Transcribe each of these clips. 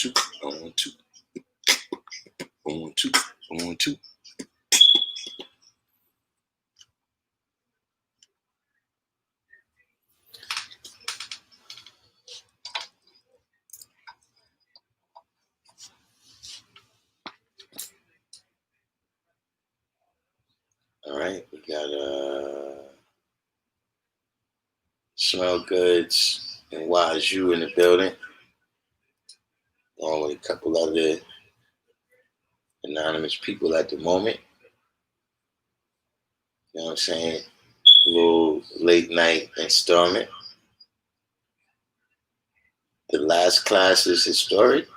two, on two, on two, on two. All right, we got Smell Goods and Wazoo in the building, along with a couple other anonymous people at the moment. You know what I'm saying? A little late night installment. The last class is historic.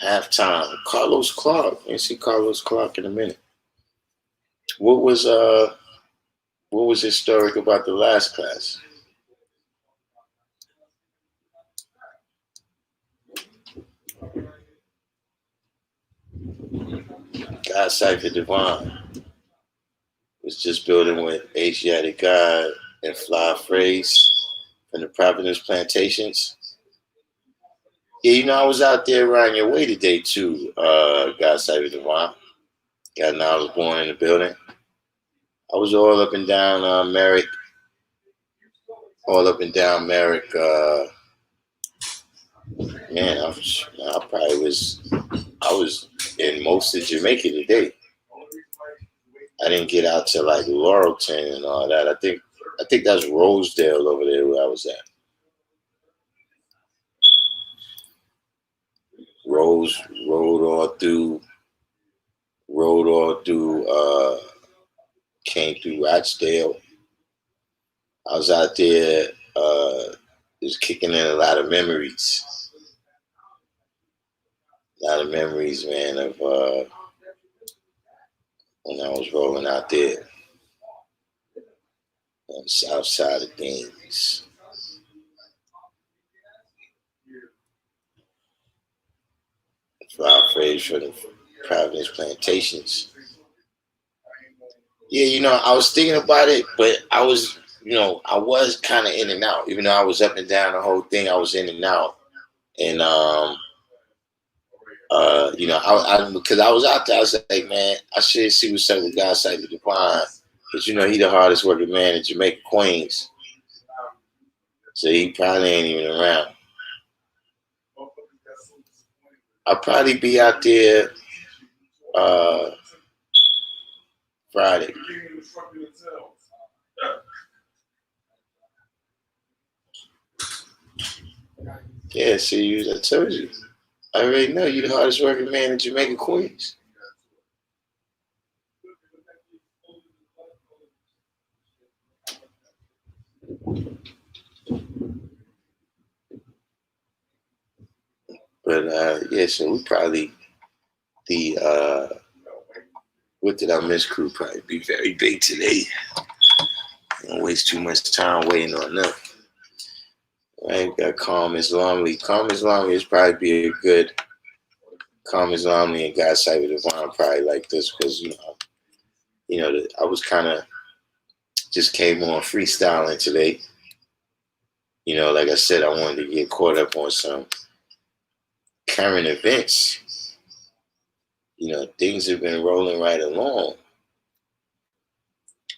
Halftime. Carlos Clark. I see Carlos Clark in a minute. What was historic about the last class? God Cypher Divine was just building with Asiatic God and Fly Phrase from the Providence Plantations. Yeah, you know, I was out there around your way today too, God Cypher Divine. God, now I was born in the building. I was all up and down Merrick. All up and down Merrick. Man, I was in most of Jamaica today. I didn't get out to like Laurelton and all that. I think that's Rosedale over there where I was at. Rode all through, came through Rochdale. I was out there, just kicking in a lot of memories. A lot of memories, man, of when I was rolling out there on the south side of things. Fly Phrase for the Providence Plantations. Yeah, you know, I was thinking about it, but I was kind of in and out. Even though I was up and down the whole thing, I was in and out. And because I was out there, I was like, man, I should see what's up with God Cypher Divine, because you know he the hardest working man in Jamaica, Queens. So he probably ain't even around. I'll probably be out there Friday. Yeah, see, I told you. I already know you the hardest working man in Jamaica, Queens. But yeah, so we probably what did I miss crew probably be very big today. Don't waste too much time waiting on them. Right, got Calm Islamly. Calm Islamly is probably be a good Calm Islamly and God Cypher Divine probably like this because I was kind of just came on freestyling today. You know, like I said, I wanted to get caught up on some current events. You know, things have been rolling right along.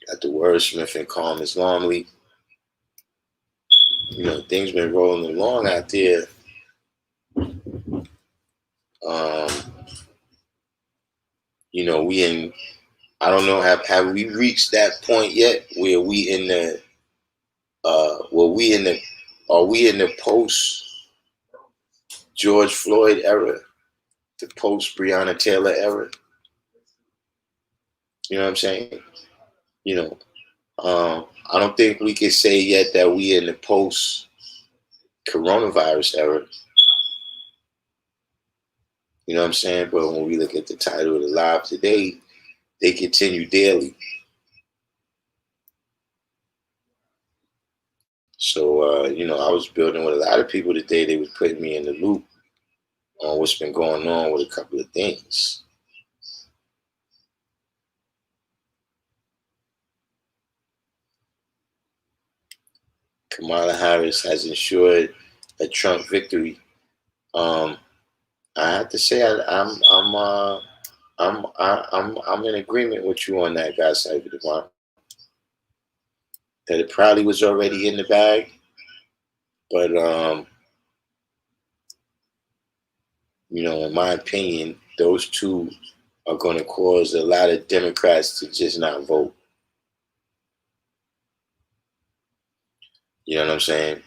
Got the Wordsmith and Calm Islamly. You know, things been rolling along out there. You know, I don't know, have we reached that point yet where are we in the post George Floyd era, the post Breonna Taylor era? You know what I'm saying? You know, I don't think we can say yet that we in the post coronavirus era. You know what I'm saying? But when we look at the title of the live today, they continue daily. So, I was building with a lot of people today. They was putting me in the loop on what's been going on with a couple of things. Kamala Harris has ensured a Trump victory I have to say I'm in agreement with you on that, guy, Cyber Devon. That it probably was already in the bag, but in my opinion, those two are going to cause a lot of Democrats to just not vote. You know what I'm saying?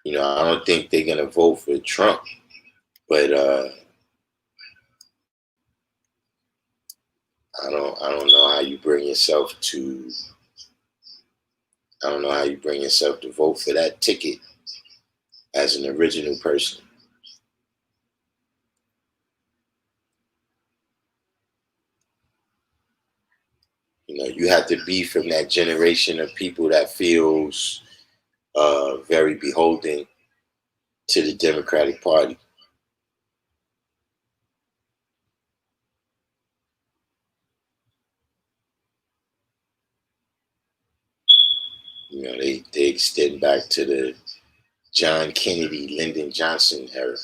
I don't think they're going to vote for Trump, but I don't know how you bring yourself to I don't know how you bring yourself to vote for that ticket as an original person. You have to be from that generation of people that feels very beholden to the Democratic Party. They extend back to the John Kennedy, Lyndon Johnson era.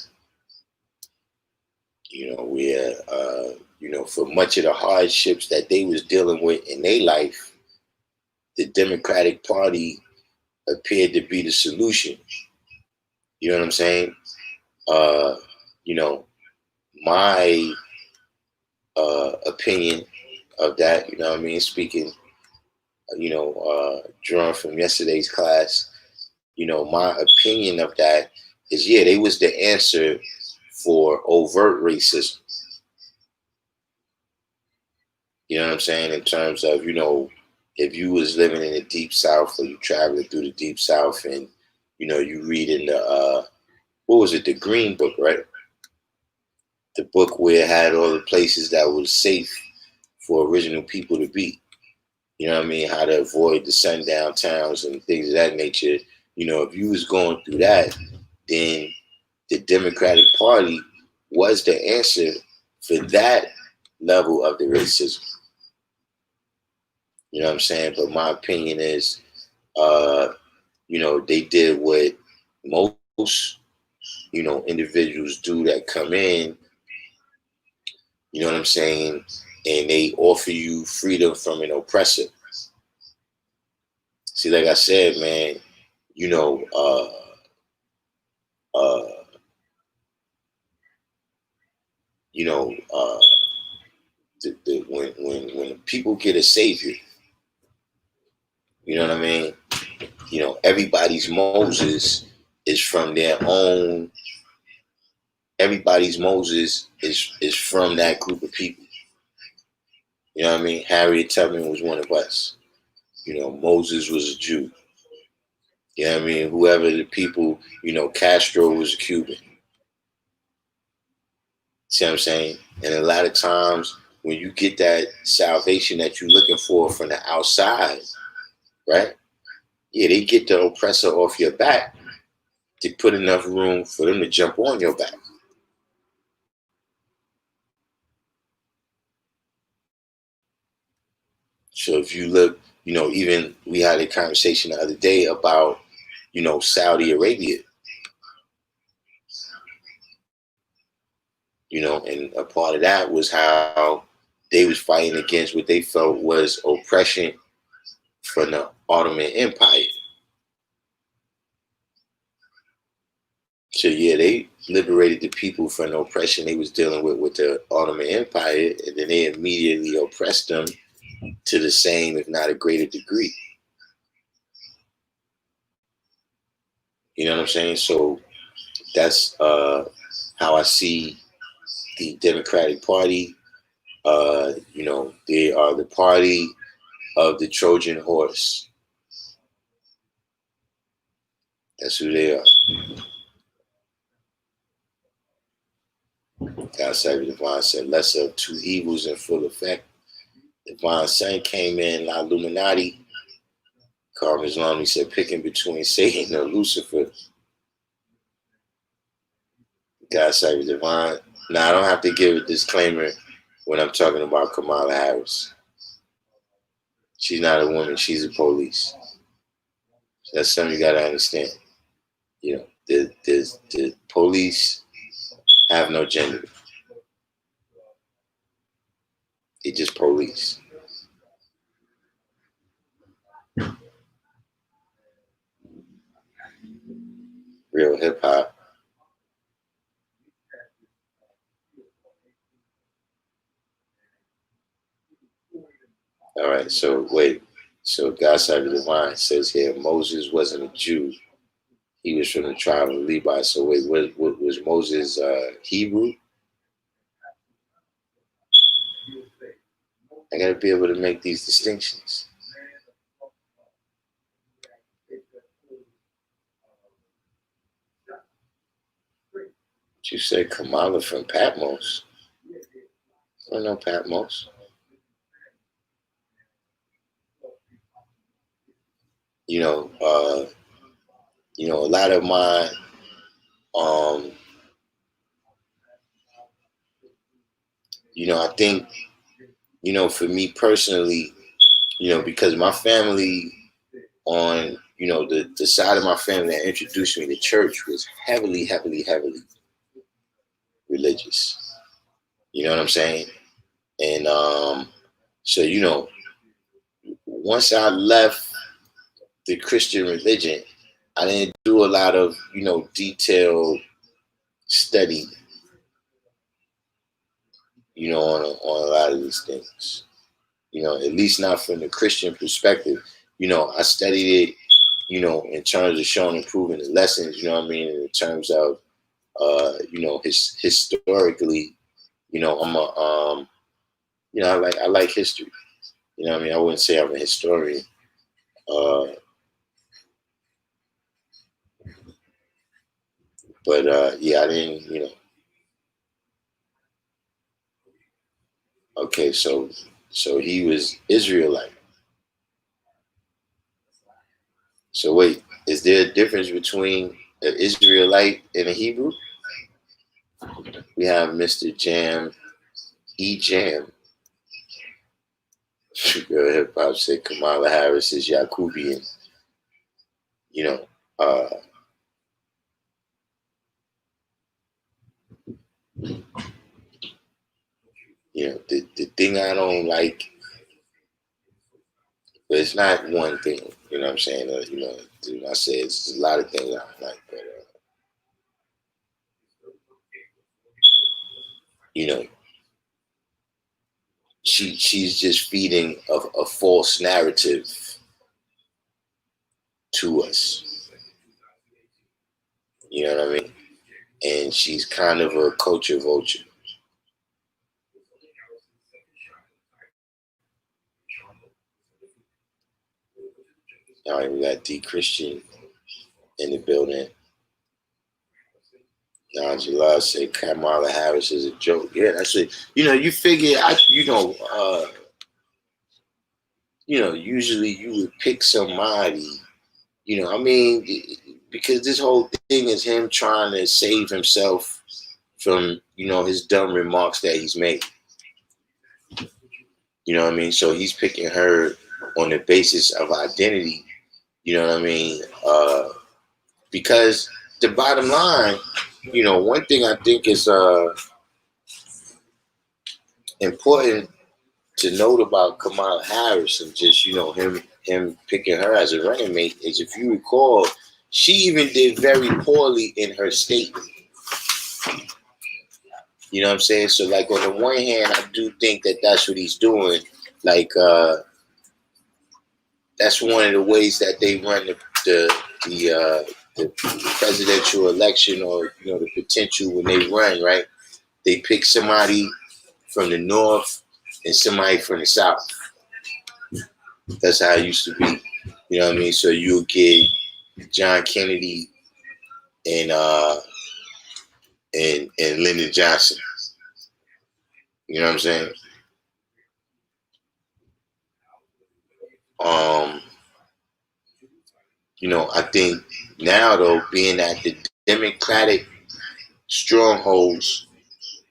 Where for much of the hardships that they was dealing with in their life, the Democratic Party appeared to be the solution. You know what I'm saying? Uh, you know, my opinion of that, what I mean, speaking, drawn from yesterday's class, my opinion of that is, yeah, they was the answer for overt racism. You know what I'm saying? In terms of, if you was living in the deep south or you traveling through the deep south and, you reading the, what was it? The Green Book, right? The book where it had all the places that was safe for original people to be. You know what I mean? How to avoid the sundown towns and things of that nature. If you was going through that, then the Democratic Party was the answer for that level of the racism. You know what I'm saying? But my opinion is, they did what most, individuals do that come in, you know what I'm saying? And they offer you freedom from an oppressor. See, like I said, man, you know, uh, uh, you know, uh, when people get a savior, you know what I mean? Everybody's Moses is from their own. Everybody's Moses is from that group of people. You know what I mean? Harriet Tubman was one of us. Moses was a Jew. You know what I mean? Whoever the people, Castro was a Cuban. See what I'm saying? And a lot of times when you get that salvation that you're looking for from the outside, right? Yeah, they get the oppressor off your back to put enough room for them to jump on your back. So if you look, even we had a conversation the other day about, Saudi Arabia, and a part of that was how they was fighting against what they felt was oppression from the Ottoman Empire. So yeah, they liberated the people from the oppression they was dealing with the Ottoman Empire, and then they immediately oppressed them to the same, if not a greater degree. You know what I'm saying? So that's how I see the Democratic Party. They are the party of the Trojan horse. That's who they are. God Savior Divine said, lesser of two evils in full effect. Divine Son came in, La Illuminati. Carl Islam, he said, picking between Satan or Lucifer. God Savior Divine. Now, I don't have to give a disclaimer when I'm talking about Kamala Harris. She's not a woman, she's a police. That's something you got to understand. The police have no gender. They just police. Real hip hop. All right, so wait. So God's side of the divine says here Moses wasn't a Jew. He was from the tribe of Levi. So wait, was Moses Hebrew? I gotta be able to make these distinctions. You said Kamala from Patmos. I don't know Patmos. You know, a lot of my I think, for me personally, because my family on, the side of my family that introduced me to church was heavily, heavily, heavily religious. You know what I'm saying? And so, once I left the Christian religion, I didn't do a lot of, detailed study, on a lot of these things. At least not from the Christian perspective. I studied it, in terms of showing and proving the lessons, you know what I mean, in terms of, historically, I'm a, I like history. You know what I mean? I wouldn't say I'm a historian. But yeah, I didn't. Okay, so he was Israelite. So wait, is there a difference between an Israelite and a Hebrew? We have Mr. Jam, Jam. Girl Hip Hop said Kamala Harris is Yakubian. You know, uh, the thing I don't like, but it's not one thing. You know what I'm saying? I say it's a lot of things I don't like, but you know, she's just feeding a false narrative to us. You know what I mean? And she's kind of a culture vulture. All right, we got D Christian in the building. Najee said Kamala Harris is a joke. Yeah, that's it. You figure usually you would pick somebody, I mean, because this whole thing is him trying to save himself from, his dumb remarks that he's made. You know what I mean? So he's picking her on the basis of identity. You know what I mean? Because the bottom line, one thing I think is important to note about Kamala Harris and just, him picking her as a running mate is, if you recall, she even did very poorly in her state. You know what I'm saying? So, like, on the one hand, I do think that that's what he's doing. Like, that's one of the ways that they run the presidential election, or the potential when they run, right? They pick somebody from the north and somebody from the south. That's how it used to be. You know what I mean? So you'll get John Kennedy and Lyndon Johnson. You know what I'm saying? I think now, though, being that the Democratic strongholds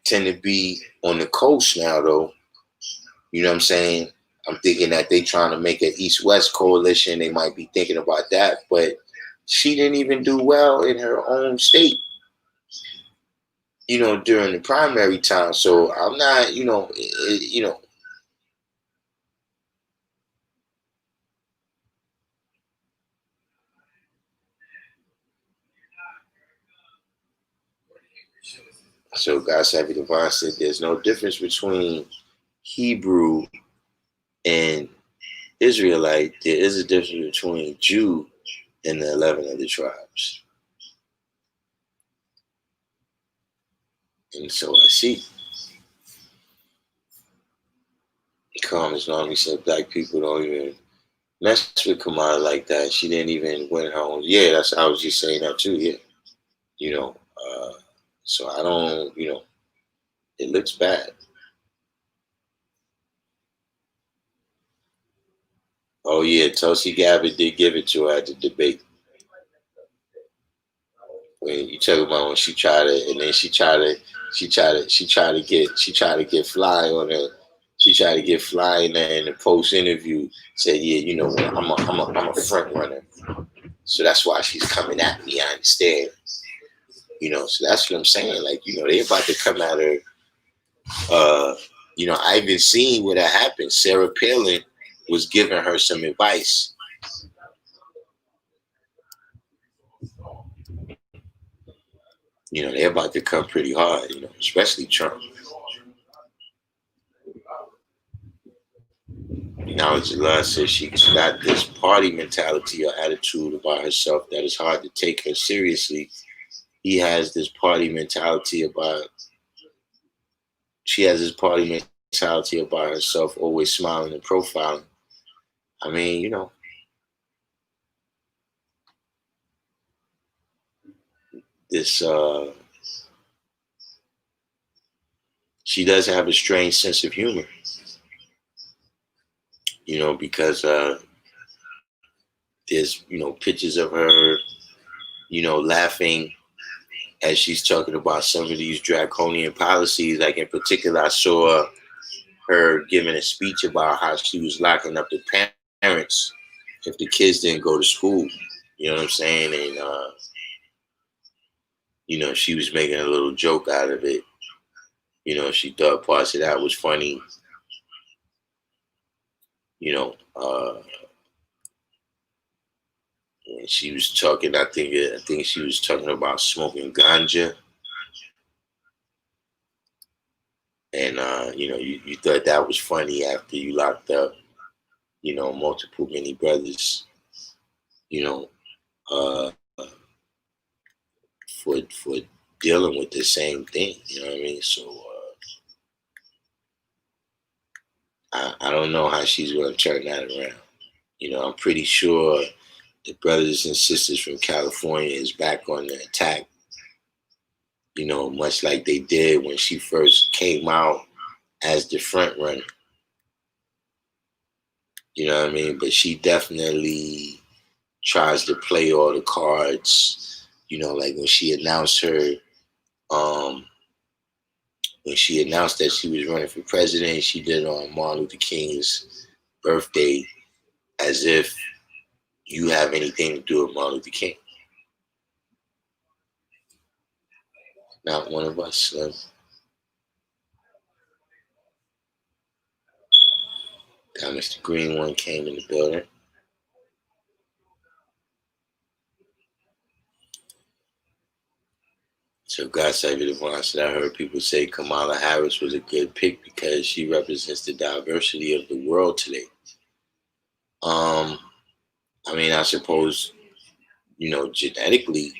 tend to be on the coast now, though, you know what I'm saying? I'm thinking that they trying to make an East-West coalition. They might be thinking about that, but she didn't even do well in her own state. during the primary time. So I'm not, so God Savvy Divine said there's no difference between Hebrew and Israelite. There is a difference between Jew and the 11 other tribes. And so I see. Calm as long as said black people don't even mess with Kamala like that. She didn't even win her own. Yeah, that's I was just saying that too. Yeah, you know. So I don't. It looks bad. Oh yeah, Tulsi Gabbard did give it to her at the debate. When you talk about when she tried to, and then she tried to get fly on her. She tried to get fly in the post interview. Said, yeah, you know what? I'm a front runner. So that's why she's coming at me. I understand. So that's what I'm saying. Like, they about to come at her. I even seen what that happened. Sarah Palin was giving her some advice. They're about to come pretty hard, especially Trump. Now, Jalal says she's got this party mentality or attitude about herself that is hard to take her seriously. He has this party mentality about, she has this party mentality about herself, always smiling and profiling. I mean, this, she does have a strange sense of humor, because there's, pictures of her, laughing as she's talking about some of these draconian policies. Like in particular, I saw her giving a speech about how she was locking up the parents if the kids didn't go to school. You know what I'm saying? And she was making a little joke out of it. She thought parts of that was funny. And she was talking. I think she was talking about smoking ganja. And you thought that was funny after you locked up, multiple many brothers, you know, uh, for dealing with the same thing. You know what I mean? So I don't know how she's going to turn that around. I'm pretty sure the brothers and sisters from California is back on the attack. Much like they did when she first came out as the front runner. You know what I mean? But she definitely tries to play all the cards. Like um, when she announced that she was running for president, she did it on Martin Luther King's birthday, as if you have anything to do with Martin Luther King. Not one of us, Slim. Now, Mr. Green one came in the building. So God save you, Devon said, I heard people say Kamala Harris was a good pick because she represents the diversity of the world today. I mean, I suppose, genetically,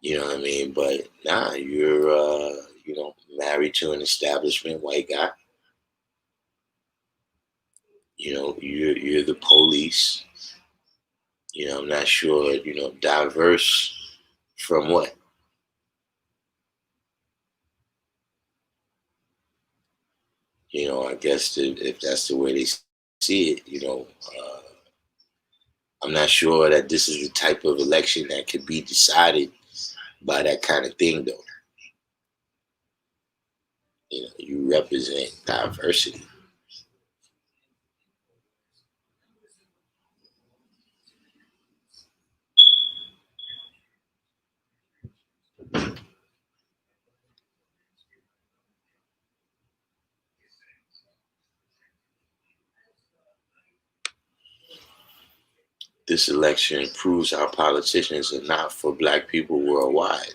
you know what I mean? But nah, you're, married to an establishment white guy. You're the police. I'm not sure, diverse from what? I guess if that's the way they see it, I'm not sure that this is the type of election that could be decided by that kind of thing, though. You represent diversity. this election proves our politicians are not for black people worldwide.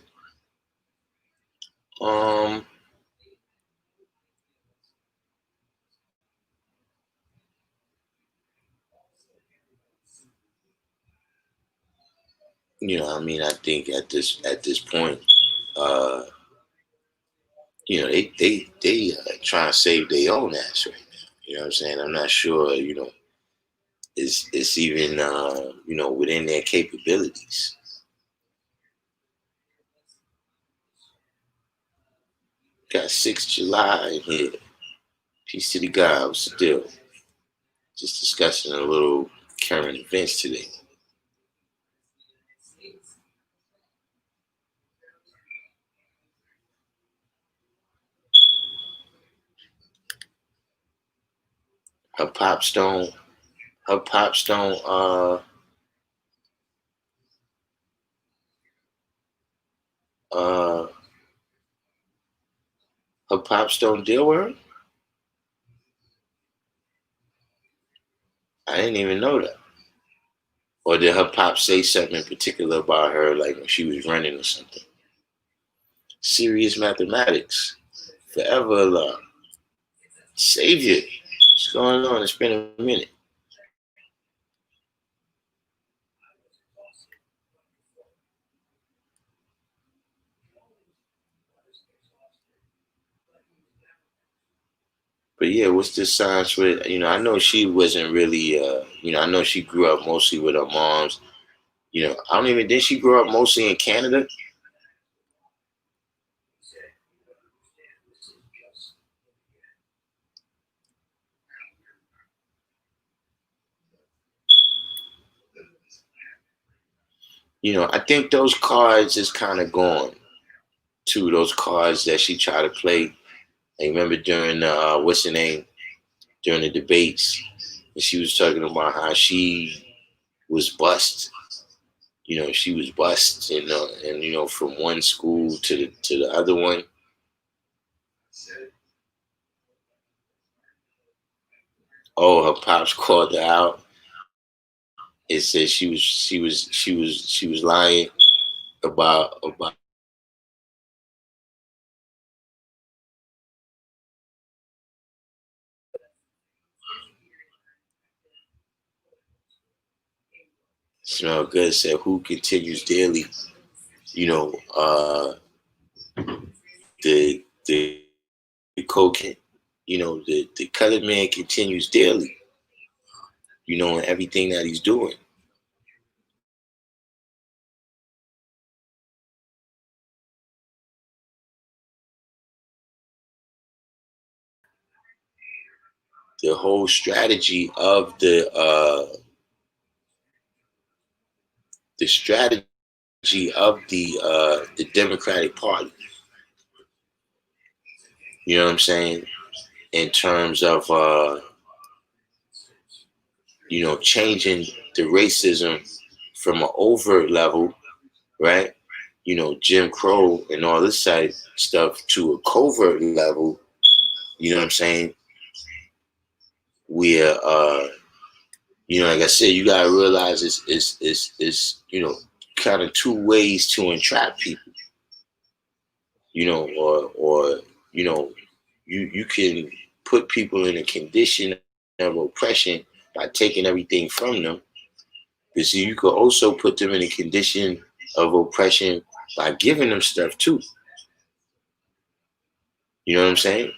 I think at this point, uh, they trying to save their own ass right now. You know what I'm saying? I'm not sure, it's even within their capabilities. Got 6th July in here. Peace to the God. What's the deal? Just discussing a little current events today. Her pops don't. Her pops don't. Uh. Her pops don't deal with her. I didn't even know that. Or did her pops say something in particular about her, like when she was running or something? Serious mathematics. Forever Allah. Savior. What's going on? It's been a minute. But yeah, what's the science with, I know she wasn't really, I know she grew up mostly with her moms. I don't even, did she grow up mostly in Canada? I think those cards is kind of gone too. Those cards that she tried to play. I remember during what's her name? During the debates, and she was talking about how she was bust. She was bust, and from one school to the other one. Oh, her pops called her out. It said she was lying about. Smell good. Said who continues daily. You know, the cocaine. The colored man continues daily. In everything that he's doing. The whole strategy of the strategy of the Democratic Party. You know what I'm saying? In terms of changing the racism from an overt level, right? Jim Crow and all this side stuff to a covert level. You know what I'm saying? Where like I said, you gotta realize it's kind of two ways to entrap people. Or you can put people in a condition of oppression by taking everything from them. But see, you could also put them in a condition of oppression by giving them stuff too. You know what I'm saying?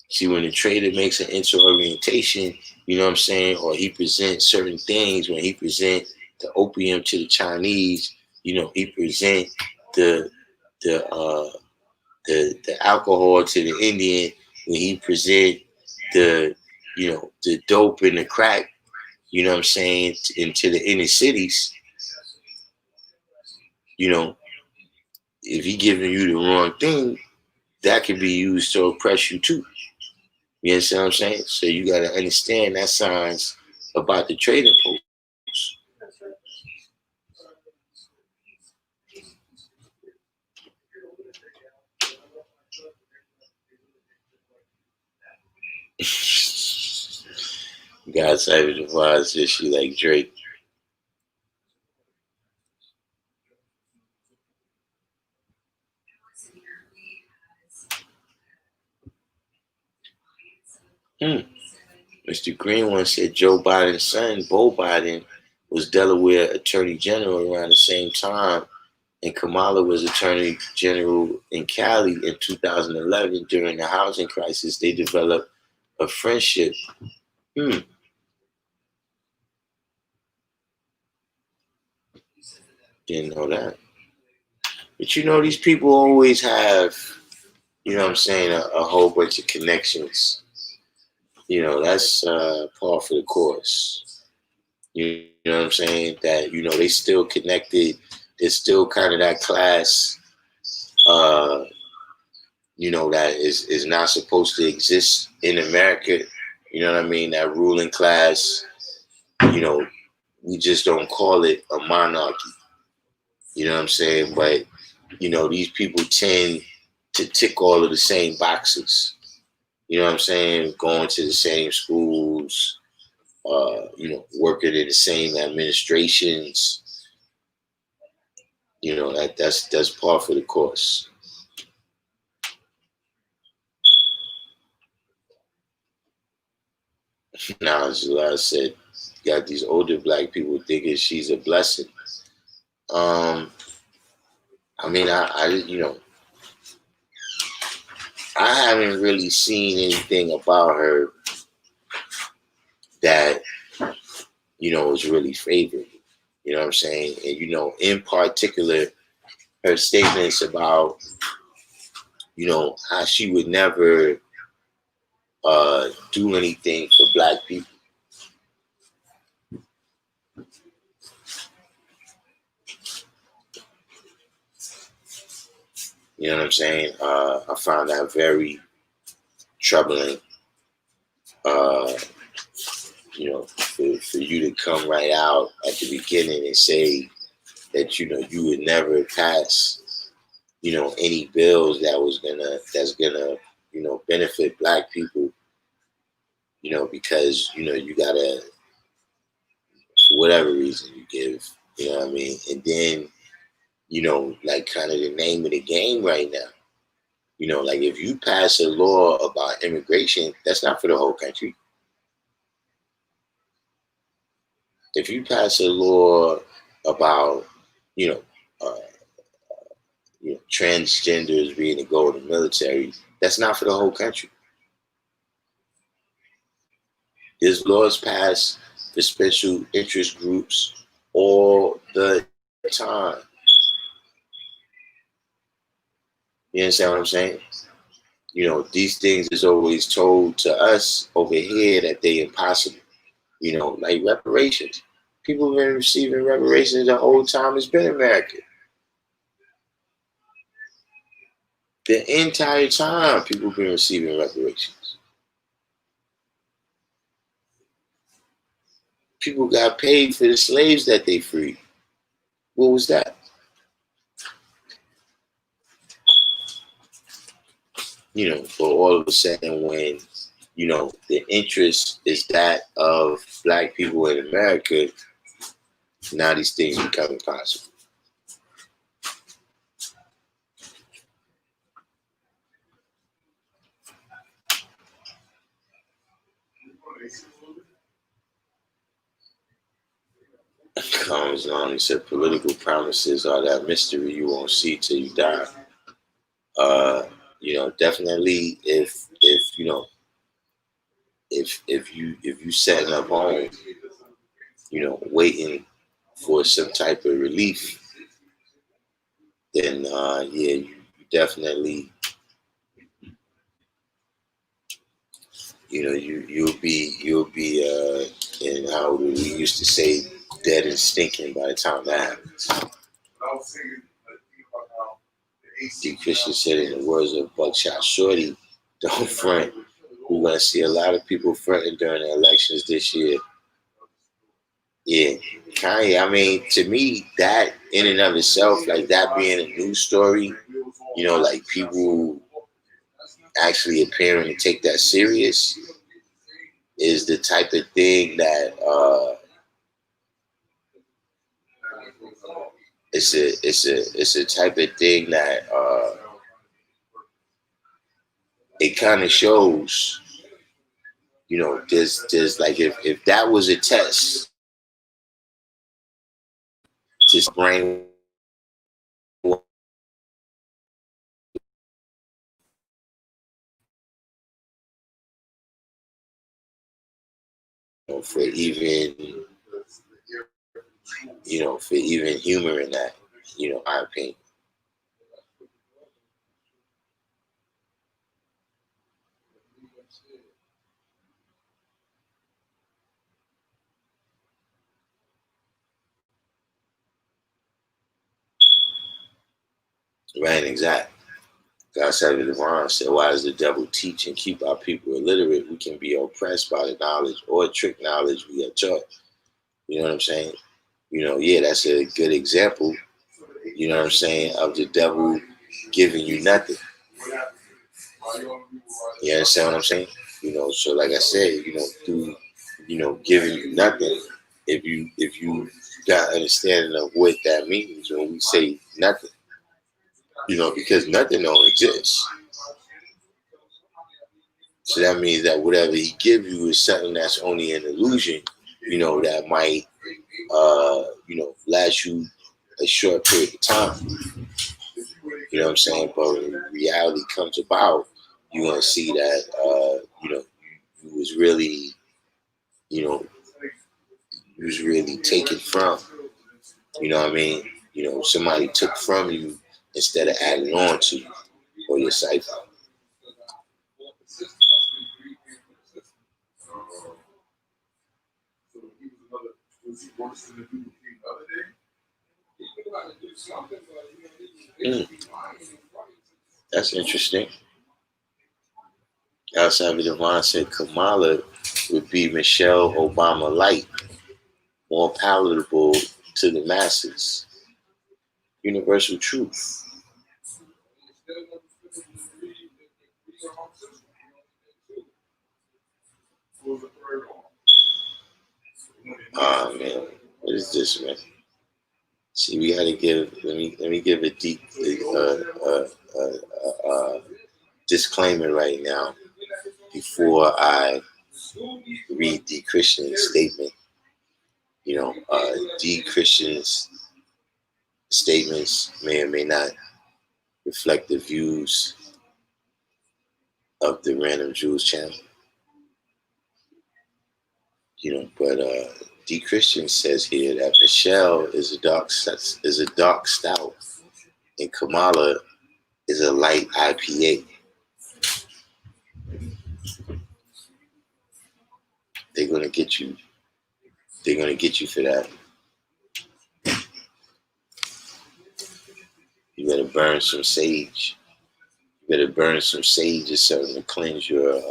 See, when the trader makes an interorientation, you know what I'm saying, or he presents certain things, when he present the opium to the Chinese, he present the the uh the alcohol to the Indian, when he present the the dope and the crack, you know what I'm saying, into the inner cities, you know, if he giving you the wrong thing, that could be used to oppress you too. You understand what I'm saying? So you got to understand that signs about the trading post. God's having the wise issue like Drake. Mr. Green once said Joe Biden's son, Bo Biden, was Delaware Attorney General around the same time, and Kamala was Attorney General in Cali in 2011 during the housing crisis. They developed a friendship. Didn't know that. But these people always have, what I'm saying, a whole bunch of connections. That's par for the course. You know what I'm saying? That, they still connected. There's still kind of that class, that is not supposed to exist in America. You know what I mean? That ruling class, we just don't call it a monarchy. You know what I'm saying? But, these people tend to tick all of the same boxes. You know what I'm saying? Going to the same schools, working in the same administrations. That's par for the course. Now, as I said, got these older black people thinking she's a blessing. I mean, I haven't really seen anything about her that, is really favored. You know what I'm saying? And, in particular, her statements about, how she would never do anything for black people. You know what I'm saying? I found that very troubling. For you to come right out at the beginning and say that you would never pass any bills that's gonna benefit black people, because you gotta, for whatever reason you give, you know what I mean, and then like kind of the name of the game right now. Like if you pass a law about immigration, that's not for the whole country. If you pass a law about, you know, uh, transgenders being to go in the military, that's not for the whole country. There's laws passed for special interest groups all the time. You understand what I'm saying? These things is always told to us over here that they impossible. Like reparations. People have been receiving reparations the whole time it's been America. The entire time people have been receiving reparations. People got paid for the slaves that they freed. What was that? But all of a sudden when, the interest is that of black people in America, now these things become impossible. Comes on, he said, political promises are that mystery you won't see till you die. Definitely if you setting up home, waiting for some type of relief, then you definitely, you'll be in how we used to say, dead and stinking by the time that happens. D. Christian said, in the words of Buckshot Shorty, don't front. We're going to see a lot of people fronting during the elections this year. Yeah, Kanye, I mean, to me, that in and of itself, like that being a news story, like people actually appearing to take that serious is the type of thing that it's a type of thing that it kind of shows there's like if that was a test to brain for even for even humor in that, my opinion. Right, exactly. God said in the Quran, said, "Why does the devil teach and keep our people illiterate? We can be oppressed by the knowledge or trick knowledge we are taught." You know what I'm saying? Yeah, that's a good example. You know what I'm saying, of the devil giving you nothing. You understand what I'm saying? So like I said, through giving you nothing, if you got understanding of what that means when we say nothing, because nothing don't exist. So that means that whatever he give you is something that's only an illusion, that might last you a short period of time. You know what I'm saying? But when reality comes about, you're gonna see that you was really, you know, you was really taken from. You know what I mean? Somebody took from you instead of adding on to you or your cipher. Mm, that's interesting. Outside of Devon said Kamala would be Michelle Obama light, more palatable to the masses. Universal truth. Oh man, what is this, man? See, we gotta give. Let me give a deep disclaimer right now before I read the Christian statement. The Christian's statements may or may not reflect the views of the Random Jews channel. But D Christian says here that Michelle is a dark stout and Kamala is a light IPA. They're gonna get you. They're gonna get you for that. You better burn some sage. You better burn some sage or something to cleanse your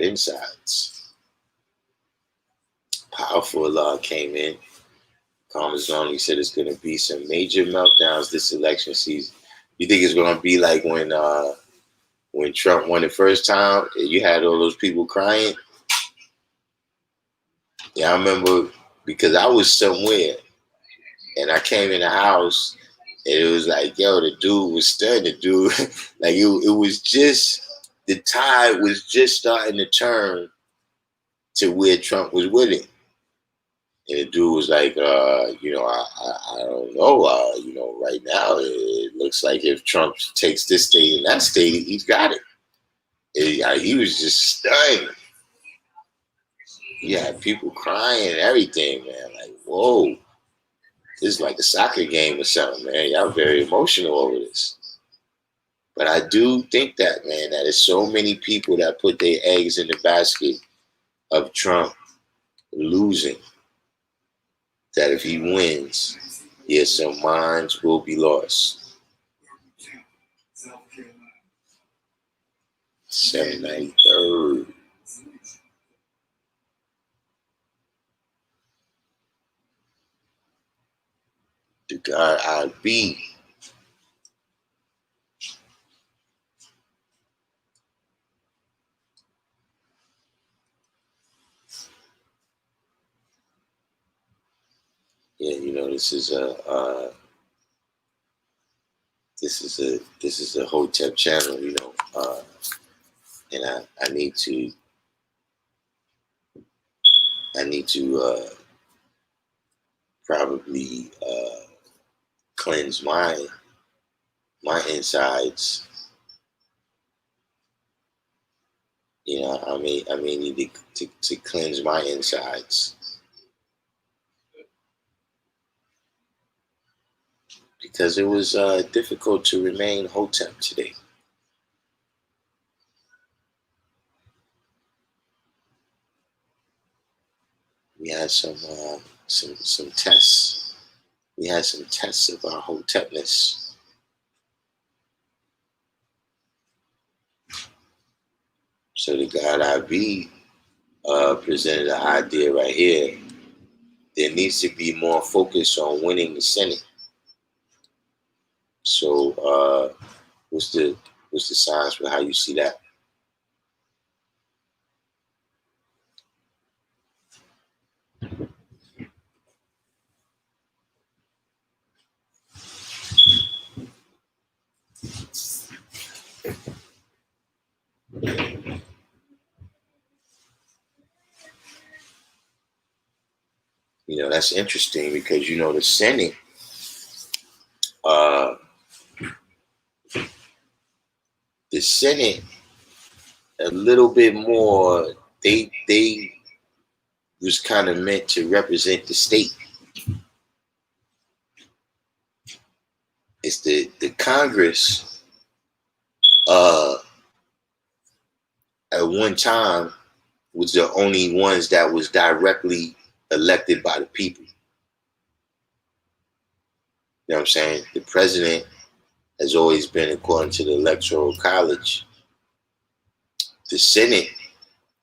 insides. Powerful law came in. He said it's going to be some major meltdowns this election season. You think it's going to be like when Trump won the first time? You had all those people crying. Yeah, I remember because I was somewhere and I came in the house and it was like, yo, the dude was stunned. The dude, like it was just the tide was just starting to turn to where Trump was winning. And the dude was like, I don't know. Right now it looks like if Trump takes this state and that state, he's got it. He was just stunned. Yeah, people crying and everything, man. Like, whoa, this is like a soccer game or something, man. Y'all very emotional over this. But I do think that, man, that there's so many people that put their eggs in the basket of Trump losing that if he wins, yes, some minds will be lost. 793rd. The God I be. Yeah, this is a Hotep channel, and I need to I need to probably cleanse my insides. You know, I may need to cleanse my insides because it was difficult to remain Hotep today. We had some tests. We had some tests of our Hotepness. So the God I be presented an idea right here. There needs to be more focus on winning the Senate. So what's the signs for how you see that? You know, that's interesting because you know the Senate uh the Senate a little bit more they was kind of meant to represent the state. It's the Congress uh at one time was the only ones that was directly elected by the people. You know what I'm saying? The president has always been according to the Electoral College. The Senate,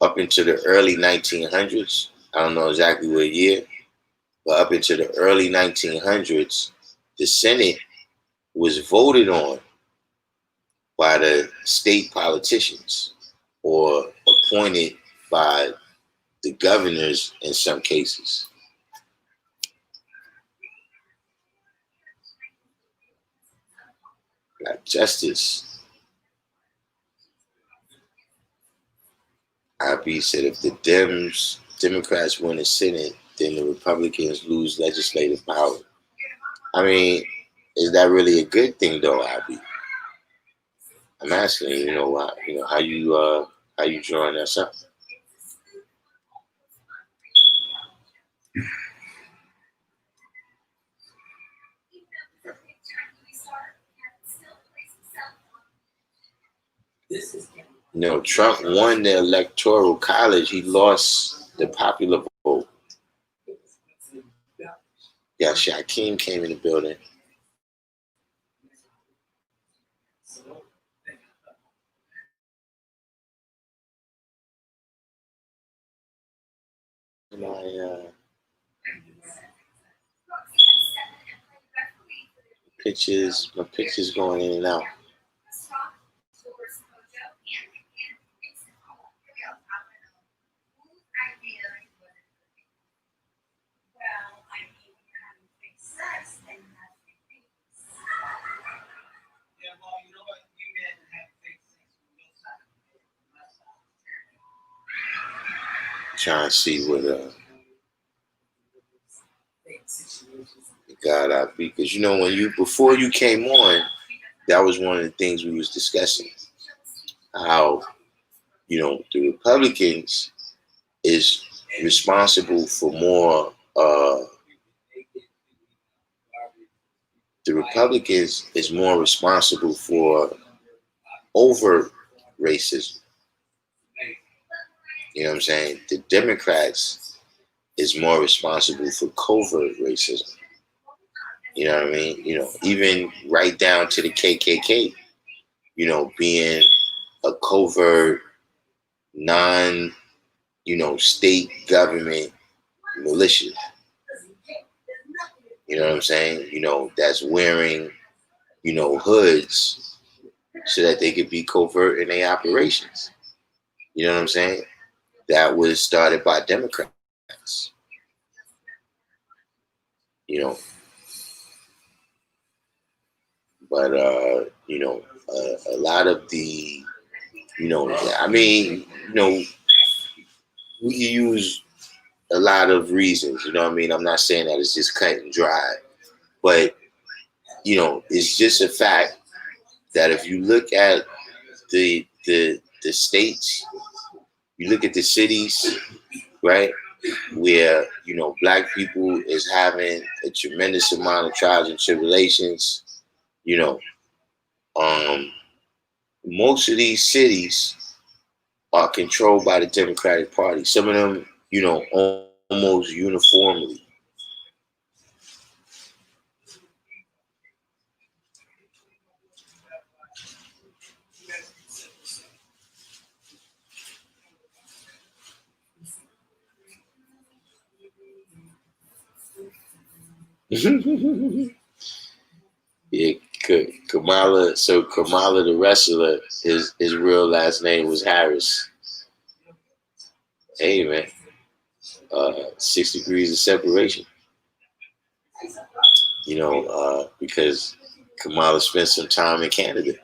up into the early 1900s, I don't know exactly what year, but up into the early 1900s, the Senate was voted on by the state politicians or appointed by the governors in some cases. Like Justice IB said if the Democrats win the Senate, then the Republicans lose legislative power. I mean, is that really a good thing though, IB? I'm asking you, how you drawing this up? No, Trump won the Electoral College. He lost the popular vote. Yeah, Shaquem came in the building. My my pictures going in and out. Trying to see what God I be, because when before you came on, that was one of the things we was discussing. How the Republicans is responsible for more. The Republicans is more responsible for overt racism. You know what I'm saying? The Democrats is more responsible for covert racism. You know what I mean? Even right down to the KKK, being a covert, non, state government militia. You know what I'm saying? That's wearing, hoods so that they could be covert in their operations. You know what I'm saying? That was started by Democrats. But a lot of the, I mean, we use a lot of reasons. You know what I mean? I'm not saying that it's just cut and dry, but it's just a fact that if you look at the states, you look at the cities, right, where black people is having a tremendous amount of trials and tribulations. You know, um, most of these cities are controlled by the Democratic Party. Some of them, almost uniformly. Yeah, Kamala. So Kamala, the wrestler, his real last name was Harris. Hey man, 6 degrees of separation. Because Kamala spent some time in Canada,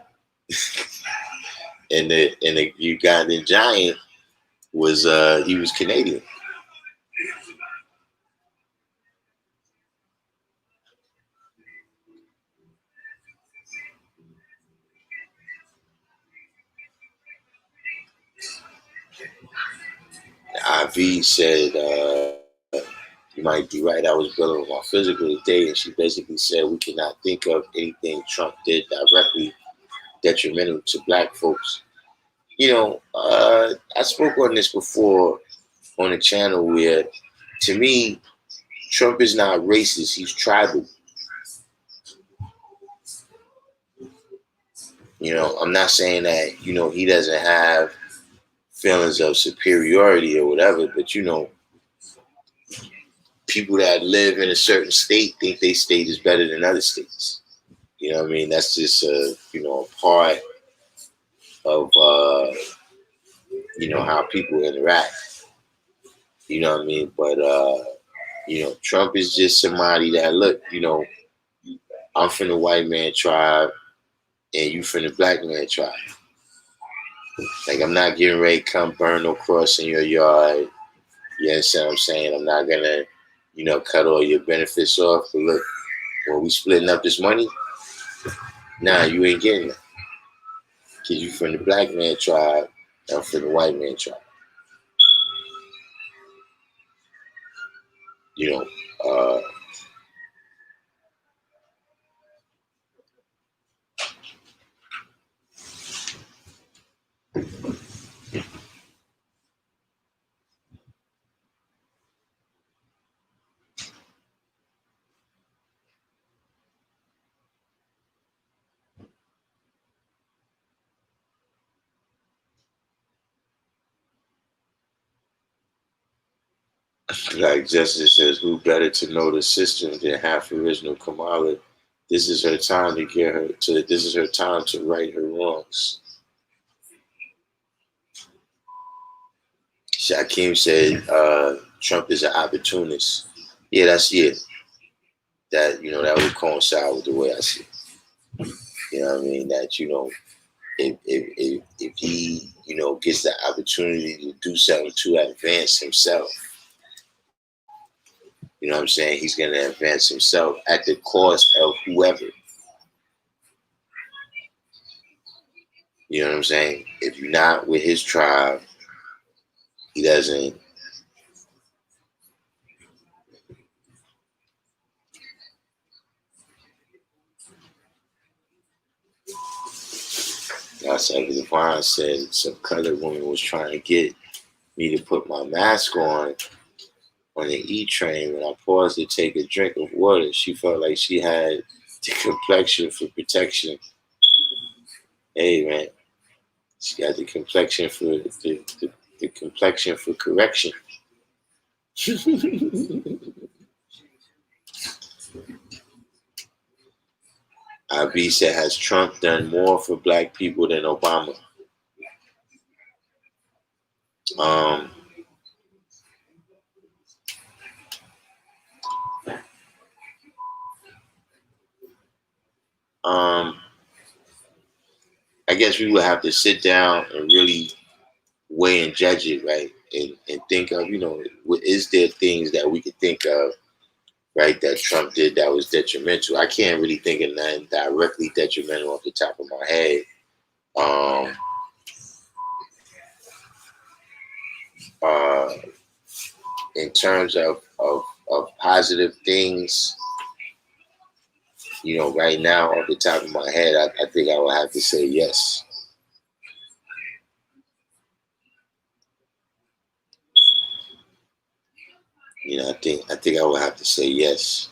and the Ugandan giant was he was Canadian. IV said, "You might be right. I was building my physical today," and she basically said we cannot think of anything Trump did directly detrimental to black folks. I spoke on this before on the channel where, to me, Trump is not racist. He's tribal. I'm not saying that, he doesn't have feelings of superiority or whatever, but, people that live in a certain state think their state is better than other states. You know what I mean? That's just, a part of, how people interact. You know what I mean? But, Trump is just somebody that, look, I'm from the white man tribe and you from the black man tribe. Like, I'm not getting ready to come burn no cross in your yard. You understand what I'm saying? I'm not going to, cut all your benefits off. But look, when we splitting up this money, nah, you ain't getting it. Because you from the black man tribe, I'm from the white man tribe. You know, like Justice says, who better to know the system than half original Kamala? This is her time to get her to. This is her time to right her wrongs. Shaquem said, Trump is an opportunist. Yeah, that's it. That that would coincide with the way I see it. You know what I mean? That if he gets the opportunity to do something to advance himself, you know what I'm saying? He's going to advance himself at the cost of whoever. You know what I'm saying? If you're not with his tribe, he doesn't. That's like Devon said, some colored woman was trying to get me to put my mask on the E train. When I paused to take a drink of water, she felt like she had the complexion for protection. Hey man, she got the complexion for the complexion for correction. IB said, has Trump done more for black people than Obama? I guess we would have to sit down and really weigh and judge it, right? and think of, is there things that we could think of, right, that Trump did that was detrimental? I can't really think of nothing directly detrimental off the top of my head. In terms of positive things, right now off the top of my head, I think I would have to say yes. I think I would have to say yes.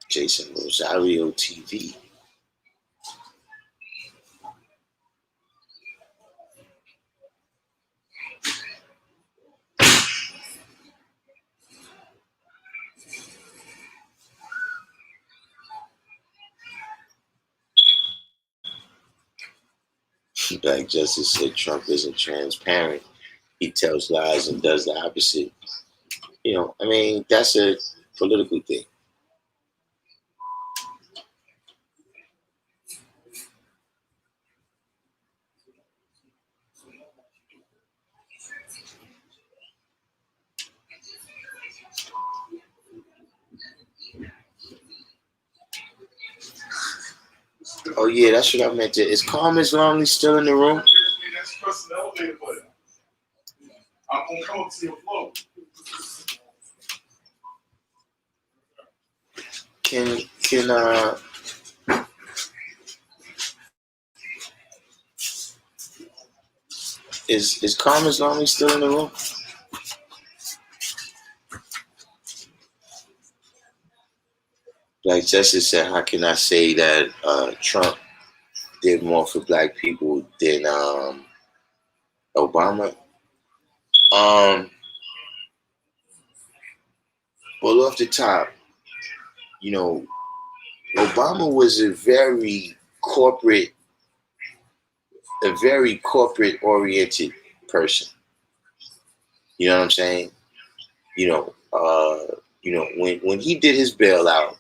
Jason Rosario TV. Black Justice said Trump isn't transparent. He tells lies and does the opposite. That's a political thing. Oh yeah, that's what I meant to. Is Calm Islami still in the room? I'm gonna come up to your floor. Can is Calm Islami still in the room? Like Justice said, how can I say that Trump did more for black people than Obama? Well, off the top, Obama was a very corporate oriented person. You know what I'm saying? When he did his bailout,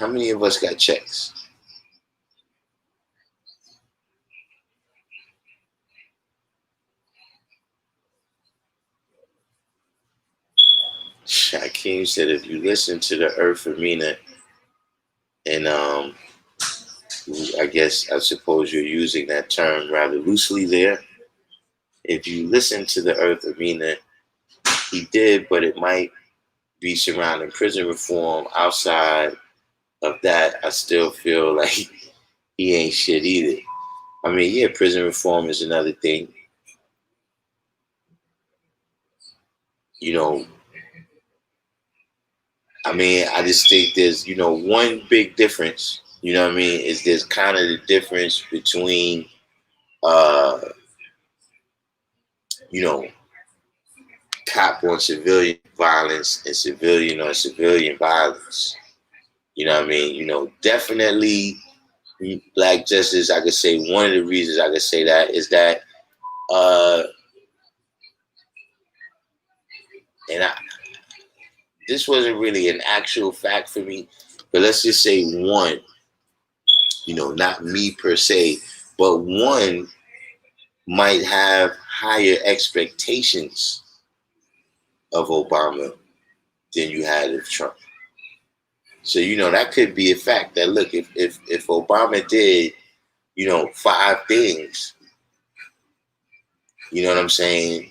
how many of us got checks? Shaquem said, if you listen to the Earth Amina, and I suppose you're using that term rather loosely there. If you listen to the Earth Amina, he did, but it might be surrounding prison reform. Outside of that, I still feel like he ain't shit either. Prison reform is another thing. I just think there's, one big difference, is there's kind of the difference between, cop on civilian violence and civilian on civilian violence. Definitely Black Justice, I could say one of the reasons I could say that is that, this wasn't really an actual fact for me, but let's just say one, not me per se, but one might have higher expectations of Obama than you had of Trump. So, that could be a fact that, look, if Obama did, 5 things, you know what I'm saying?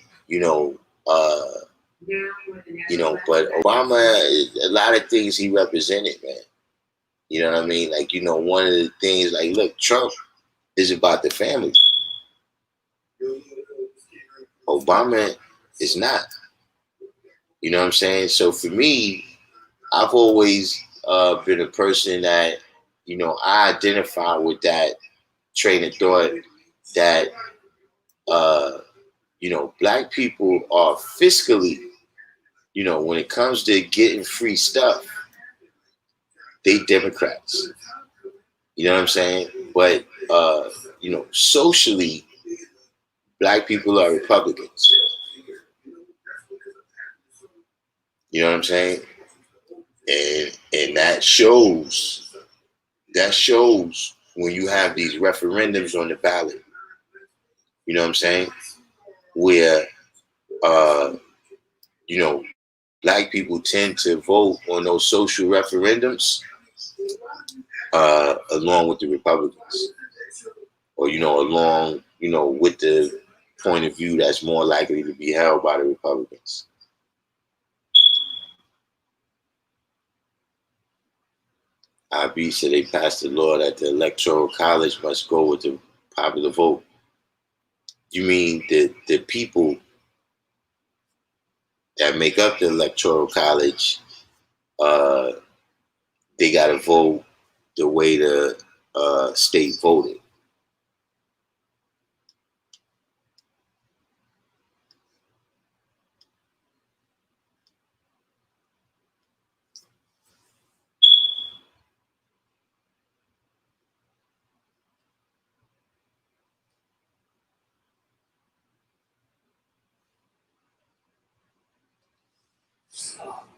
But Obama, a lot of things he represented, man. You know what I mean? Like, one of the things, like, look, Trump is about the family. Obama is not. You know what I'm saying? So for me, I've always been a person that, I identify with that train of thought that, Black people are fiscally, when it comes to getting free stuff, they Democrats. You know what I'm saying? But, socially, Black people are Republicans. You know what I'm saying? And that shows when you have these referendums on the ballot, you know what I'm saying, where you know, black people tend to vote on those social referendums along with the Republicans, or along with the point of view that's more likely to be held by the Republicans. IB said they passed the law that the Electoral College must go with the popular vote. You mean the people that make up the Electoral College, they got to vote the way the state voted.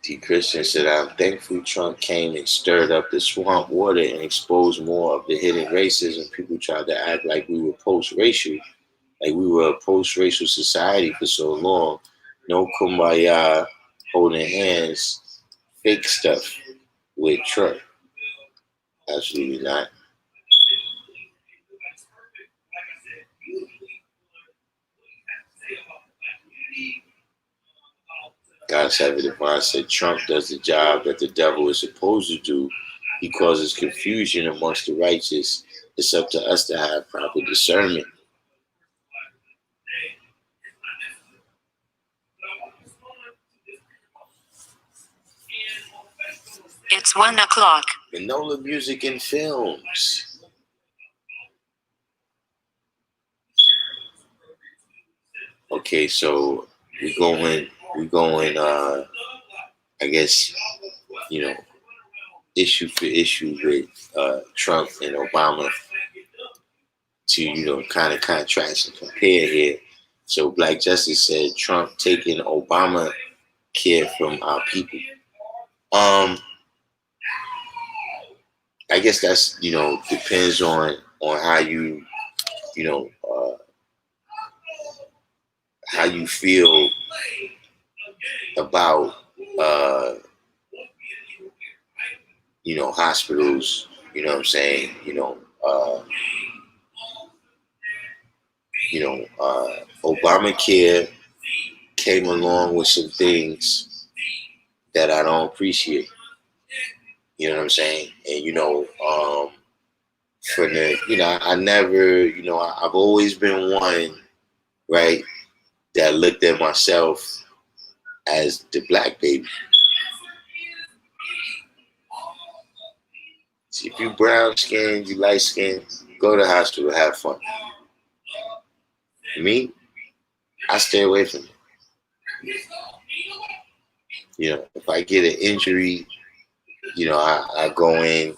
D. Christian said, I'm thankful Trump came and stirred up the swamp water and exposed more of the hidden racism. People tried to act like we were post-racial, like we were a post-racial society for so long. No kumbaya, holding hands, fake stuff with Trump. Absolutely not. God's Heaven Divine said Trump does the job that the devil is supposed to do. He causes confusion amongst the righteous. It's up to us to have proper discernment. It's 1 o'clock. Manola Music and Films. Okay, so we're going I guess, issue for issue with Trump and Obama to, kind of contrast and compare here. So Black Justice said Trump taking Obama care from our people. I guess that's, depends on how you, how you feel about, hospitals, you know what I'm saying? Obamacare came along with some things that I don't appreciate. You know what I'm saying? And, for the, I never, I've always been one, right, that looked at myself as the black baby. See, if you brown skinned, you light skinned, go to the hospital, have fun. Me, I stay away from it. If I get an injury, I go in,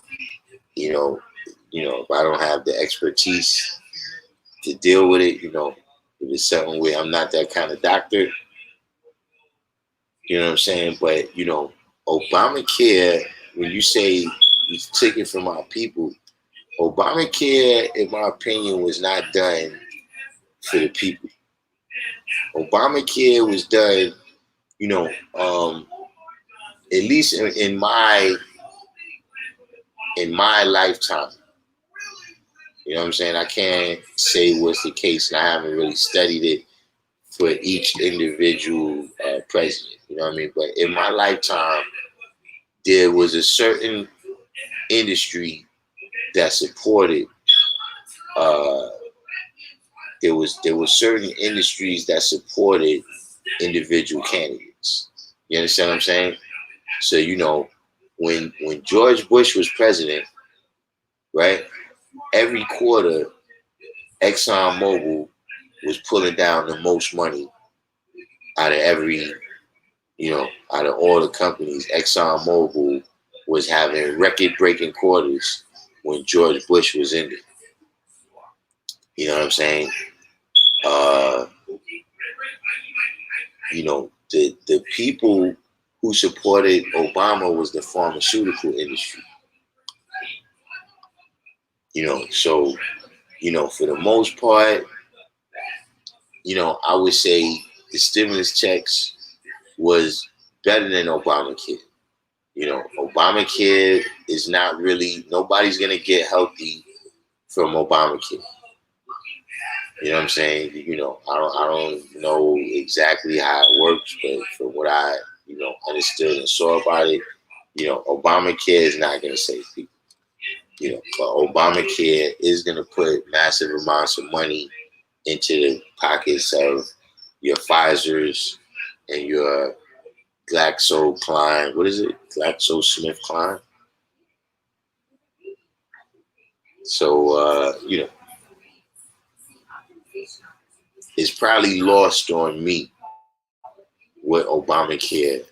if I don't have the expertise to deal with it, if it's something where I'm not that kind of doctor, you know what I'm saying? But, Obamacare, when you say you took it from our people, Obamacare, in my opinion, was not done for the people. Obamacare was done, at least in my lifetime. You know what I'm saying? I can't say what's the case, and I haven't really studied it for each individual president. You know what I mean? But in my lifetime, there was a certain industry that supported. There were certain industries that supported individual candidates. You understand what I'm saying? So when George Bush was president, right? Every quarter, ExxonMobil was pulling down the most money out of out of all the companies. ExxonMobil was having record-breaking quarters when George Bush was in it. You know what I'm saying? The people who supported Obama was the pharmaceutical industry. So for the most part, I would say the stimulus checks was better than Obamacare. Obamacare is not really, nobody's gonna get healthy from Obamacare. You know what I'm saying? I don't know exactly how it works, but from what I, understood and saw about it, Obamacare is not gonna save people. But Obamacare is gonna put massive amounts of money into the pockets of your Pfizer's and your GlaxoSmithKline. What is it? GlaxoSmithKline. So it's probably lost on me what Obamacare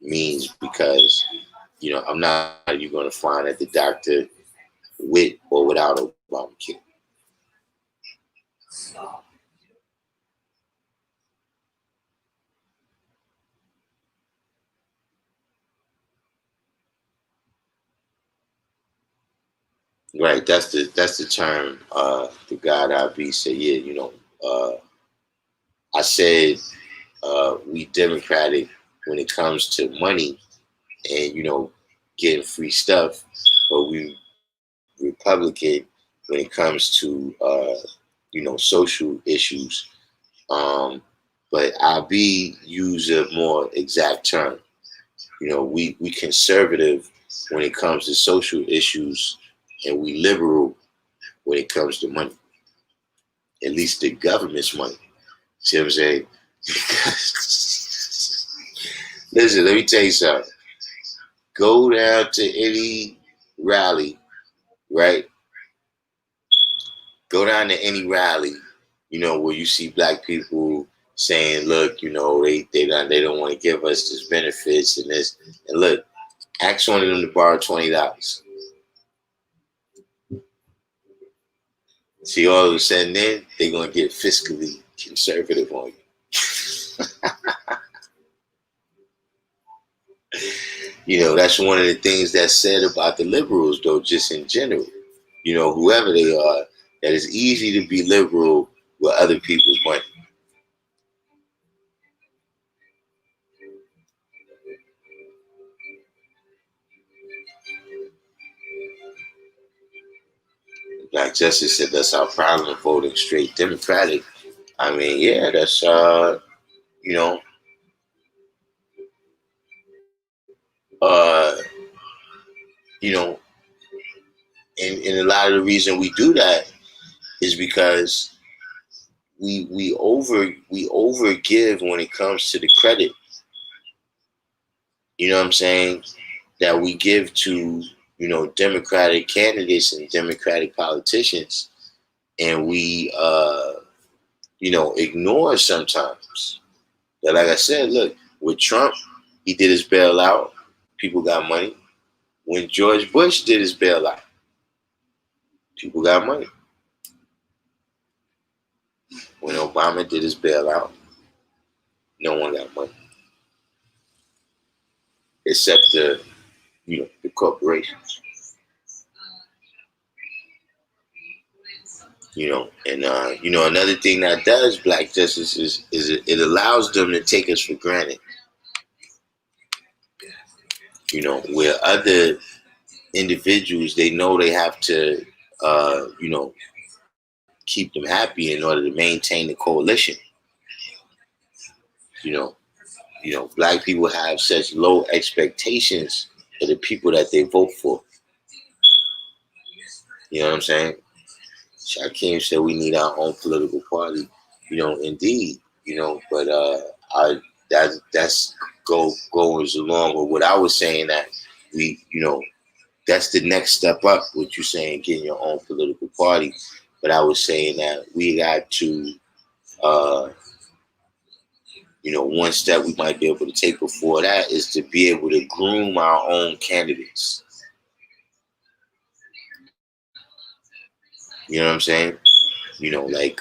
means because I'm not you're going to find at the doctor with or without Obamacare. Right, that's the term. The God I be said, yeah, I said we Democratic when it comes to money and getting free stuff, but we Republican when it comes to social issues. But IB use a more exact term. We conservative when it comes to social issues, and we liberal when it comes to money. At least the government's money. See what I'm saying? Listen, let me tell you something. Go down to any rally, right? Go down to any rally, where you see black people saying, "Look, they don't want to give us this benefits and this." And look, ask one of them to borrow $20. See, all of a sudden, then they're gonna get fiscally conservative on you. That's one of the things that's said about the liberals, though, just in general. Whoever they are, that it's easy to be liberal with other people's money. Black Justice said that's our problem voting straight Democratic. I mean, yeah, that's you know, uh, you know, and a lot of the reason we do that is because we over give when it comes to the credit. You know what I'm saying? That we give to Democratic candidates and Democratic politicians, and we ignore sometimes. But like I said, look, with Trump, he did his bailout. People got money. When George Bush did his bailout, people got money. When Obama did his bailout, no one got money except the corporations. And another thing that does black justice is it allows them to take us for granted. Where other individuals, they know they have to keep them happy in order to maintain the coalition. You know, black people have such low expectations of the people that they vote for. You know what I'm saying? Shakim said we need our own political party. Indeed. But that's goes along with what I was saying, that that's the next step up. What you're saying, getting your own political party. But I was saying that we got to, one step we might be able to take before that is to be able to groom our own candidates. You know what I'm saying? Like,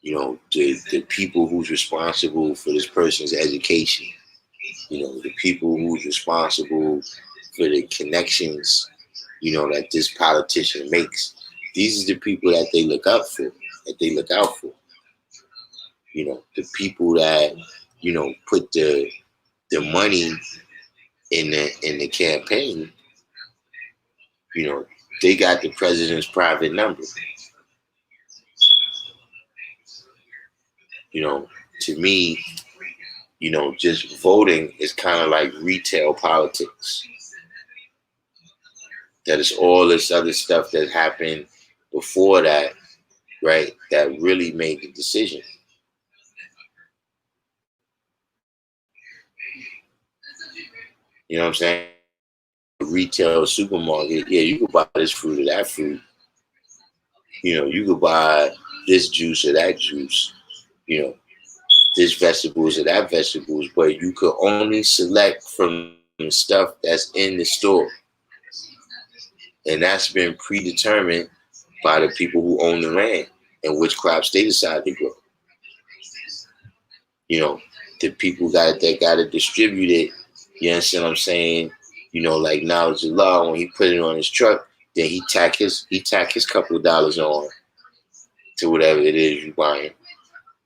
You know, the people who's responsible for this person's education. You know, the people who's responsible for the connections, you know, that this politician makes. These are the people that they look up for, that they look out for. You know, the people that, you know, put the money in the campaign, you know, they got the president's private number. You know, to me, you know, just voting is kind of like retail politics. That is all this other stuff that happened before that, right? That really made the decision. You know what I'm saying? Retail supermarket, yeah, you could buy this fruit or that fruit. You know, you could buy this juice or that juice. You know, this vegetables or that vegetables, but you could only select from the stuff that's in the store. And that's been predetermined by the people who own the land and which crops they decide to grow. You know, the people that got to distribute it, you understand what I'm saying? You know, like Knowledge of Law, when he put it on his truck, then he tack his couple of dollars on to whatever it is you buying.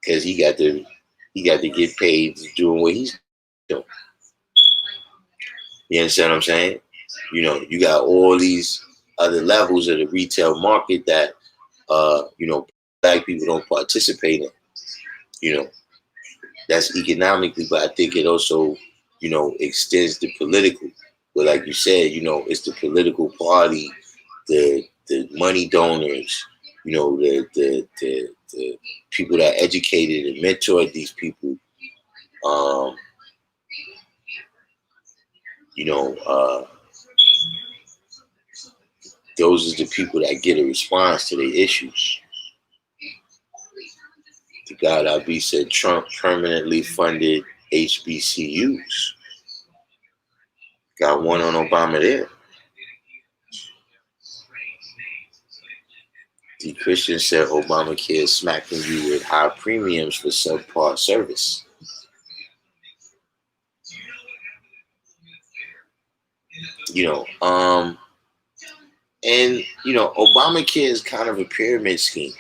Cause he got to get paid doing what he's doing. You understand what I'm saying? You know, you got all these other levels of the retail market that you know, black people don't participate in. You know, that's economically, but I think it also, you know, extends the political. But like you said, you know, it's the political party, the money donors, you know, the people that educated and mentored these people. Um, you know, those are the people that get a response to their issues. The God I said Trump permanently funded HBCUs. Got one on Obama there. The Christian said Obamacare is smacking you with high premiums for subpar service. You know, and you know, Obamacare is kind of a pyramid scheme.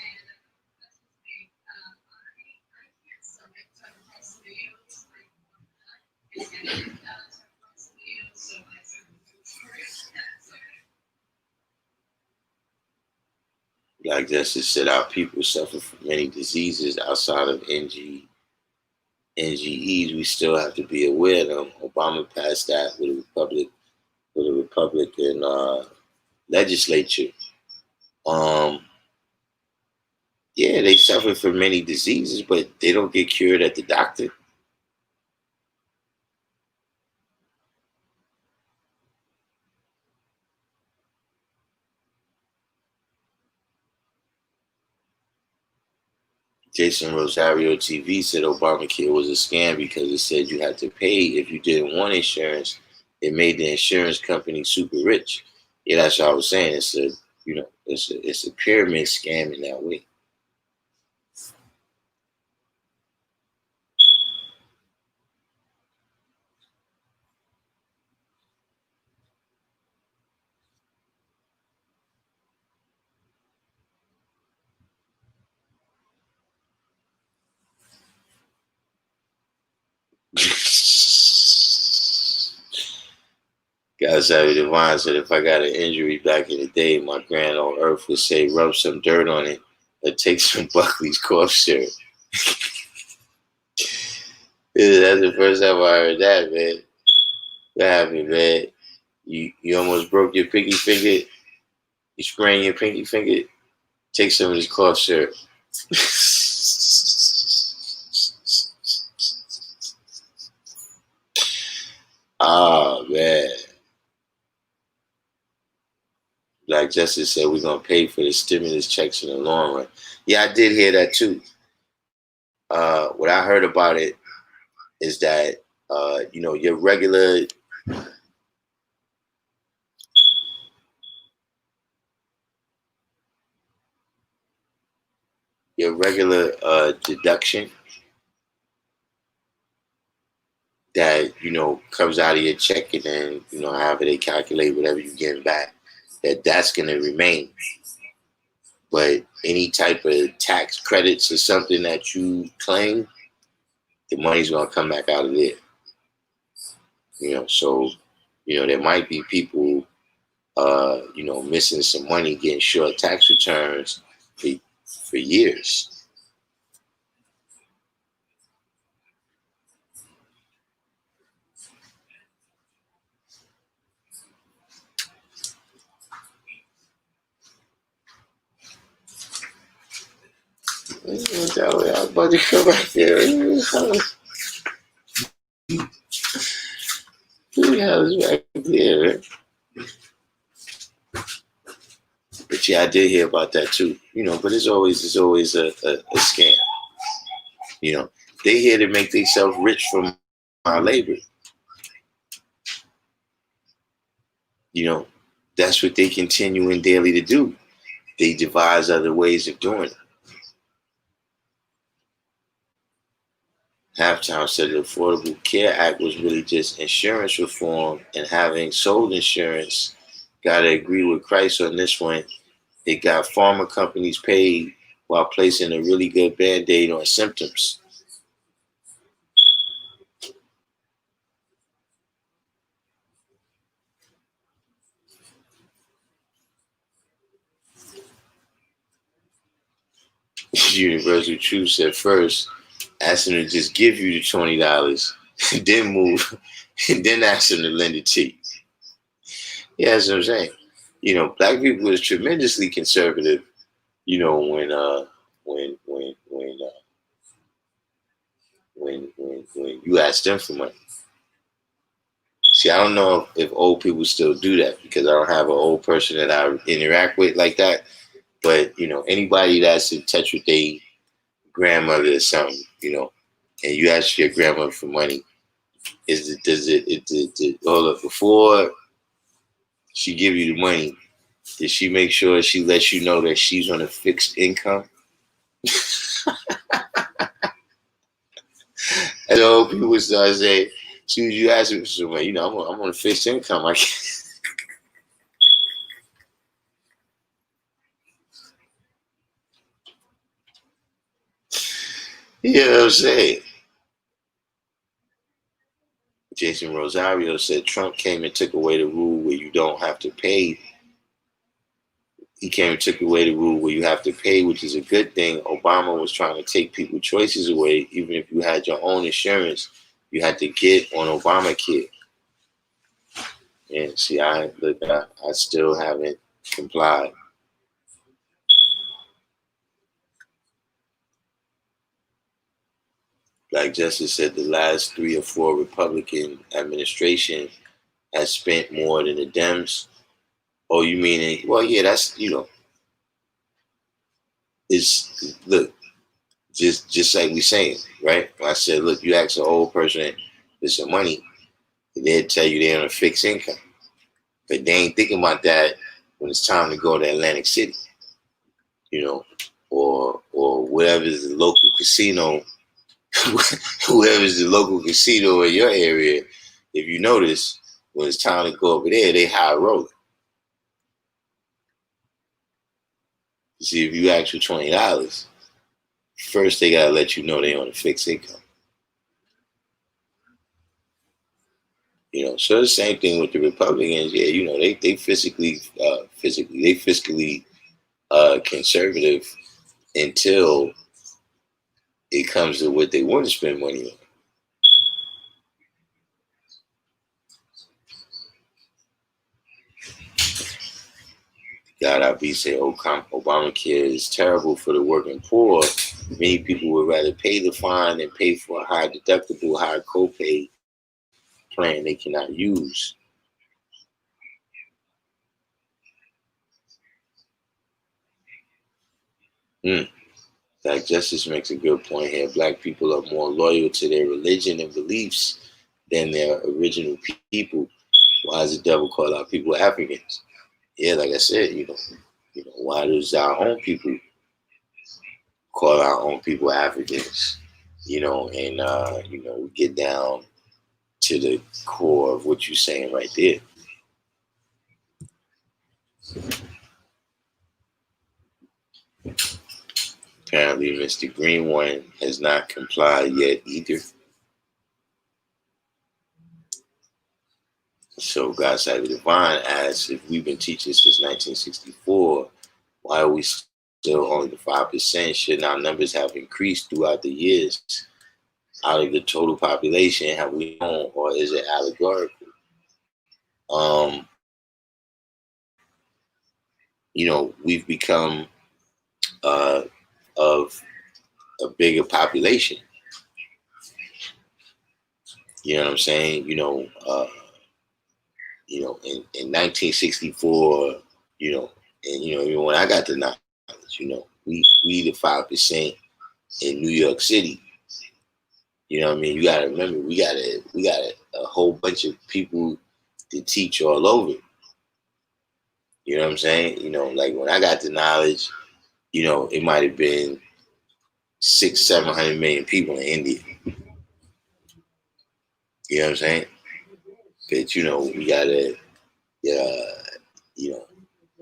Like Justice said, our people suffer from many diseases outside of NGEs. We still have to be aware of them. Obama passed that with a Republican legislature. Yeah, they suffer from many diseases, but they don't get cured at the doctor. Jason Rosario TV said Obamacare was a scam because it said you had to pay if you didn't want insurance. It made the insurance company super rich. Yeah, that's what I was saying. It's a, you know, it's a pyramid scam in that way. God Savvy Divine said if I got an injury back in the day, my grand on earth would say rub some dirt on it or take some Buckley's cough syrup. Yeah, that's the first time I heard that, man. What happened, man? You almost broke your pinky finger. You sprained your pinky finger. Take some of this cough syrup. Oh man. Like Justice said, we're gonna pay for the stimulus checks in the long run. Yeah, I did hear that too. What I heard about it is that you know, your regular your regular deduction that comes out of your check, and then however they calculate whatever you get back, that's going to remain. But any type of tax credits or something that you claim, the money's going to come back out of there. So there might be people missing some money, getting short tax returns for years. I'm about to come back there. Who the hell is back there? But yeah, I did hear about that too. But it's always a scam. They here to make themselves rich from our labor. That's what they continuing daily to do. They devise other ways of doing it. Halftime said the Affordable Care Act was really just insurance reform, and having sold insurance, gotta agree with Christ on this one. It got pharma companies paid while placing a really good band-aid on symptoms. Universal Truth said first, ask them to just give you the $20, then move, and then ask them to lend it to you. Yeah, that's what I'm saying. Black people is tremendously conservative. When you ask them for money. See, I don't know if old people still do that, because I don't have an old person that I interact with like that. But anybody that's in touch with their grandmother or something, and you ask your grandmother for money, hold up, before she give you the money, did she make sure she lets you know that she's on a fixed income? And old people start saying, as soon as you ask me for some money, I'm on a fixed income. I can't. You know what I'm saying? Jason Rosario said Trump came and took away the rule where you don't have to pay. He came and took away the rule where you have to pay, which is a good thing. Obama was trying to take people choices away. Even if you had your own insurance, you had to get on Obamacare. And see, I still haven't complied. Black Justice said the last 3 or 4 Republican administration has spent more than the Dems. Oh, you mean it? Well, yeah, that's it's look, just like we saying, right? I said, look, you ask an old person for some money, they'll tell you they're on a fixed income, but they ain't thinking about that when it's time to go to Atlantic City, or whatever's the local casino, whoever's the local casino in your area. If you notice, when it's time to go over there, they high rolling. You see, if you ask for $20, first they gotta let you know they on a fixed income. So the same thing with the Republicans. Yeah, they fiscally conservative until it comes to what they want to spend money on. God, I be say, Obamacare is terrible for the working poor. Many people would rather pay the fine than pay for a high deductible, high copay plan they cannot use. Black Justice makes a good point here. Black people are more loyal to their religion and beliefs than their original people. Why is the devil call our people Africans? Yeah, like I said, why does our own people call our own people Africans, and we get down to the core of what you're saying right there. Apparently, Mr. Green One has not complied yet either. So, God's Side of the Divine asks, if we've been teaching since 1964, why are we still only the 5%? Shouldn't our numbers have increased throughout the years? Out of the total population, have we known, or is it allegorical? We've become of a bigger population. You know what I'm saying? In 1964, even when I got the knowledge, we the 5% in New York City. You know what I mean? You gotta remember, we got a whole bunch of people to teach all over. You know what I'm saying? Like when I got the knowledge, it might have been 600-700 million people in India. You know what I'm saying? But we gotta,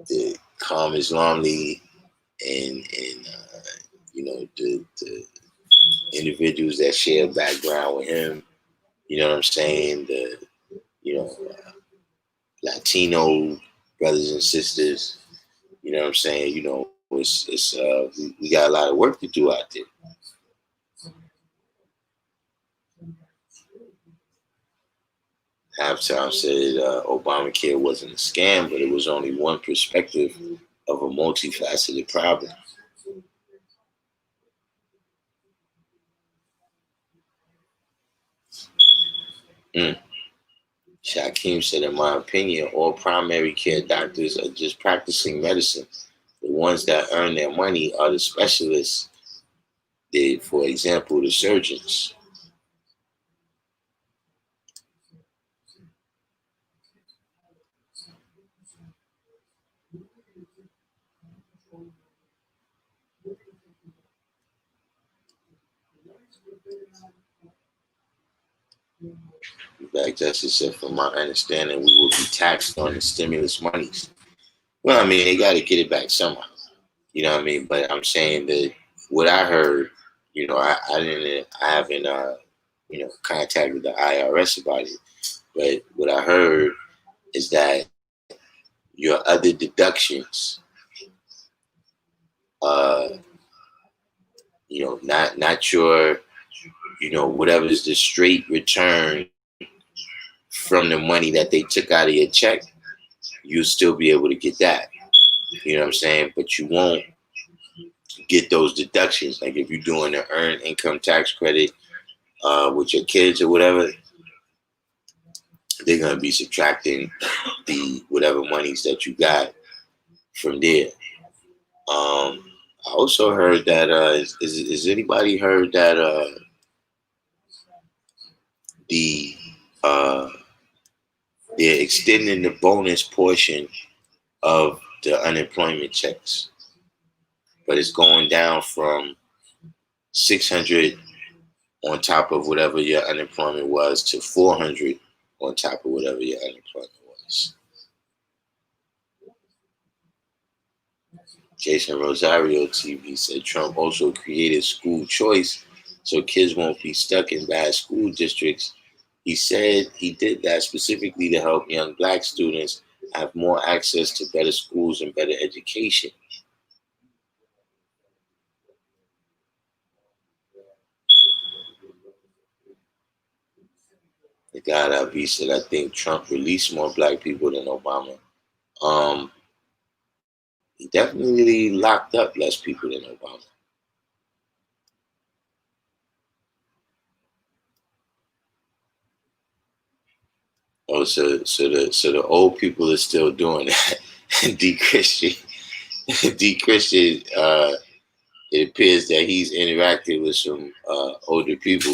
the Calm Islam League and the individuals that share a background with him. You know what I'm saying? The Latino brothers and sisters. You know what I'm saying? We got a lot of work to do out there. Halftime said Obamacare wasn't a scam, but it was only one perspective of a multifaceted problem. Shaquem said, in my opinion, all primary care doctors are just practicing medicine. The ones that earn their money are the specialists. For example, the surgeons. Black Justice said, from my understanding, we will be taxed on the stimulus monies. Well, I mean, they got to get it back somehow. You know what I mean? But I'm saying that what I heard, I haven't, contacted the IRS about it. But what I heard is that your other deductions, not your, whatever's the straight return from the money that they took out of your check, you'll still be able to get that. You know what I'm saying? But you won't get those deductions. Like if you're doing the earned income tax credit with your kids or whatever, they're going to be subtracting the whatever monies that you got from there. I also heard that, is anybody heard that they're extending the bonus portion of the unemployment checks, but it's going down from 600 on top of whatever your unemployment was to 400 on top of whatever your unemployment was. Jason Rosario TV said Trump also created school choice so kids won't be stuck in bad school districts. He said he did that specifically to help young black students have more access to better schools and better education. The guy that be said, I think Trump released more black people than Obama. He definitely locked up less people than Obama. Oh, so the old people are still doing that. D Christian, it appears that he's interacted with some older people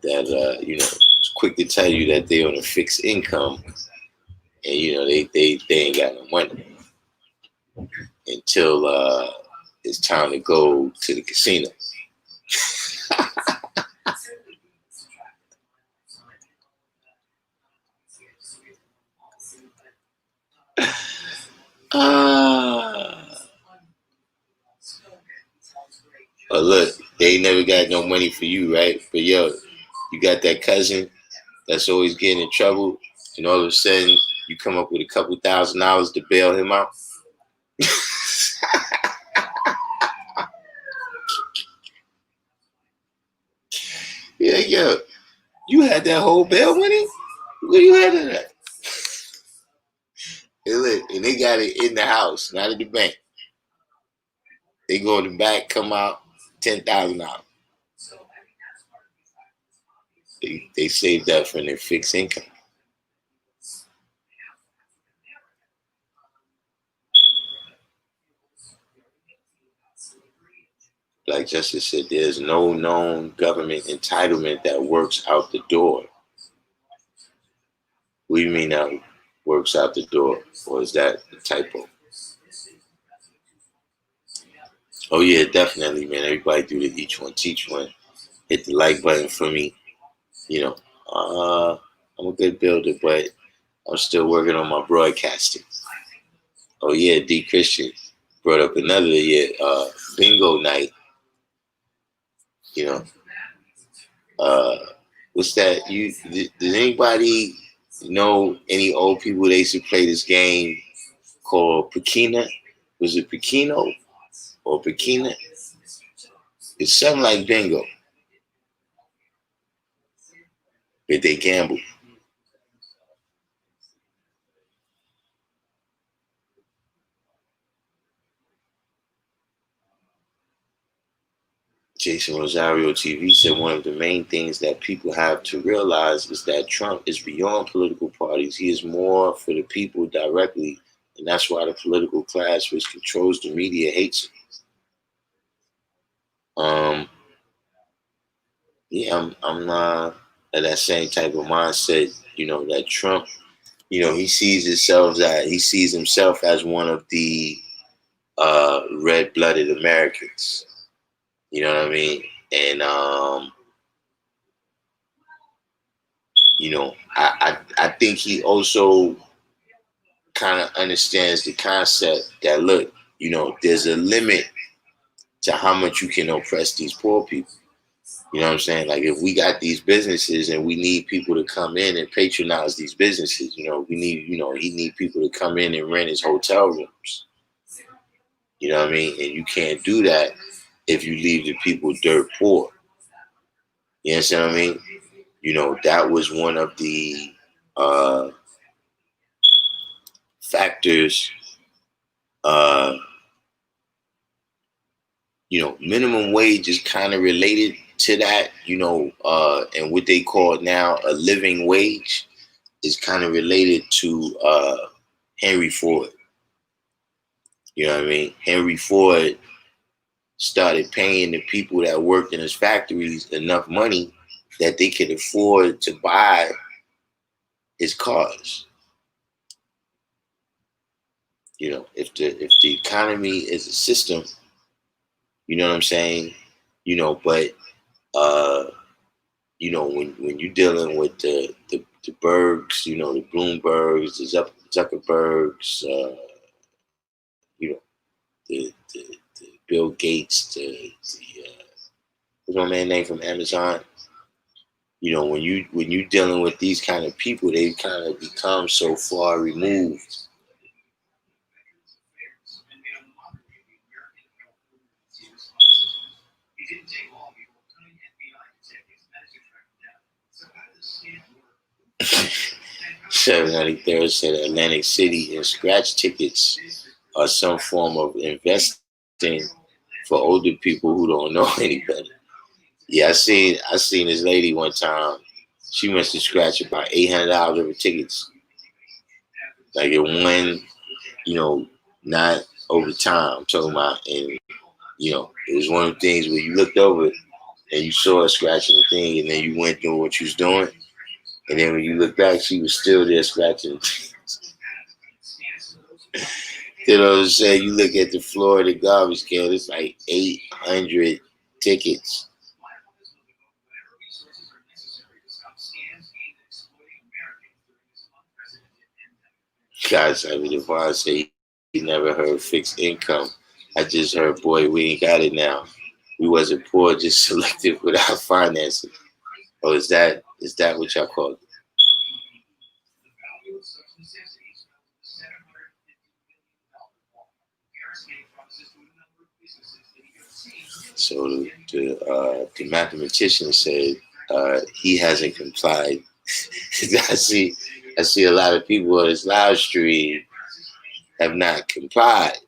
that is quick to tell you that they're on a fixed income, and they ain't got no money until it's time to go to the casino. But look, they ain't never got no money for you, right? But yo, you got that cousin that's always getting in trouble, and all of a sudden you come up with a couple $1,000s to bail him out. Yeah, yo, you had that whole bail money? Where you had it at? And look, and they got it in the house, not at the bank. They go in the back, come out, $10,000. They saved that from their fixed income. Like Justice said, there's no known government entitlement that works out the door. What do you mean that works out the door? Or is that a typo? Oh yeah, definitely, man. Everybody do the each one, teach one. Hit the like button for me. You know, I'm a good builder, but I'm still working on my broadcasting. Oh yeah, D Christian brought up another bingo night. You know, what's that? Did anybody know any old people that used to play this game called Pekina? Was it Pekino or Pekina? It's something like bingo, but they gamble. Jason Rosario TV said one of the main things that people have to realize is that Trump is beyond political parties. He is more for the people directly, and that's why the political class, which controls the media, hates him. Yeah, I'm not at that same type of mindset. You know that Trump, he sees himself as one of the red-blooded Americans. You know what I mean? And I think he also kind of understands the concept that look, there's a limit to how much you can oppress these poor people. You know what I'm saying? Like if we got these businesses and we need people to come in and patronize these businesses, he need people to come in and rent his hotel rooms. You know what I mean? And you can't do that if you leave the people dirt poor. You understand what I mean? That was one of the factors. Minimum wage is kind of related to that, and what they call now a living wage is kind of related to Henry Ford. You know what I mean? Henry Ford started paying the people that worked in his factories enough money that they could afford to buy his cars. If the economy is a system, you know what I'm saying? But when you're dealing with the Bergs, the Bloombergs, the Zuckerbergs, the Bill Gates, what's my man name from Amazon? When you dealing with these kind of people, they kind of become so far removed. Seven third said Atlantic City and scratch tickets are some form of investing for older people who don't know any better. Yeah, I seen this lady one time. She must have scratched about $800 over tickets. Like it won, not over time. I'm talking about, and it was one of the things where you looked over and you saw her scratching the thing, and then you went doing what you was doing, and then when you look back, she was still there scratching. You know what I'm saying? You look at the Florida garbage can, it's like 800 tickets. Guys, I mean, if I say he never heard fixed income, I just heard, boy, we ain't got it now. We wasn't poor, just selective with our finances. Oh, is that what y'all call it? So the mathematician said he hasn't complied. I see I see a lot of people on this live stream have not complied.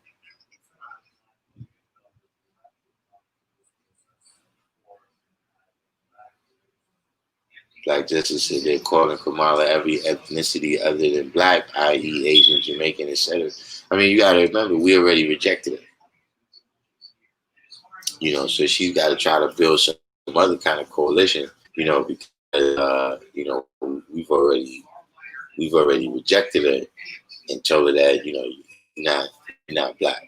Black Justice said they're calling Kamala every ethnicity other than black, i.e., Asian, Jamaican, etc. I mean, you got to remember, we already rejected it. So she's got to try to build some other kind of coalition. Because we've already rejected her and told her that you're not black.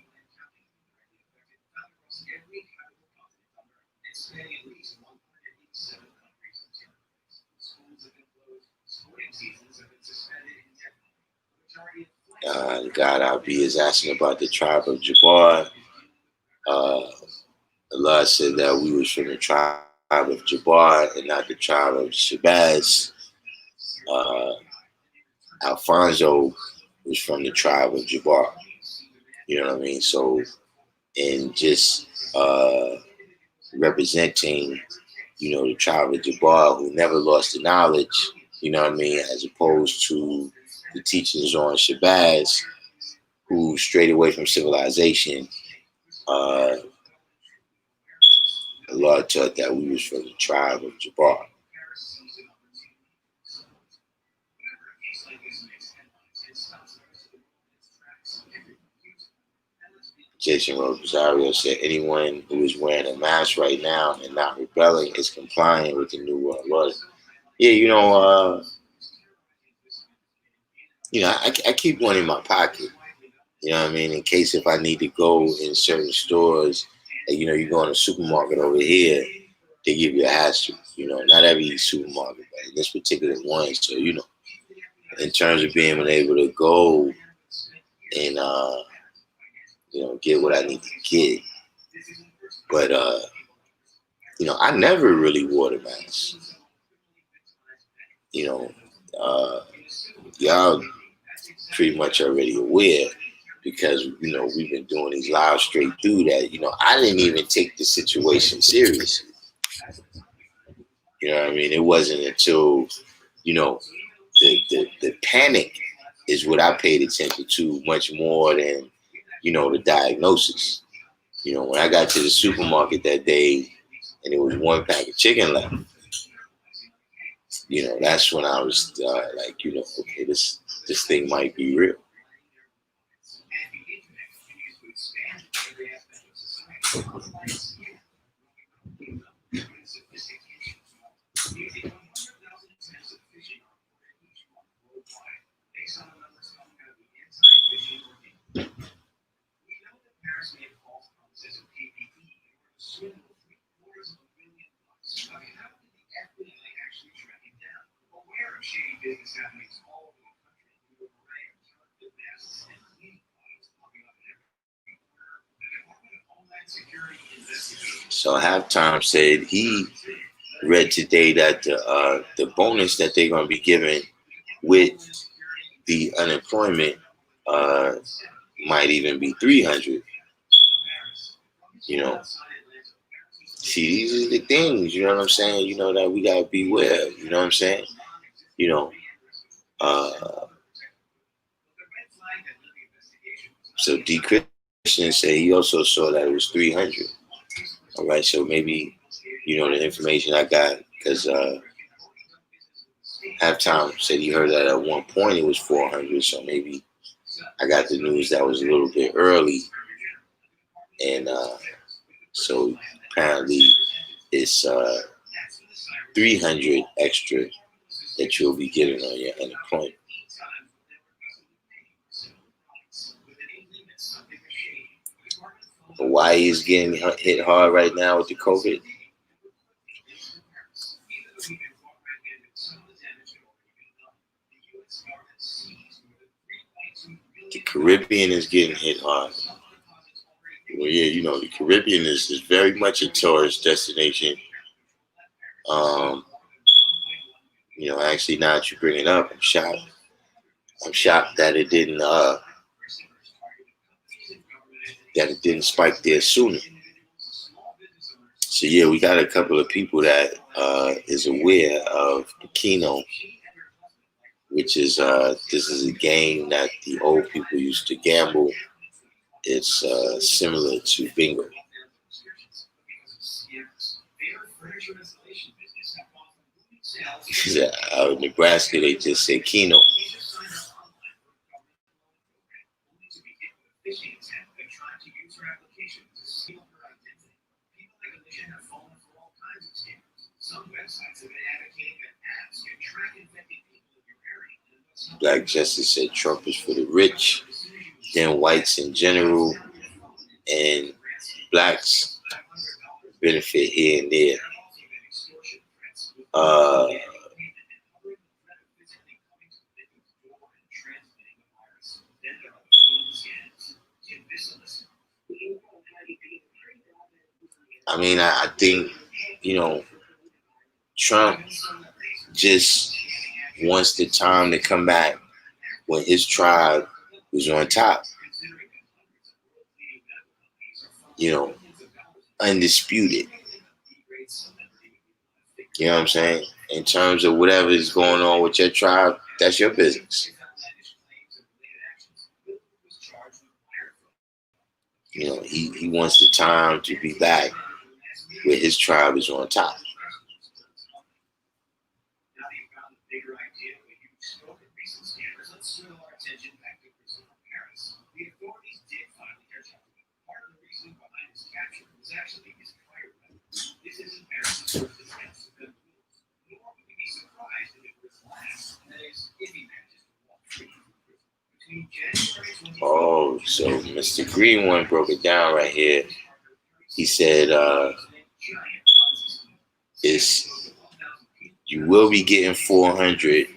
God Al-B is asking about the tribe of Jabbar. Uh, Allah said that we was from the tribe of Jabbar and not the tribe of Shabazz. Uh, Alfonso was from the tribe of Jabbar. You know what I mean? So, and just representing, the tribe of Jabbar who never lost the knowledge, you know what I mean, as opposed to the teachings on Shabazz who strayed away from civilization. Uh, Allah taught that we was from the tribe of Jabbar. Jason Rosario said anyone who is wearing a mask right now and not rebelling is complying with the new world order. Yeah, I keep one in my pocket. You know what I mean? In case if I need to go in certain stores, you go in a supermarket over here, they give you a hazard. Not every supermarket, but in this particular one. So, in terms of being able to go and, get what I need to get. But, I never really wore the mask. You know, uh, y'all pretty much already aware because we've been doing these lives straight through that. I didn't even take the situation seriously. You know what I mean? It wasn't until the panic is what I paid attention to much more than the diagnosis. When I got to the supermarket that day and there was one pack of chicken left, that's when I was like, okay, this thing might be real. So Halftime said he read today that the bonus that they're going to be giving with the unemployment uh, might even be 300. You know, see, these are the things. You know what I'm saying? That we gotta beware. You know what I'm saying? You know, uh, so D. Christian said he also saw that it was 300. All right, so maybe the information I got because Halftime said he heard that at one point it was 400. So maybe I got the news that was a little bit early, and so apparently it's 300 extra that you'll be getting on your unemployment. Hawaii is getting hit hard right now with the COVID. The Caribbean is getting hit hard. Well, yeah, the Caribbean is very much a tourist destination. Actually, now that you bring it up, I'm shocked. I'm shocked that it didn't spike there sooner. So yeah, we got a couple of people that is aware of the Keno, which is this is a game that the old people used to gamble. It's similar to bingo. Out in Nebraska, they just say Keno. Black Justice said Trump is for the rich, then whites in general, and blacks benefit here and there. I think, Trump just wants the time to come back when his tribe was on top. Undisputed. You know what I'm saying? In terms of whatever is going on with your tribe, that's your business. He wants the time to be back where his tribe is on top. Oh, so Mr. Green One broke it down right here. He said, you will be getting 400.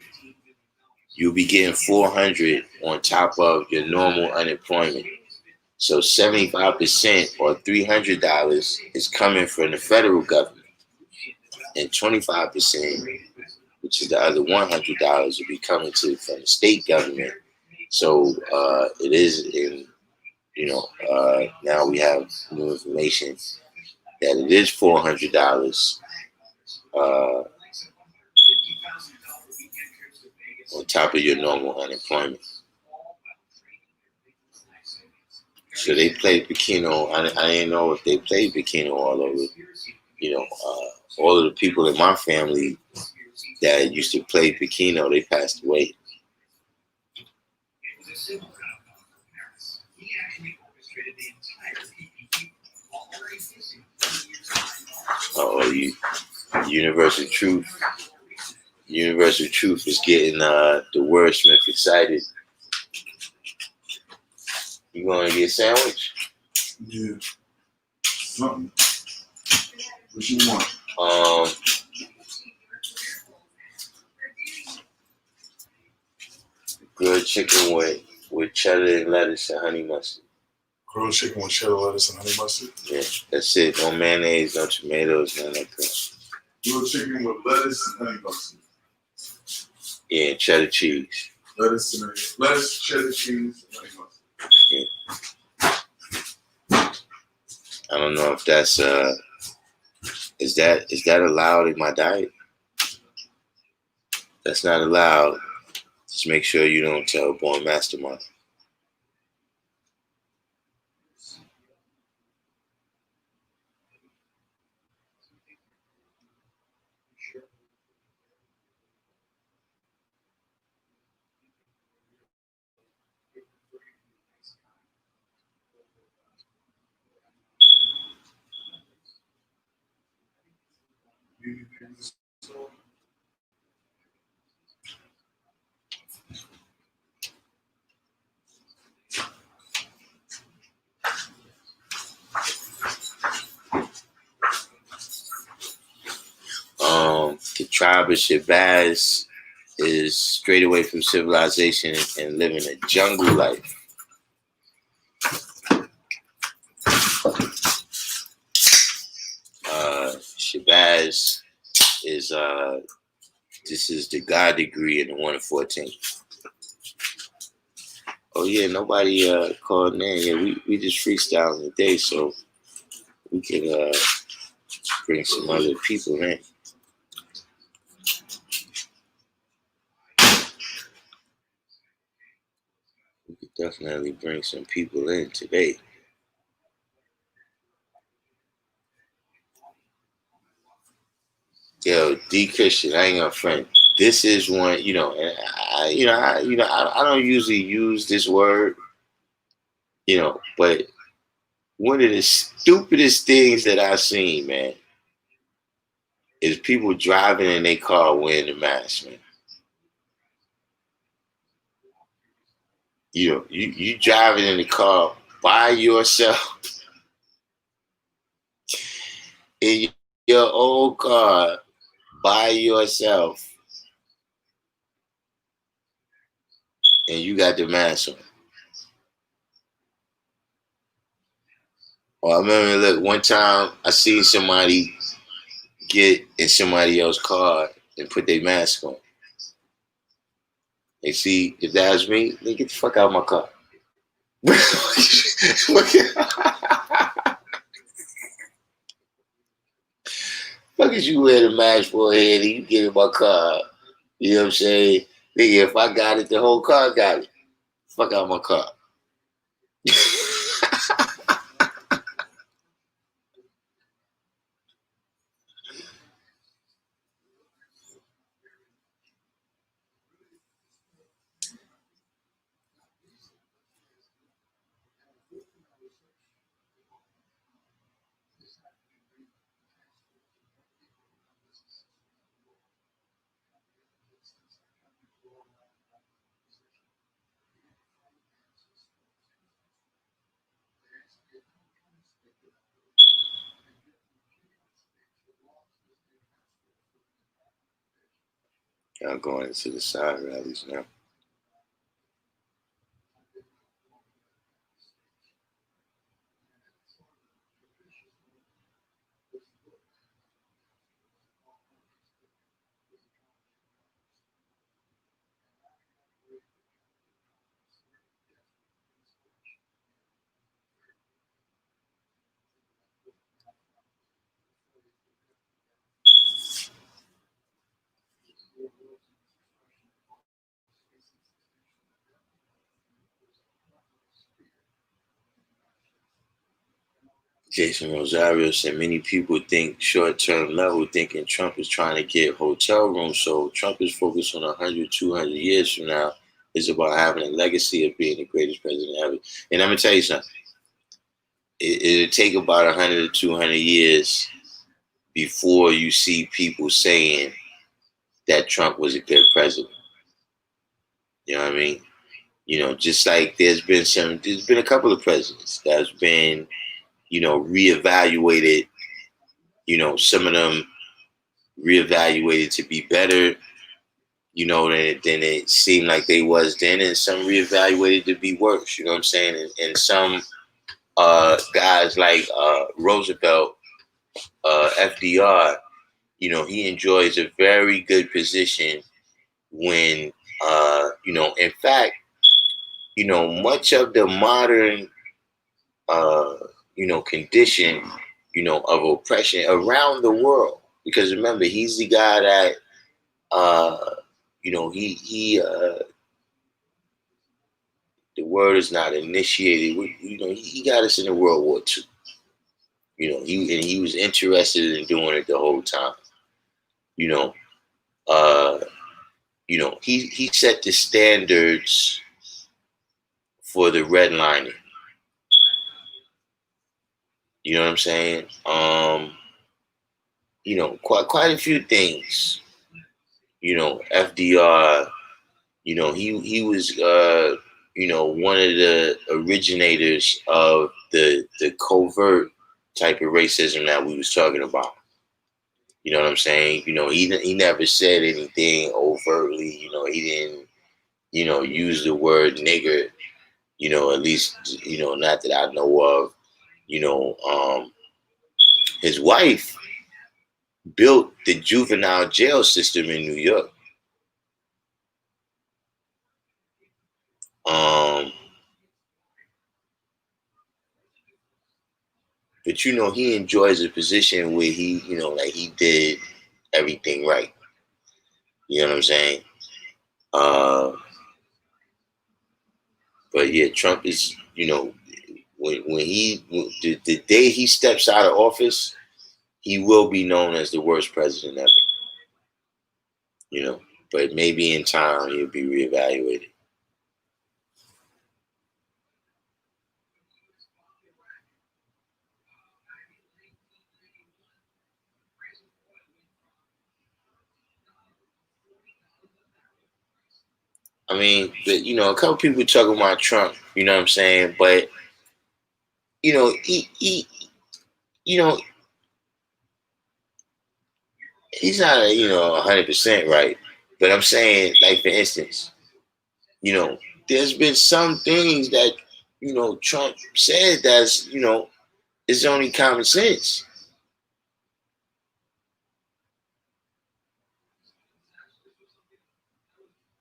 You'll be getting 400 on top of your normal unemployment. So 75% or $300 is coming from the federal government, and 25%, which is the other $100, will be coming from the state government. So it is in, now we have new information that it is $400 on top of your normal unemployment. So they played Bikino. I didn't know if they played Bikino all over. All of the people in my family that used to play Bikino, they passed away. Oh, Universal Truth. Universal Truth is getting the wordsmith excited. You going to get a sandwich? Yeah. Something. What you want? Grilled chicken with cheddar and lettuce and honey mustard. Grilled chicken with cheddar, lettuce, and honey mustard? Yeah, that's it. No mayonnaise, no tomatoes, none like that. Grilled chicken with lettuce and honey mustard. Yeah, and cheddar cheese. Lettuce, cheddar cheese, and honey mustard. Yeah. I don't know if that's is that allowed in my diet? That's not allowed. Just make sure you don't tell Born Mastermind. tribe of Shabazz is straight away from civilization and living a jungle life. Shabazz is this is the God degree in the 114. Oh yeah, nobody called in. Yeah, we just freestyling today, so we can bring some other people in. We could definitely bring some people in today. Yo, D Christian, I ain't gonna front. This is one, and I don't usually use this word, but one of the stupidest things that I've seen, man, is people driving in their car wearing the mask, man. You driving in the car by yourself in your old car by yourself, and you got the mask on. Well, I remember, look, one time I seen somebody get in somebody else's car and put their mask on. And see, if that was me, then get the fuck out of my car. Fuck is you wear the mask for head and you get in my car? You know what I'm saying? Nigga, if I got it, the whole car got it. Fuck out my car. I'm going into the side rallies now. Jason Rosario said many people think short-term level, thinking Trump is trying to get hotel rooms. So Trump is focused on 100, 200 years from now. It's about having a legacy of being the greatest president ever. And I'm going to tell you something. It'll take about 100 or 200 years before you see people saying that Trump was a good president. You know what I mean? Just like there's been a couple of presidents that's been, reevaluated, some of them reevaluated to be better, than it seemed like they was then, and some reevaluated to be worse, you know what I'm saying? And some guys like Roosevelt, FDR, he enjoys a very good position when, in fact, much of the modern, condition, of oppression around the world. Because remember, he's the guy that, the word is not initiated. He got us in the World War II. He was interested in doing it the whole time. He set the standards for the redlining. You know what I'm saying? Quite a few things. FDR, he was one of the originators of the covert type of racism that we was talking about. You know what I'm saying? He never said anything overtly. He didn't, use the word nigger. At least, not that I know of. His wife built the juvenile jail system in New York. Um, but he enjoys a position where he, like he did everything right. You know what I'm saying? Uh, but yeah, Trump is, the day he steps out of office, he will be known as the worst president ever. But maybe in time he'll be reevaluated. I mean, but a couple people talking about Trump, you know what I'm saying? But he you know, he's not 100% right. But I'm saying, like for instance, there's been some things that Trump said that's it's only common sense.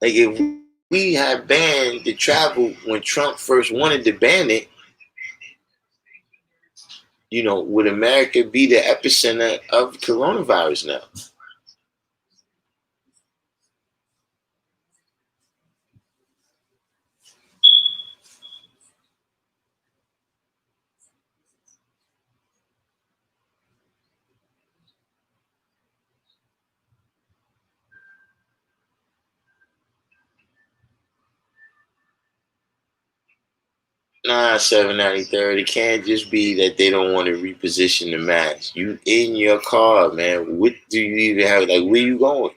Like if we had banned the travel when Trump first wanted to ban it, would America be the epicenter of coronavirus now? Nah, 793rd. It can't just be that they don't want to reposition the mask. You in your car, man. What do you even have? Like, where you going?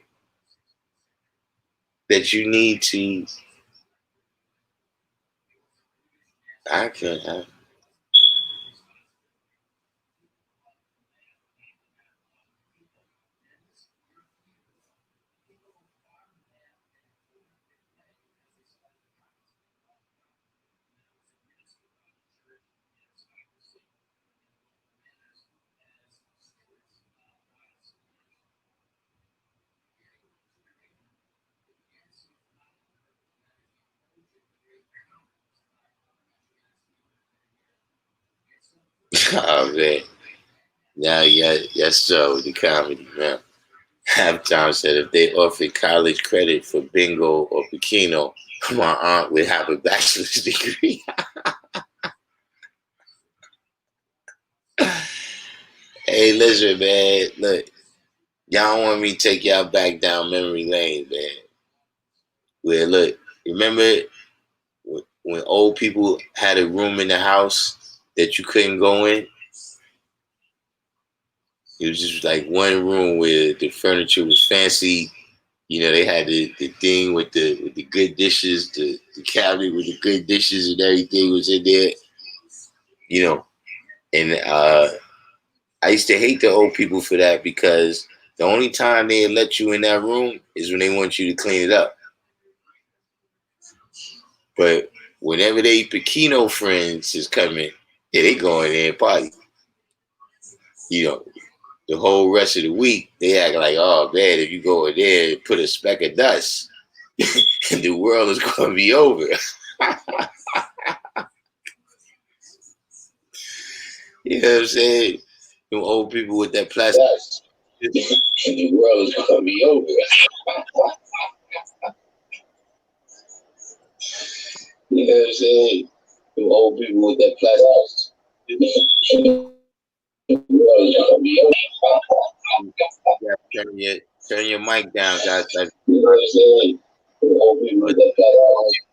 That you need to. I can't. Oh man. Now, yeah, yes, sir. With the comedy, man. Halftime said if they offered college credit for bingo or Pekino, my aunt would have a bachelor's degree. Hey, listen, man. Look, y'all want me to take y'all back down memory lane, man. Where look, remember when old people had a room in the house that you couldn't go in? It was just like one room where the furniture was fancy. They had the thing with the good dishes, the cabinet with the good dishes and everything was in there. You know, and I used to hate the old people for that because the only time they let you in that room is when they want you to clean it up. But whenever they Pekino friends is coming, yeah, they go in there and party. You know, the whole rest of the week, they act like, oh man, if you go in there and put a speck of dust, the world is going to be over. You know what I'm saying? Them old people with that plastic. The world is going to be over. You know what I'm saying? Them old people with that plastic. The world is going to be over. Yeah, turn your mic down, guys. You know what I'm saying? Them old people with that plastic.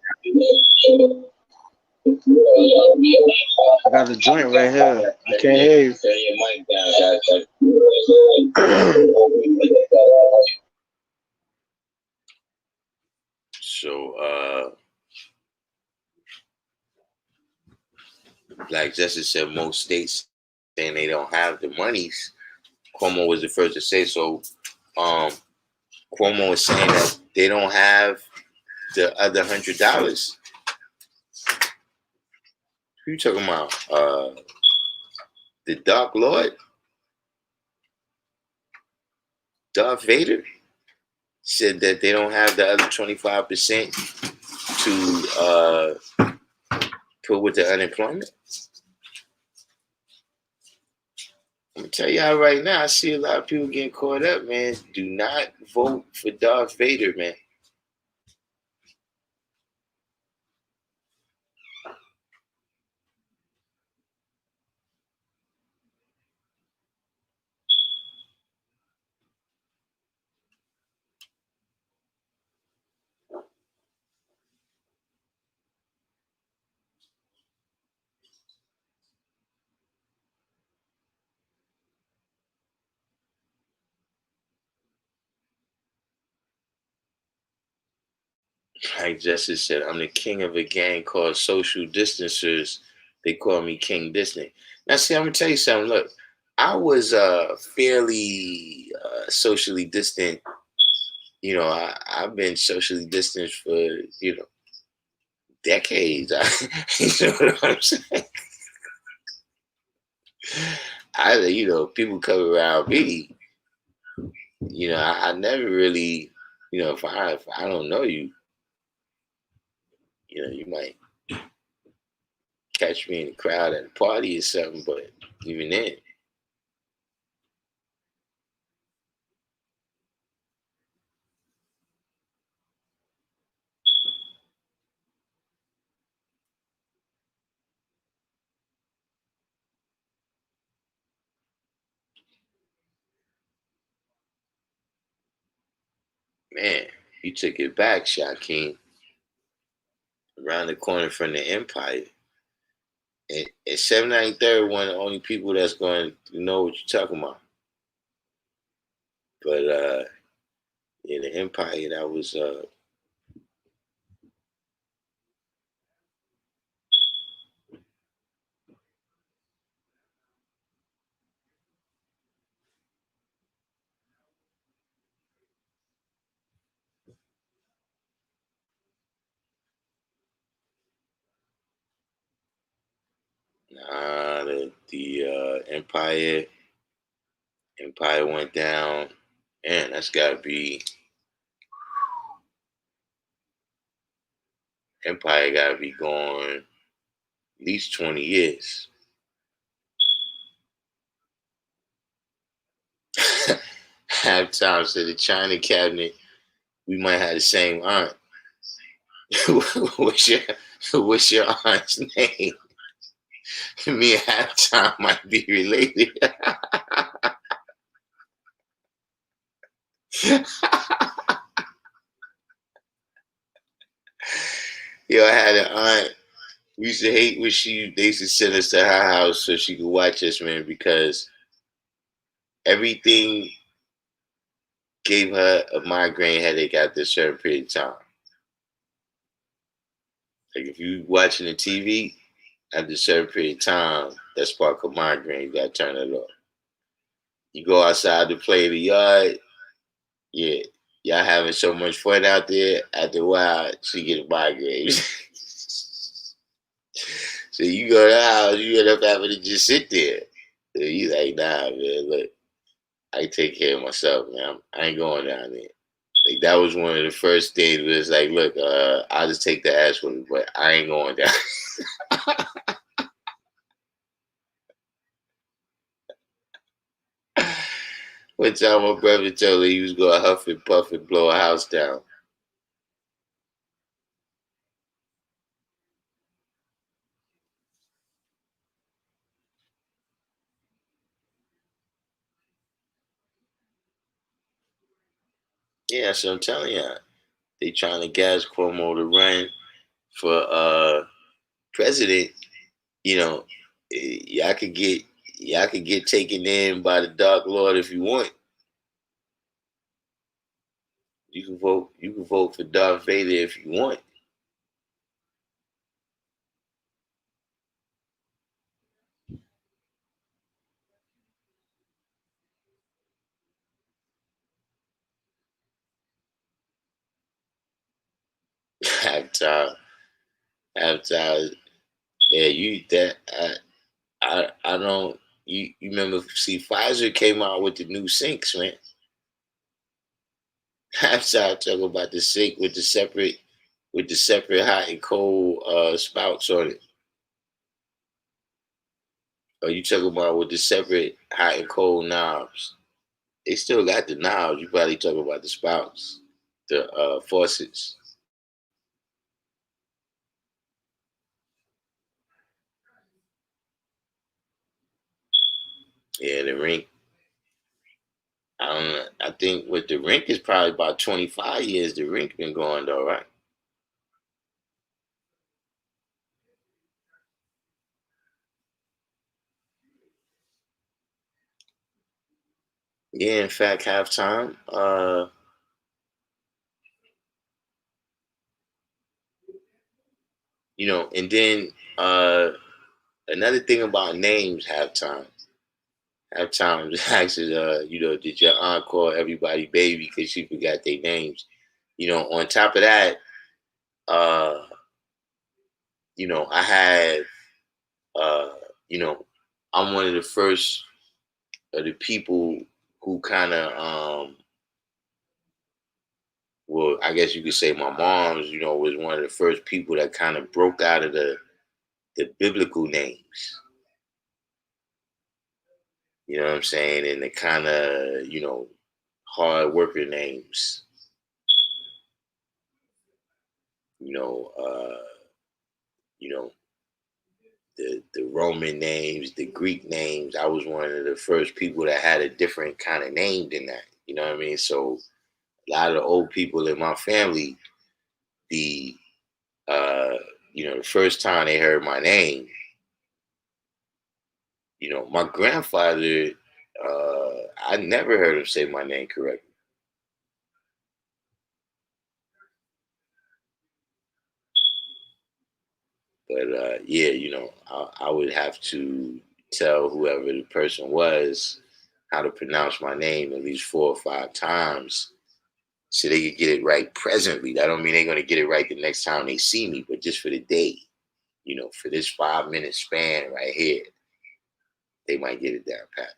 I got the joint right here. I can't hear you. Turn your mic down, guys. So, Black Justice said most states saying they don't have the monies Cuomo was the first to say so. Cuomo is saying that they don't have the other $100. Who you talking about? The Dark Lord, Darth Vader, said that they don't have the other 25% to put with the unemployment. I'm gonna tell y'all right now, I see a lot of people getting caught up, man. Do not vote for Darth Vader, man. Like Justice said, I'm the king of a gang called Social Distancers. They call me King Disney. Now, see, I'm gonna tell you something. Look, I was fairly socially distant. You know, I've been socially distanced for decades. You know what I'm saying? People come around me. I never really, if I don't know you, you might catch me in the crowd at a party or something, but even then, man, you took it back, Shaquem, around the corner from the Empire. And 793rd, one of the only people that's going to know what you're talking about. But yeah, the Empire, that was the Empire went down, and that's got to be Empire got to be gone at least 20 years. Halftime said the China cabinet, we might have the same aunt. what's your what's your aunt's name? Me and Halftime might be related. Yo, I had an aunt. We used to hate when they used to send us to her house so she could watch us, man, because everything gave her a migraine headache after a certain period of time. Like if you watching the TV after a certain period of time, that spark of migraine, you gotta turn it off. You go outside to play in the yard, yeah, y'all having so much fun out there. After a while, she get a migraine. So you go to the house, you end up having to just sit there. So you like, nah, man, look, I take care of myself, man. I ain't going down there. Like that was one of the first things where it's like, look, I'll just take the ass with me, but I ain't going down. One time my brother told me he was going to huff and puff and blow a house down. Yeah, so I'm telling you, they trying to gas Cuomo to run for president. You know, y'all could get taken in by the Dark Lord if you want. You can vote for Darth Vader if you want. halftime. Yeah, I don't. You remember? See, Pfizer came out with the new sinks, man. Halftime talking about the sink with the separate hot and cold spouts on it. Or you talking about with the separate hot and cold knobs? They still got the knobs. You probably talking about the spouts, the faucets. Yeah, the rink. I don't know. I think with the rink is probably about 25 years. The rink been going though, right? Yeah, in fact, halftime. And then another thing about names, halftime. Halftime actually, did your aunt call everybody baby because she forgot their names? On top of that, uh, I have, uh, you know, I'm one of the first of the people who kind of, well, I guess you could say my mom's, was one of the first people that kind of broke out of the biblical names. You know what I'm saying? And the kind of, hard worker names. You know, uh, you know, the Roman names, the Greek names. I was one of the first people that had a different kind of name than that. You know what I mean? So a lot of the old people in my family, the uh, the first time they heard my name, my grandfather, I never heard him say my name correctly. But yeah, I would have to tell whoever the person was how to pronounce my name at least 4 or 5 times so they could get it right presently. That don't mean they're gonna get it right the next time they see me, but just for the day, for this 5 minute span right here, they might get it down pat.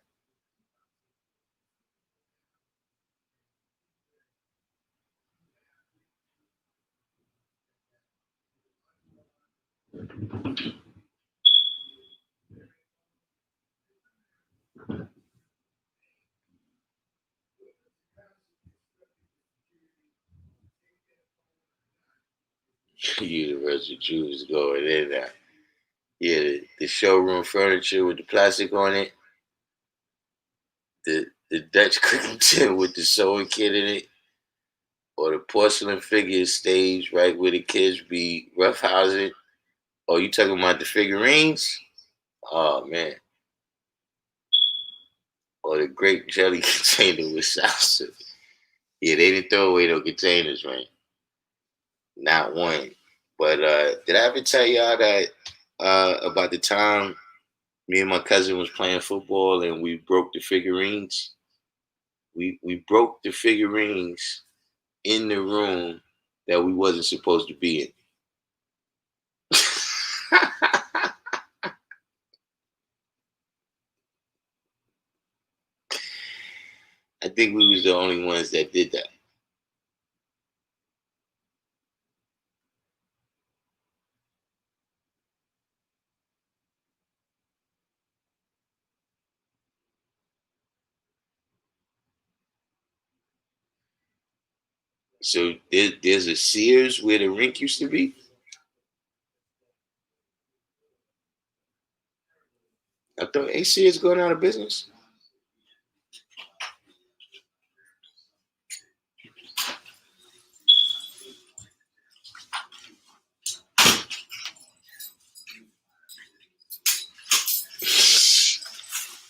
Universal Jews going in there. Yeah, the showroom furniture with the plastic on it, the Dutch cooking tin with the sewing kit in it, or the porcelain figure stage right where the kids be roughhousing. Oh, you talking about the figurines? Oh man. Or the grape jelly container with salsa. Yeah, they didn't throw away no containers, man. Not one. But did I ever tell y'all that about the time me and my cousin was playing football and we broke the figurines? We broke the figurines in the room that we wasn't supposed to be in. I think we was the only ones that did that. So there's a Sears where the rink used to be. I thought ain't Sears going out of business.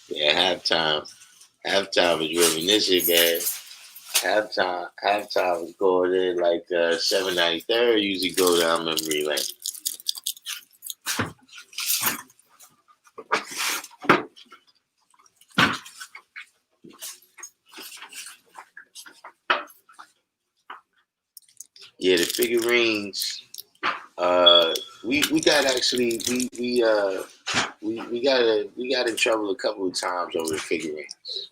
Yeah, halftime is reminiscent, man. Halftime was going in like 793rd usually go down memory lane. Yeah, the figurines. We got actually we got in trouble a couple of times over the figurines.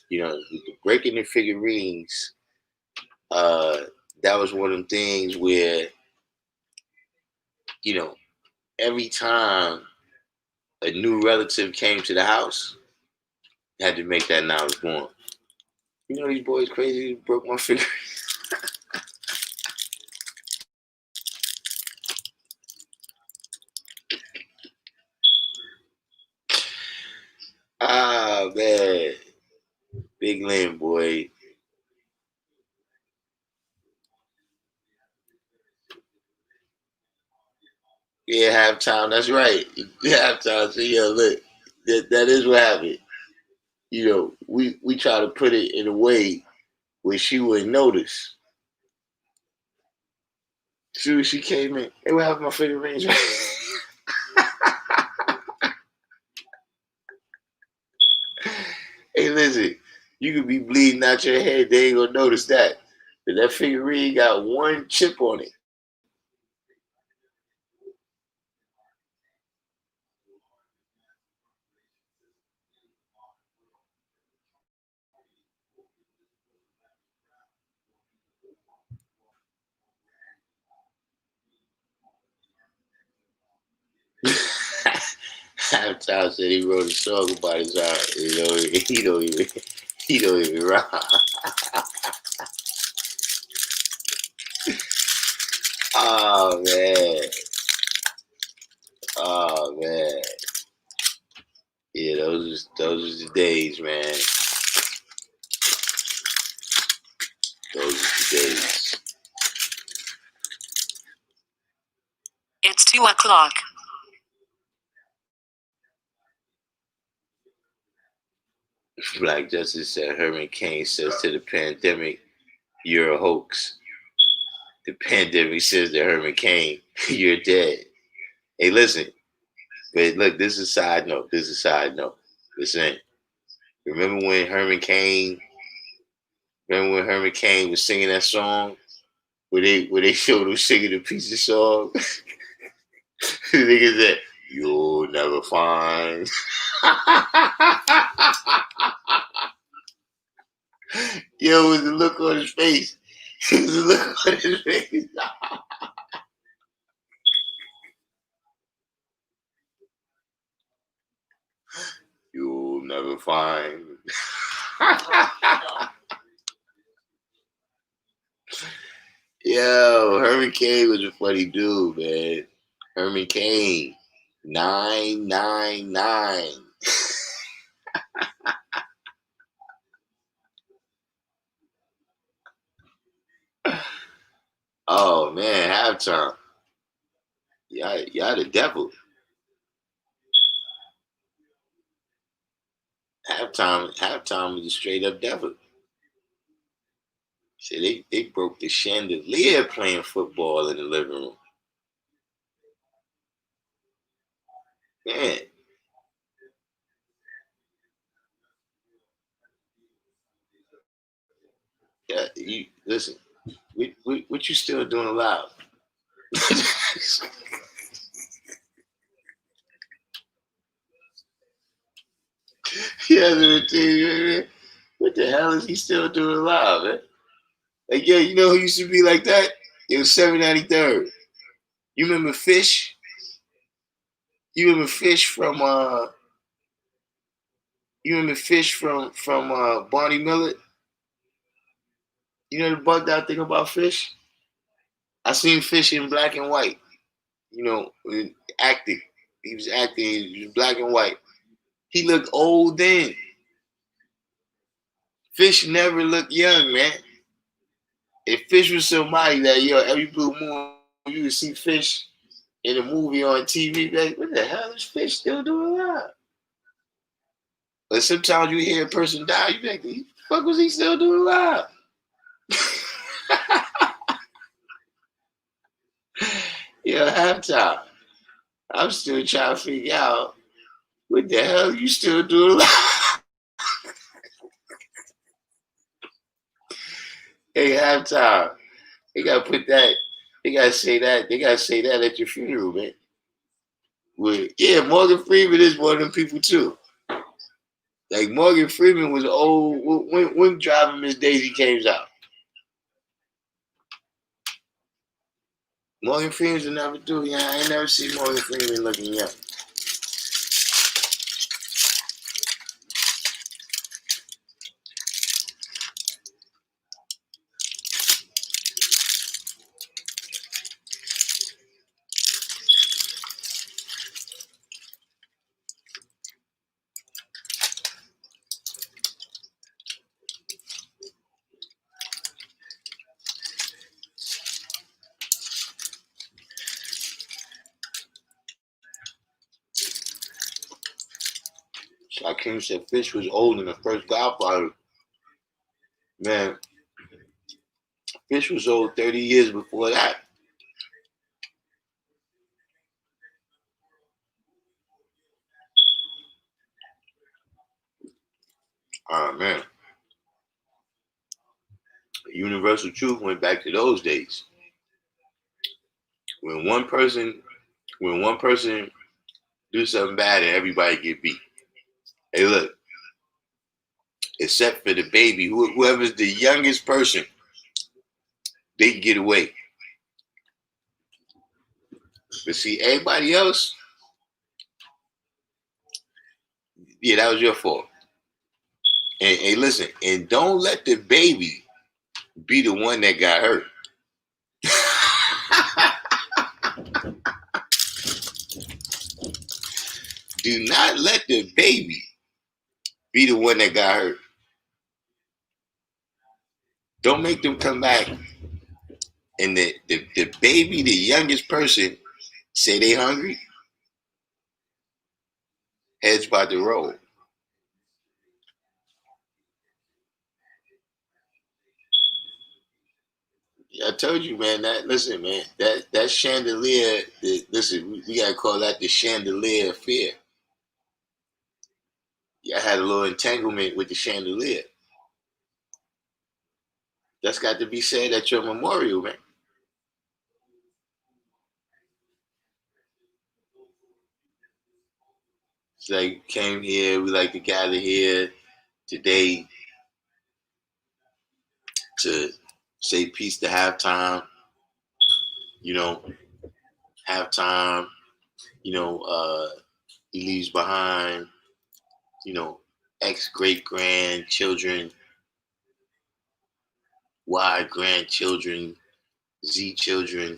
You know, breaking the figurines. That was one of them things where, you know, every time a new relative came to the house, had to make that now I was born. You know these boys crazy broke my figurines. Ah man, big Lynn boy. Yeah, halftime. That's right. Halftime. So yeah, look, that is what happened. You know, we try to put it in a way where she wouldn't notice. As soon as she came in, hey, what happened to my figurines? Hey, listen, you could be bleeding out your head. They ain't gonna notice that. But that figurine got one chip on it. Halftime said he wrote a song about his art. You know, he don't even rhyme. Oh man. Oh man. Yeah, those are the days, man. Those are the days. It's 2 o'clock. Black Justice said Herman Cain says to the pandemic, "You're a hoax." The pandemic says to Herman Cain, "You're dead." Hey, listen. But look, this is a side note. This is a side note. Listen. Remember when Herman Cain? Remember when Herman Cain was singing that song? Where they showed him singing a piece of song? The nigga said, "You'll never find." Yo, it was the look on his face. It was the look on his face. You'll never find. Yo, Herman Cain was a funny dude, man. Herman Cain, 999. Oh man, halftime. Y'all the devil. Halftime was a straight up devil. See, they broke the chandelier playing football in the living room. Man, yeah, you listen. What you still doing alive? Yeah, what the hell is he still doing alive, man? Like, yeah, you know who used to be like that? It was 793rd. You remember Fish? You remember Fish from Barney Miller? You know the bugged out thing about Fish? I seen Fish in black and white. You know, acting. He was acting. He was black and white. He looked old then. Fish never looked young, man. If Fish was somebody that every blue moon you would see Fish in a movie on TV, like, what the hell is Fish still doing alive? But sometimes you hear a person die, you be like, the fuck was he still doing alive? Halftime. I'm still trying to figure out what the hell you still doing alive. Hey, halftime. They gotta put that They gotta say that. They gotta say that at your funeral, man. Well, yeah, Morgan Freeman is one of them people too. Like Morgan Freeman was old when Driving Miss Daisy came out. Morgan Freeman's another dude. Yeah, I ain't never seen Morgan Freeman looking young. Shaquem said Fish was old in the first Godfather. Man, Fish was old 30 years before that. Oh man. Universal Truth went back to those days. When one person do something bad and everybody get beat. Hey look, except for the baby, whoever's the youngest person, they can get away. But see, everybody else, yeah, that was your fault. And hey, listen, and don't let the baby be the one that got hurt. Do not let the baby be the one that got hurt. Don't make them come back and the baby, the youngest person, say they hungry. Heads about to roll. I told you, man. Listen, man. That chandelier. Listen, we gotta call that the chandelier affair. Yeah, I had a little entanglement with the chandelier. That's got to be said at your memorial, man. It's like came here. We like to gather here today to say peace to halftime. You know, halftime. You know, he leaves behind. You know, ex great grandchildren, Y grandchildren, Z children.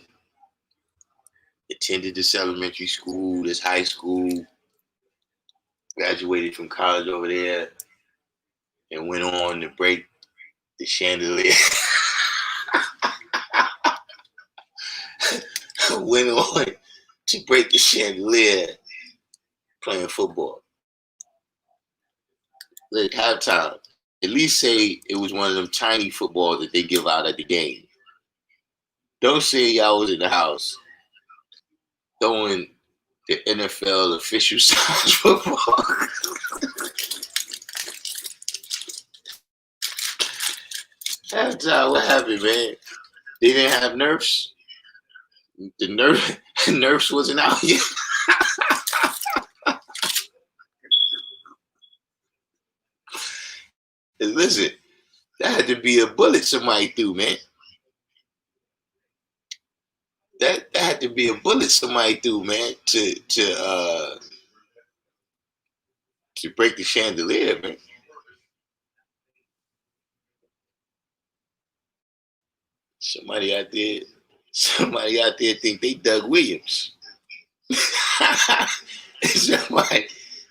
Attended this elementary school, this high school, graduated from college over there, and went on to break the chandelier. Went on to break the chandelier playing football. Look, halftime. At least say it was one of them tiny footballs that they give out at the game. Don't say y'all was in the house throwing the NFL official size football. Halftime, what happened, man? They didn't have nerfs. The nerfs wasn't out yet. And listen, that had to be a bullet somebody threw, man. That had to be a bullet somebody threw, man, to break the chandelier, man. Somebody out there think they Doug Williams.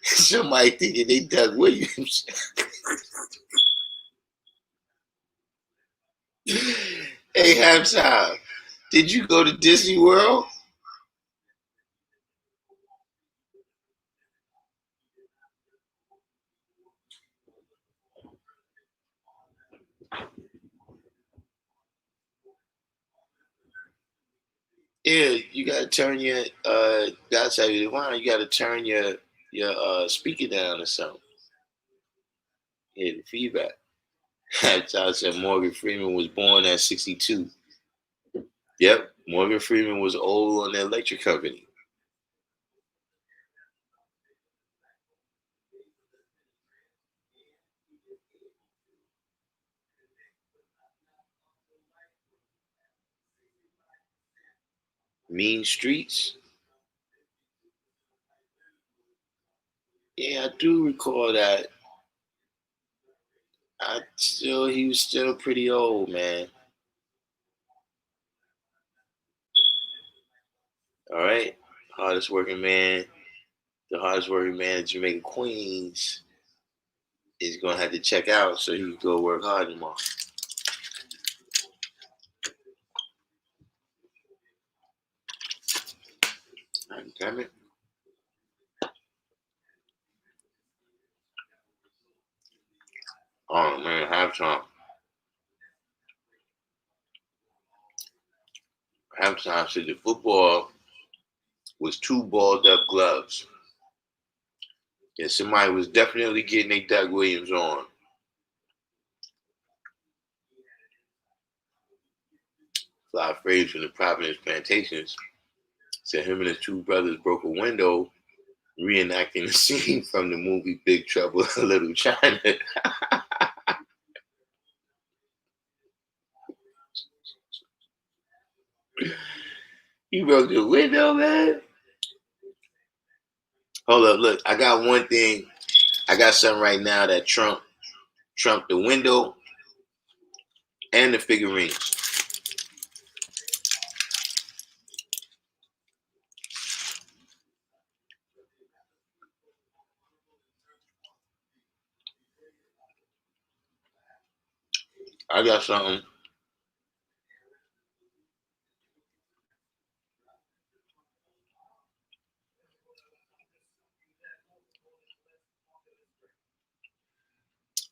somebody thinking they Doug Williams. Hey, halftime, did you go to Disney World? Yeah, you gotta turn your gotta tell you the line, you gotta turn your speaker down or something. Yeah, the feedback. Halftime said Morgan Freeman was born at 62. Yep, Morgan Freeman was old on the electric company. Mean Streets. Yeah, I do recall that. He was still pretty old, man. All right, hardest working man, the hardest working man in Jamaica Queens is gonna have to check out so he can go work hard tomorrow. God damn it. Oh man, halftime. Halftime said the football was two balled up gloves. Yeah, somebody was definitely getting a Doug Williams on. Fly phrase from the Providence Plantations said him and his two brothers broke a window, reenacting the scene from the movie Big Trouble in Little China. He broke the window, man. Hold up, look, I got one thing. I got something right now that trumped the window and the figurines. I got something.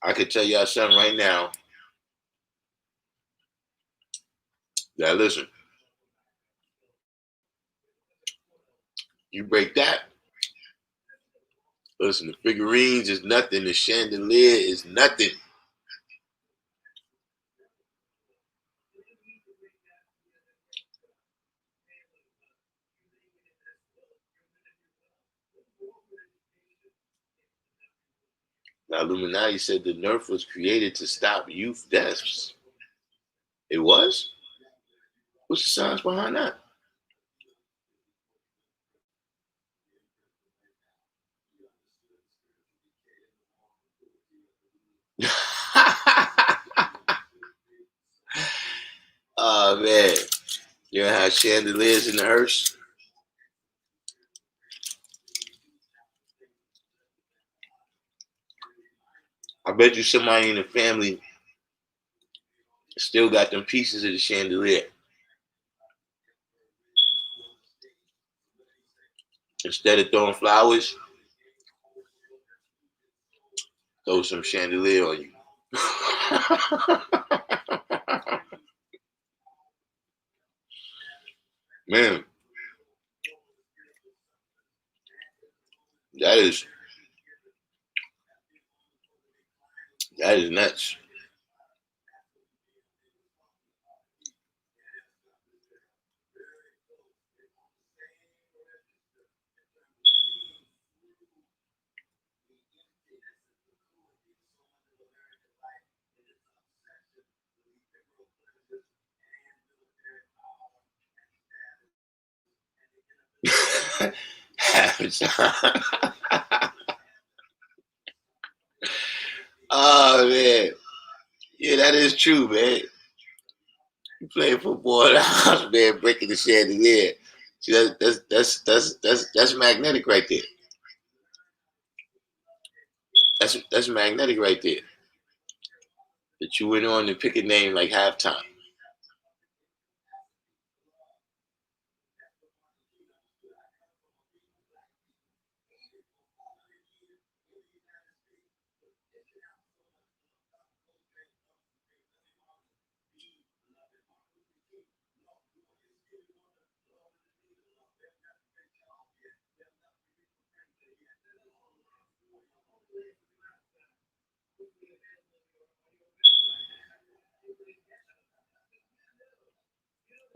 I could tell y'all something right now. Now listen, you break that. Listen, the figurines is nothing. The chandelier is nothing. Now, Illuminati said the Nerf was created to stop youth deaths. It was? What's the science behind that? Oh, man. You know how chandeliers in the hearse? I bet you somebody in the family still got them pieces of the chandelier. Instead of throwing flowers, throw some chandelier on you. Man, that is nuts. Oh man, yeah, that is true, man. You play football in the house, man, breaking the chandelier. See, that's magnetic right there. That's magnetic right there. That you went on to pick a name like halftime.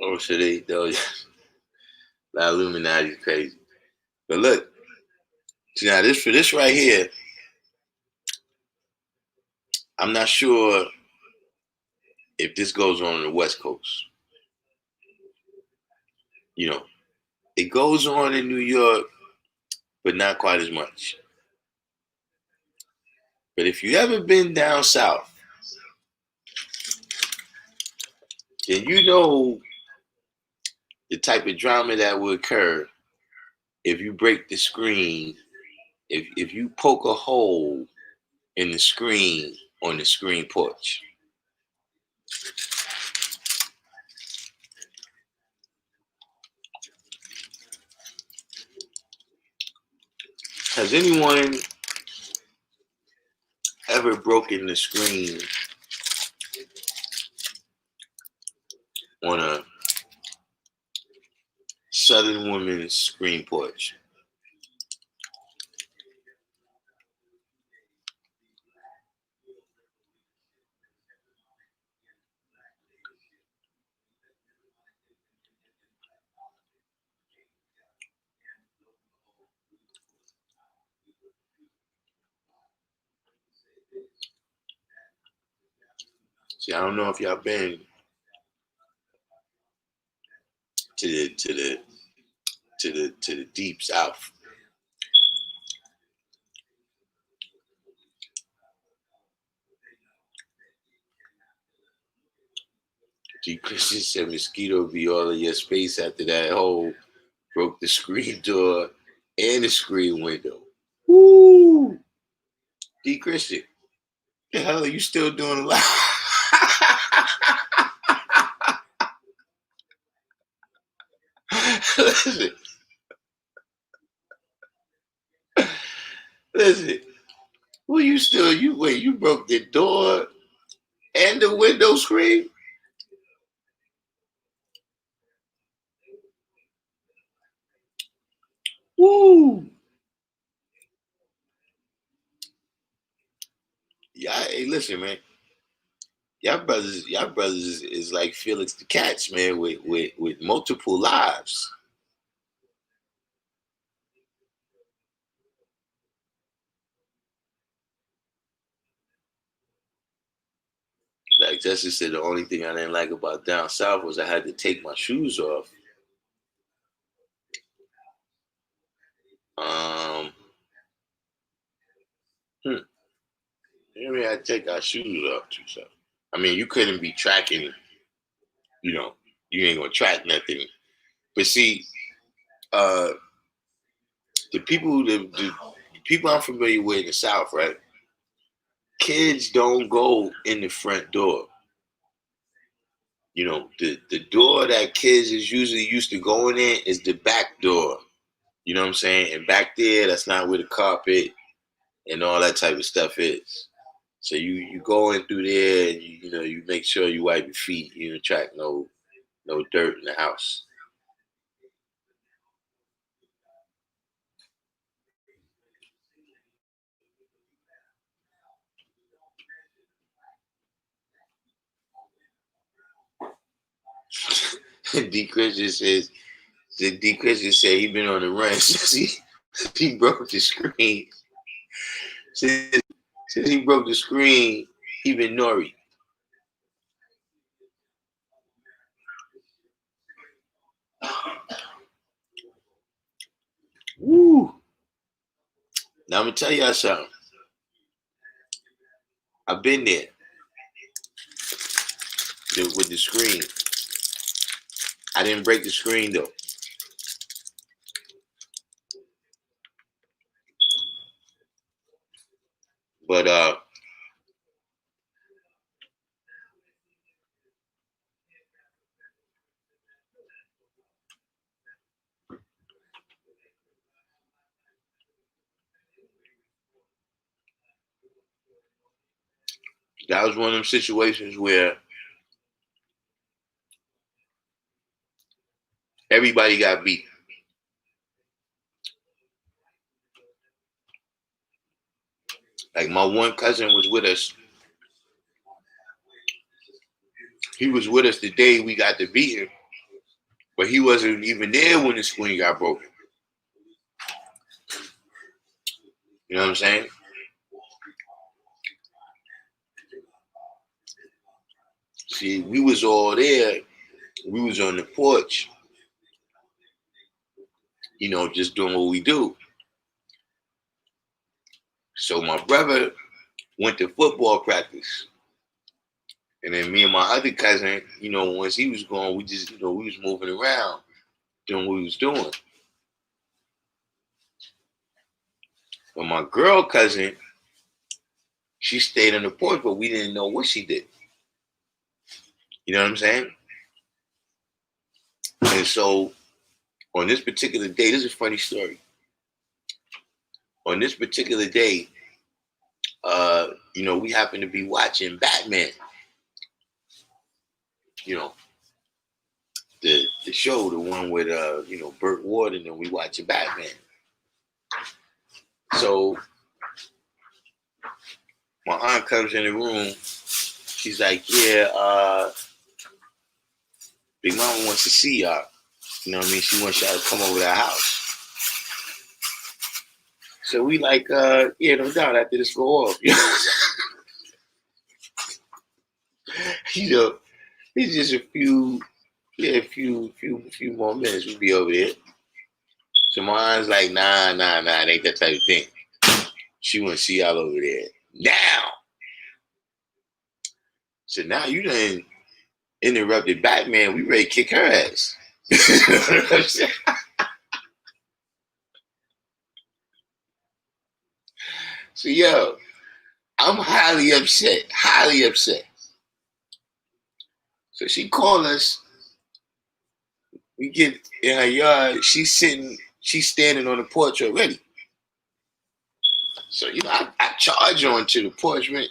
Oh, so those the Illuminati crazy. But look, see now this for this right here, I'm not sure if this goes on the West Coast. You know, it goes on in New York, but not quite as much. But if you ever been down south, then you know the type of drama that would occur if you break the screen, if you poke a hole in the screen on the screen porch. Has anyone ever broken the screen on a Southern woman's screen porch? See, I don't know if y'all been to the deep south. G. Christian said mosquito be all in your space after that hole broke the screen door and the screen window. Woo! D. Christian, the hell are you still doing live? listen, listen. Well, you broke the door and the window screen? Woo! Yeah, hey, listen, man. Y'all brothers is like Felix the Catch, man, with multiple lives. Like Justice said, the only thing I didn't like about down south was I had to take my shoes off. Um, Maybe I take our shoes off too. So, I mean, you couldn't be tracking. You know, you ain't gonna track nothing. But see, uh, the people I'm familiar with in the South, right? Kids don't go in the front door. You know, the door that kids is usually used to going in is the back door. You know what I'm saying? And back there, that's not where the carpet and all that type of stuff is. So you go in through there and you make sure you wipe your feet. You don't attract no dirt in the house. D. Christian says D. Christian said he been on the run since he broke the screen. Since, since he broke the screen, he been Nori. Woo! Now I'm gonna tell y'all something. I've been there with the screen. I didn't break the screen though. But that was one of them situations where everybody got beat. Like my one cousin was with us. He was with us the day we got the beating. But he wasn't even there when the screen got broken. You know what I'm saying? See, we was all there. We was on the porch, just doing what we do. So my brother went to football practice. And then me and my other cousin, once he was gone, we just, we was moving around, doing what we was doing. But my girl cousin, she stayed on the porch, but we didn't know what she did. You know what I'm saying? And so on this particular day, this is a funny story. On this particular day, we happened to be watching Batman. The show, the one with Burt Ward, and we watching Batman. So my aunt comes in the room. She's like, "Yeah, Big Mama wants to see y'all. You know what I mean? She wants y'all to come over to our house." So we like, yeah, no doubt, after this go off. It's just a few more minutes. We'll be over there. So my aunt's like, nah, it ain't that type of thing. She want to see y'all over there now. So now you done interrupted Batman. We ready to kick her ass. You know what I'm saying? So yo, I'm highly upset. So she called us. We get in her yard. She's standing on the porch already. So I charge on to the porch, man.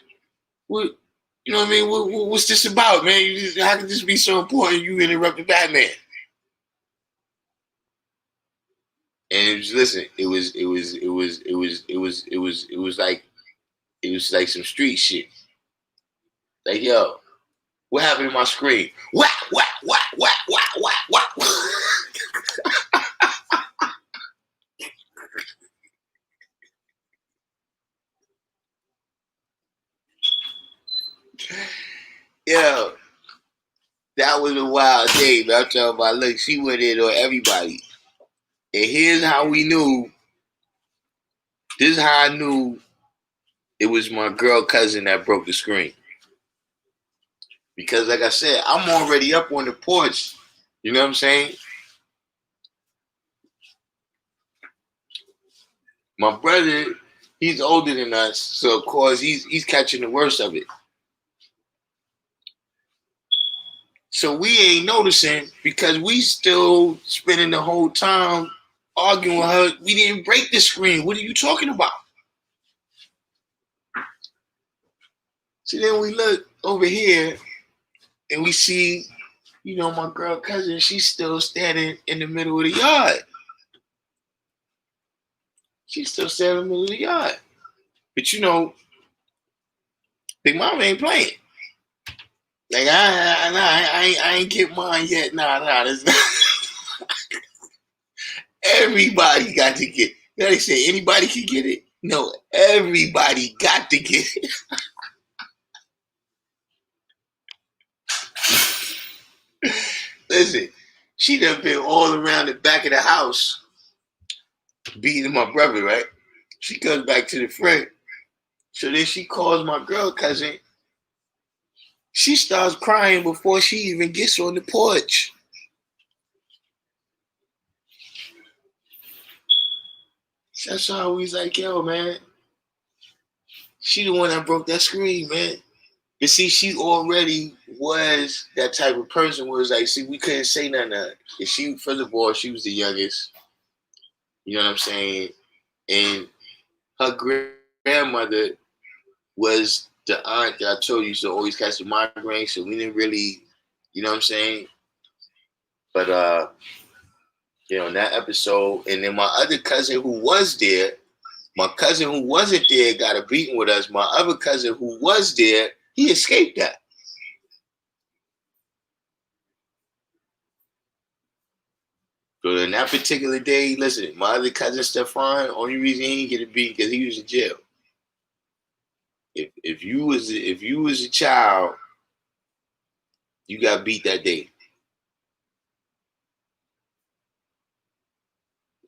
What, you know what I mean? What's this about, man? How can this be so important? You interrupted Batman. And it was like some street shit. Like, yo, what happened to my screen? Whack. Yo, that was a wild day, man. I'm talking about, look, she went in on everybody. And here's how we knew. This is how I knew it was my girl cousin that broke the screen. Because like I said, I'm already up on the porch. You know what I'm saying? My brother, he's older than us, so of course he's catching the worst of it. So we ain't noticing because we still spending the whole time arguing with her. We didn't break the screen. What are you talking about? So then we look over here and we see, my girl cousin, she's still standing in the middle of the yard. She's still standing in the middle of the yard. But Big Mama ain't playing. Like, I ain't get mine yet. Nah, this everybody got to get. They say anybody can get it. No, everybody got to get it. Listen, she done been all around the back of the house beating my brother, right? She comes back to the front. So then she calls my girl cousin. She starts crying before she even gets on the porch. That's how we was like, yo, man. She the one that broke that screen, man. You see, she already was that type of person where it's like, see, we couldn't say nothing to her. And she, first of all, she was the youngest. You know what I'm saying? And her grandmother was the aunt that I told you used to always catch the migraine, so we didn't really, you know what I'm saying? But in that episode, and then my other cousin who was there, my cousin who wasn't there got a beating with us. My other cousin who was there, he escaped that. So on that particular day, listen, my other cousin Stefan, only reason he didn't get a beat because he was in jail. If you was a child, you got beat that day.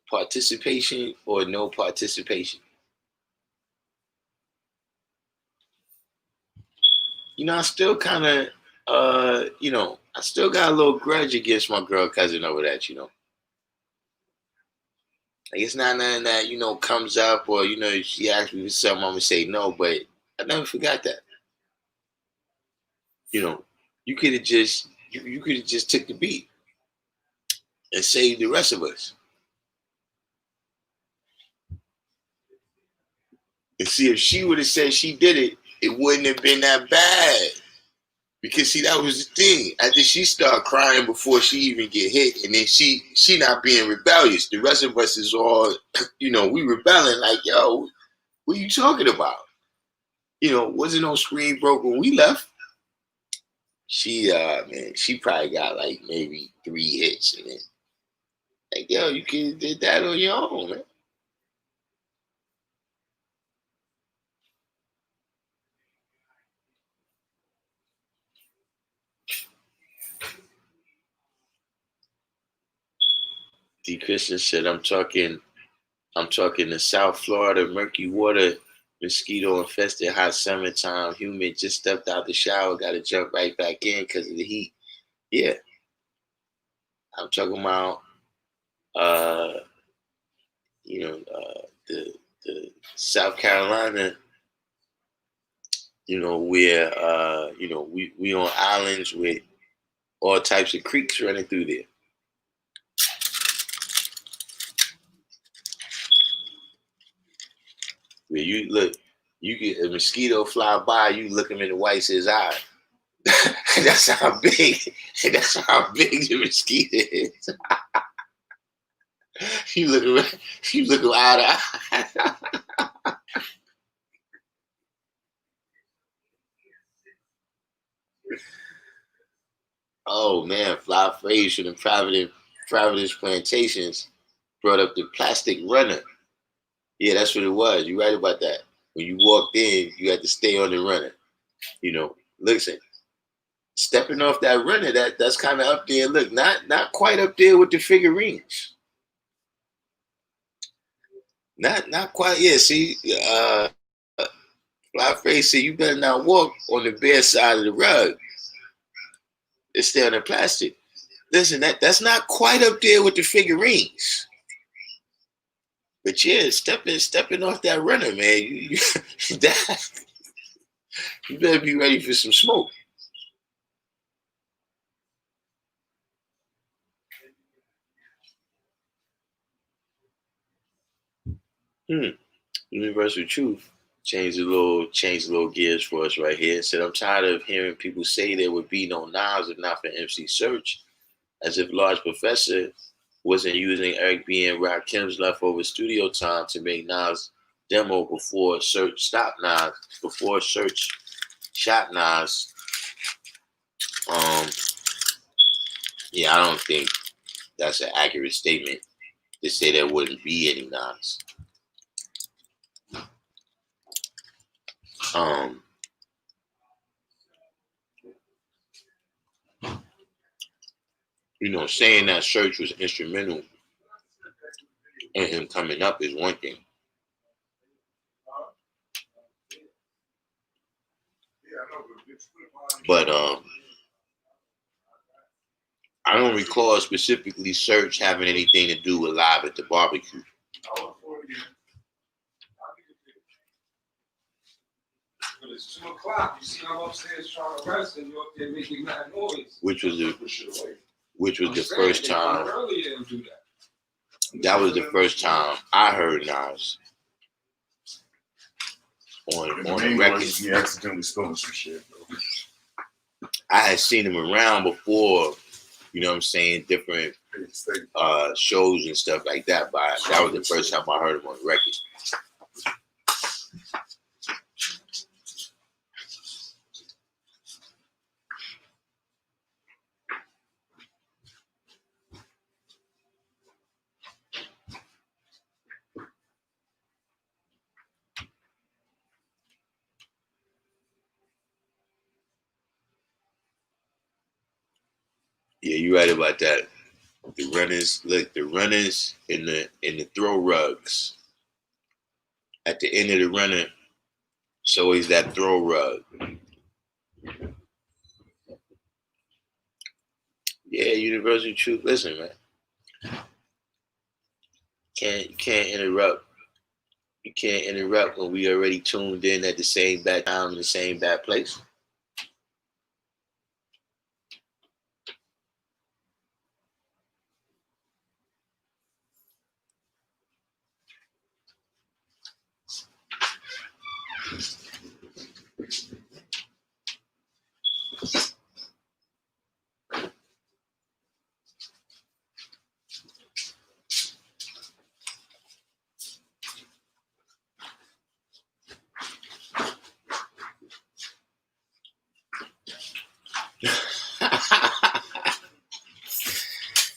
Participation or no participation. I still kind of, I still got a little grudge against my girl cousin over that. Like it's not nothing that comes up or she asks me for something, I'm gonna say no, but I never forgot that. You could have just you could have just took the beat and saved the rest of us. And see, if she would have said she did it, it wouldn't have been that bad. Because see, that was the thing. After she started crying before she even get hit, and then she not being rebellious. The rest of us is all, we rebelling like, yo, what are you talking about? Wasn't no screen broke when we left. She probably got like maybe 3 hits, and then like, yo, you could have did that on your own, man. D. Christian said, I'm talking the South Florida, murky water, mosquito infested, hot summertime, humid, just stepped out the shower, got to jump right back in because of the heat. Yeah. I'm talking about, the South Carolina, where, we on islands with all types of creeks running through there. Where you look, you get a mosquito fly by, you look him in the whites of his eye. That's how big the mosquito is. You look eye to eye. Oh man, Fly Phrase from the Providence Plantations brought up the plastic runner. Yeah, that's what it was. You're right about that. When you walked in, you had to stay on the runner. Listen, stepping off that runner, that's kind of up there. Look, not quite up there with the figurines. Not quite. Yeah, see, Fly Face said you better not walk on the bare side of the rug. It's stay on the plastic. Listen, that's not quite up there with the figurines. But yeah, stepping off that runner, man. You better be ready for some smoke. Universal Truth changed a little gears for us right here. Said I'm tired of hearing people say there would be no Nas if not for MC Search, as if Large Professor wasn't using Eric B and Rakim's leftover studio time to make Nas demo before Search stopped Nas, before Search shot Nas. Yeah, I don't think that's an accurate statement to say there wouldn't be any Nas. Saying that Search was instrumental in him coming up is one thing. But I don't recall specifically Search having anything to do with Live at the Barbecue. But it's 2 o'clock. You see, I'm upstairs trying to rest, and you're up there making mad noise. Which was the first time. That was the first time I heard Nas on the record. He accidentally stole some shit. I had seen him around before, different shows and stuff like that. But that was the first time I heard him on the record. Yeah, you're right about that. The runners, look, the runners in the throw rugs. At the end of the runner, it's always that throw rug. Yeah, universal truth. Listen, man, you can't interrupt. You can't interrupt when we already tuned in at the same bad time in the same bad place.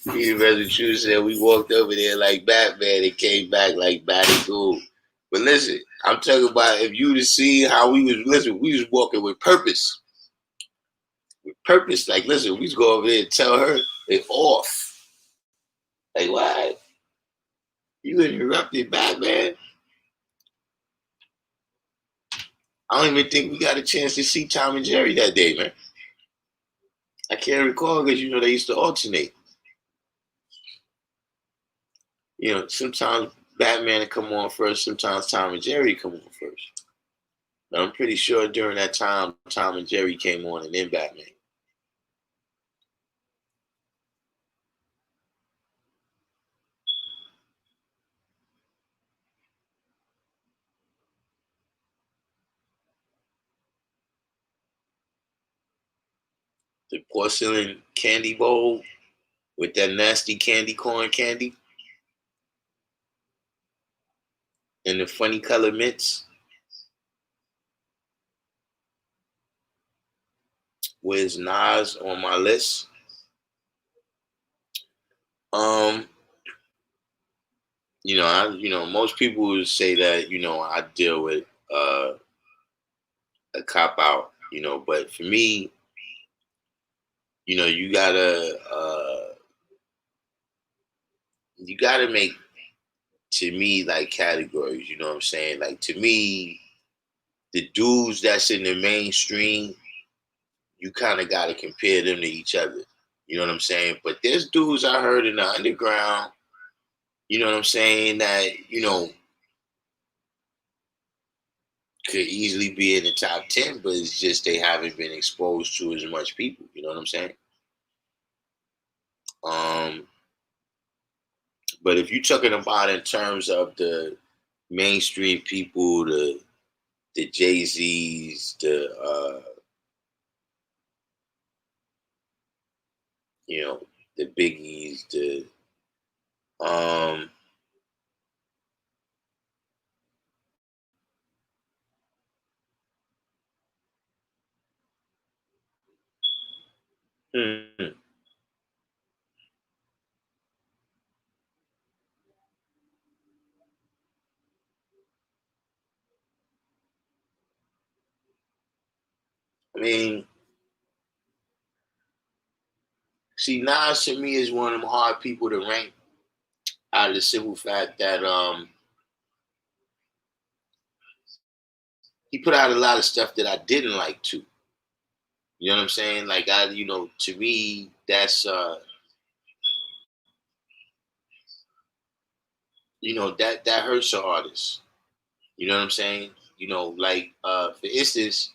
Universal truth said we walked over there like Batman and came back like Batty But listen, I'm talking about if you to see how we was walking with purpose. With purpose. Like, listen, we was go over there and tell her they off. Like, why? You interrupted Batman? I don't even think we got a chance to see Tom and Jerry that day, man. I can't recall because they used to alternate. Sometimes Batman would come on first, sometimes Tom and Jerry come on first. But I'm pretty sure during that time, Tom and Jerry came on and then Batman. The porcelain candy bowl with that nasty candy corn candy and the funny color mints. Where's Nas on my list? Um, most people would say that, I deal with a cop out, but for me, you gotta make, to me, like, categories, you know what I'm saying? Like, to me, the dudes that's in the mainstream, you kind of gotta compare them to each other. You know what I'm saying? But there's dudes I heard in the underground, you know what I'm saying, that, could easily be in the top 10, but it's just they haven't been exposed to as much people. You know what I'm saying? Um, but if you're talking about in terms of the mainstream people, the Jay-Z's, the Biggies, um, hmm, I mean, see, Nas to me is one of them hard people to rank out of the simple fact that he put out a lot of stuff that I didn't like too. You know what I'm saying? Like, to me, that's that hurts the artist. You know what I'm saying? Like, for instance,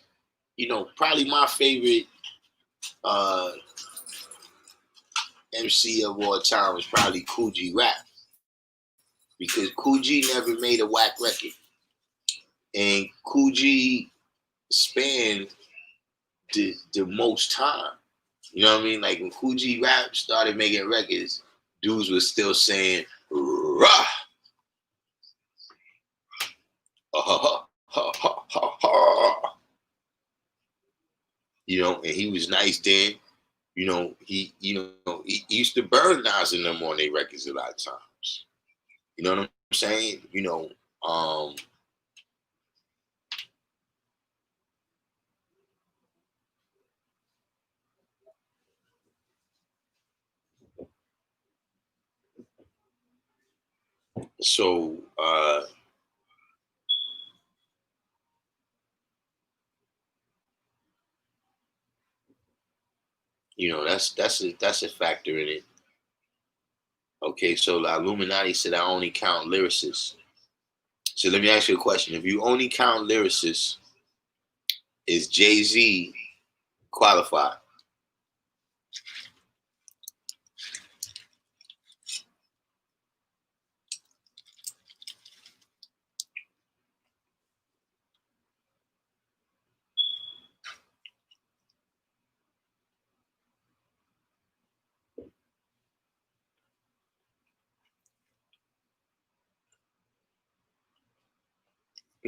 probably my favorite uh MC of all time was probably Cool G Rap, because Cool G never made a whack record, and Cool G spanned the most time. You know what I mean? Like, when Cool G Rap started making records, dudes were still saying rah, ha, ha, ha, ha, ha. And he was nice then. He used to burn Nas and them on their records a lot of times. You know what I'm saying? Um, So that's a factor in it. Okay, so the Illuminati said I only count lyricists. So let me ask you a question. If you only count lyricists, is Jay-Z qualified?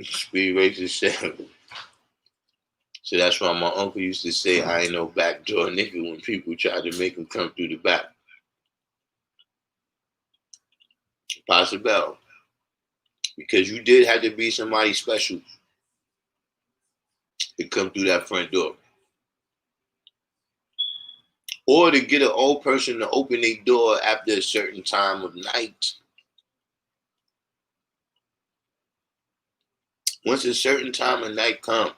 Speed racist said. So that's why my uncle used to say, I ain't no backdoor nigga when people tried to make him come through the back. Possible. Because you did have to be somebody special to come through that front door. Or to get an old person to open their door after a certain time of night. Once a certain time of night comes,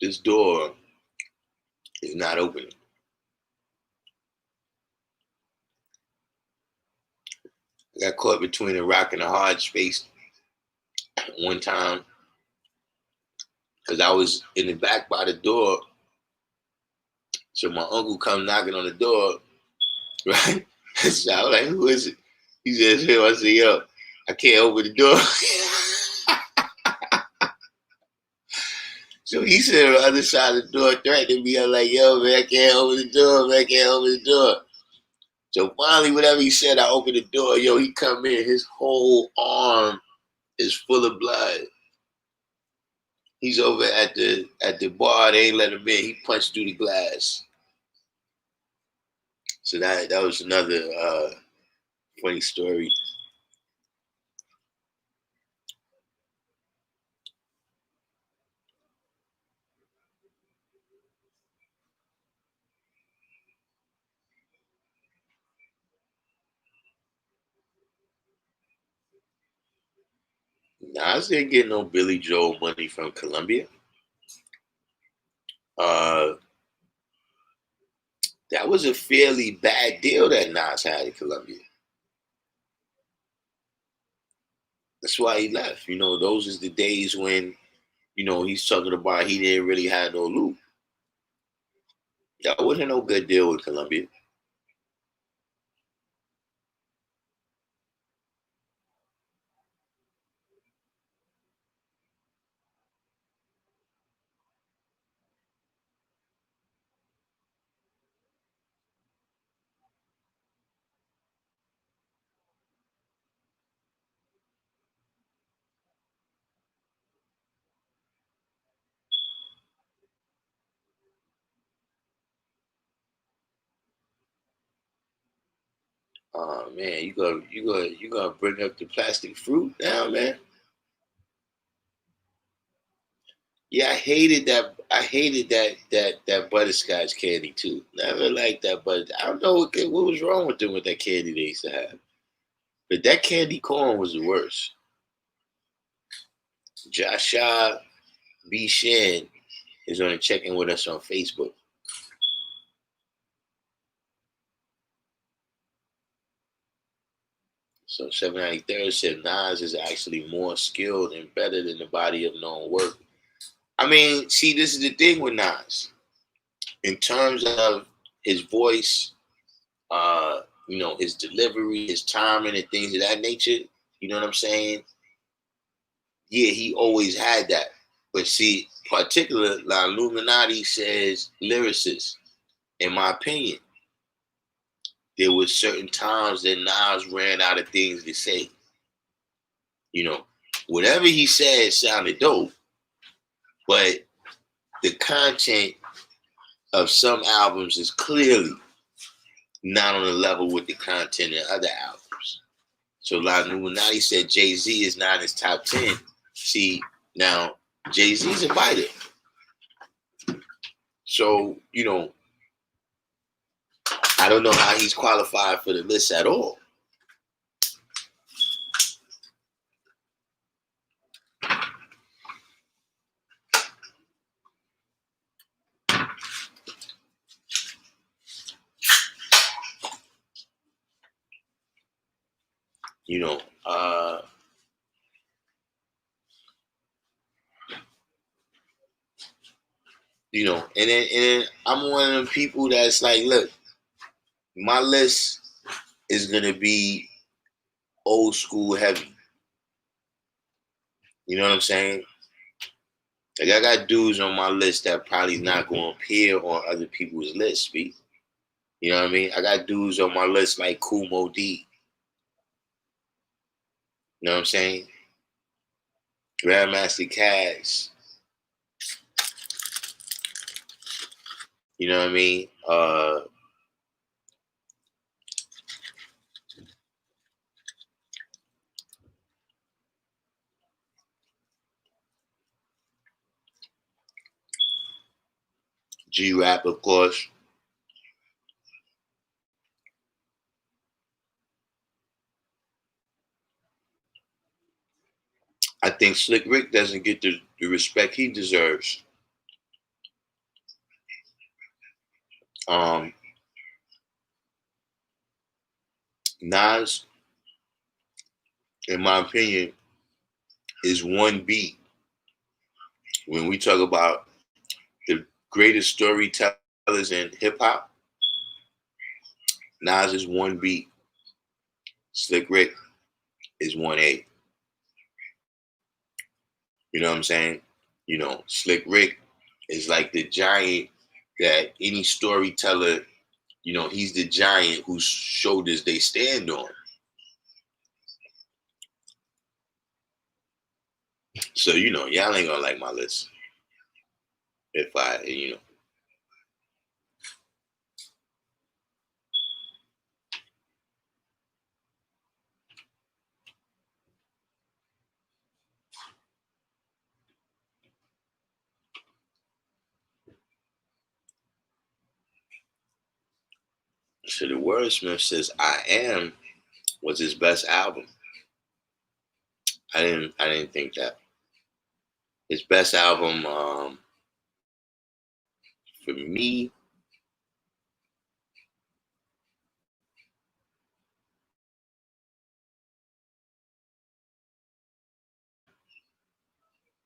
this door is not opening. I got caught between a rock and a hard space one time because I was in the back by the door. So my uncle come knocking on the door, right? So I was like, who is it? He says, him. I said, yo, I can't open the door. So he said on the other side of the door threatening me. I'm like, yo, man, I can't open the door, man, I can't open the door. So finally, whatever he said, I opened the door. Yo, he come in, his whole arm is full of blood. He's over at the bar, they ain't let him in. He punched through the glass. So that was another funny story. Nas didn't get no Billy Joel money from Columbia. That was a fairly bad deal that Nas had at Columbia. That's why he left. You know, those is the days when, you know, he's talking about he didn't really have no loot. That wasn't no good deal with Columbia. Oh man, you gonna bring up the plastic fruit now, man? Yeah, I hated that butterscotch candy too. Never liked that, but I don't know what was wrong with them with that candy they used to have. But that candy corn was the worst. Joshua B. Shin is on checking with us on Facebook. So 793rd said Nas is actually more skilled and better than the body of known work. I mean, see, this is the thing with Nas. In terms of his voice, you know, his delivery, his timing, and things of that nature, you know what I'm saying? Yeah, he always had that. But see, particular, La Illuminati says lyricist. In my opinion, there were certain times that Nas ran out of things to say. You know, whatever he said sounded dope, but the content of some albums is clearly not on the level with the content in other albums. So La Illuminati said Jay-Z is not in his top 10. See, now Jay-Z's a fighter. So, you know, I don't know how he's qualified for the list at all. You know, and then I'm one of them people that's like, look, my list is gonna be old school heavy. You know what I'm saying? Like I got dudes on my list that probably not gonna appear on other people's lists, speak. You know what I mean? I got dudes on my list like Kumo D. You know what I'm saying? Grandmaster Cash. You know what I mean? G-Rap, of course. I think Slick Rick doesn't get the respect he deserves. Um, Nas, in my opinion, is one beat. When we talk about the greatest storytellers in hip hop, Nas is one beat. Slick Rick is 1A. You know what I'm saying? Slick Rick is like the giant that any storyteller, he's the giant whose shoulders they stand on. So, y'all ain't gonna like my list. If I. So the wordsmith says I Am was his best album. I didn't think that. His best album, for me,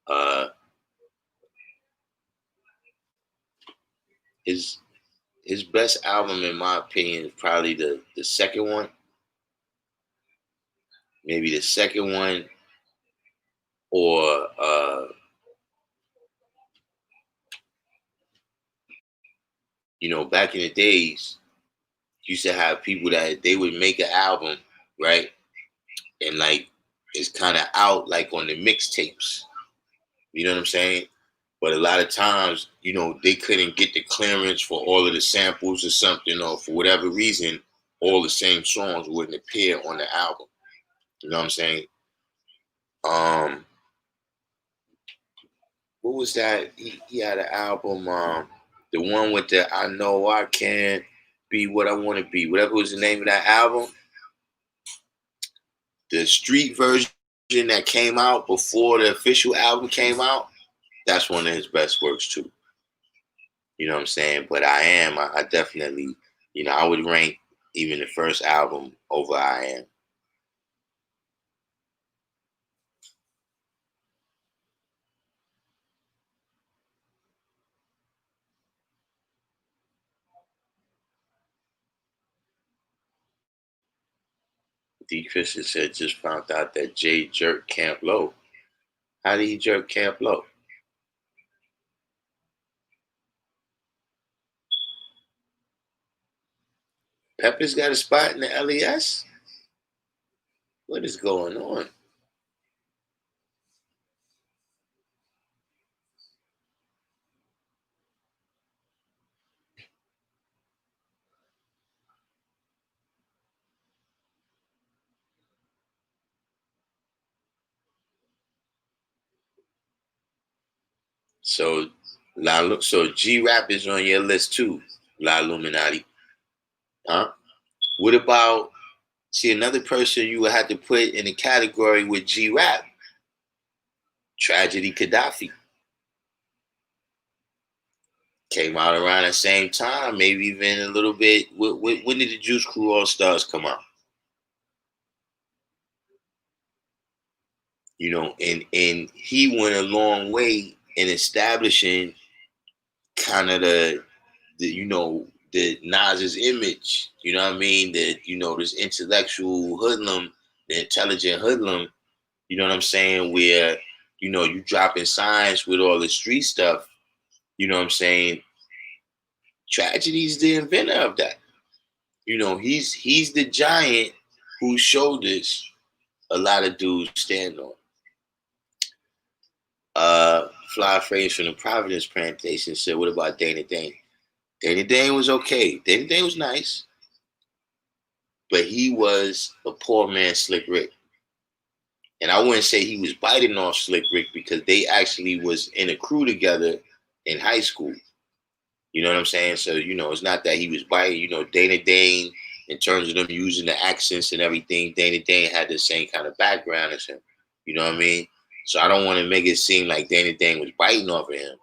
uh his his best album in my opinion is probably the second one. Maybe the second one, or back in the days, you used to have people that they would make an album, right? And like it's kind of out like on the mixtapes. You know what I'm saying? But a lot of times, they couldn't get the clearance for all of the samples or something, or for whatever reason, all the same songs wouldn't appear on the album. You know what I'm saying? Um, what was that? He had an album, the one with the I Know I Can't Be What I Want to Be. Whatever was the name of that album, the street version that came out before the official album came out, that's one of his best works too. You know what I'm saying? But I definitely, I would rank even the first album over I Am. D. Christian said just found out that Jay jerked Camp Low. How did he jerk Camp Low? Pepper's got a spot in the LES? What is going on? So so G Rap is on your list too, La Illuminati. Huh? What about another person you would have to put in a category with G Rap? Tragedy Gaddafi. Came out around the same time, maybe even a little bit. When did the Juice Crew All Stars come out? You know, and he went a long way in establishing kind of the Nas's image. You know what I mean? That this intellectual hoodlum, the intelligent hoodlum. You know what I'm saying? Where you dropping signs with all the street stuff. You know what I'm saying? Tragedy's the inventor of that. He's the giant whose shoulders a lot of dudes stand on. Fly phrase from the Providence Plantation said, "What about Dana Dane?" Dana Dane was okay. Dana Dane was nice, but he was a poor man Slick Rick. And I wouldn't say he was biting off Slick Rick because they actually was in a crew together in high school. You know what I'm saying? So, it's not that he was biting. Dana Dane, in terms of them using the accents and everything, Dana Dane had the same kind of background as him. You know what I mean? So I don't want to make it seem like Dana Dane was biting off of him,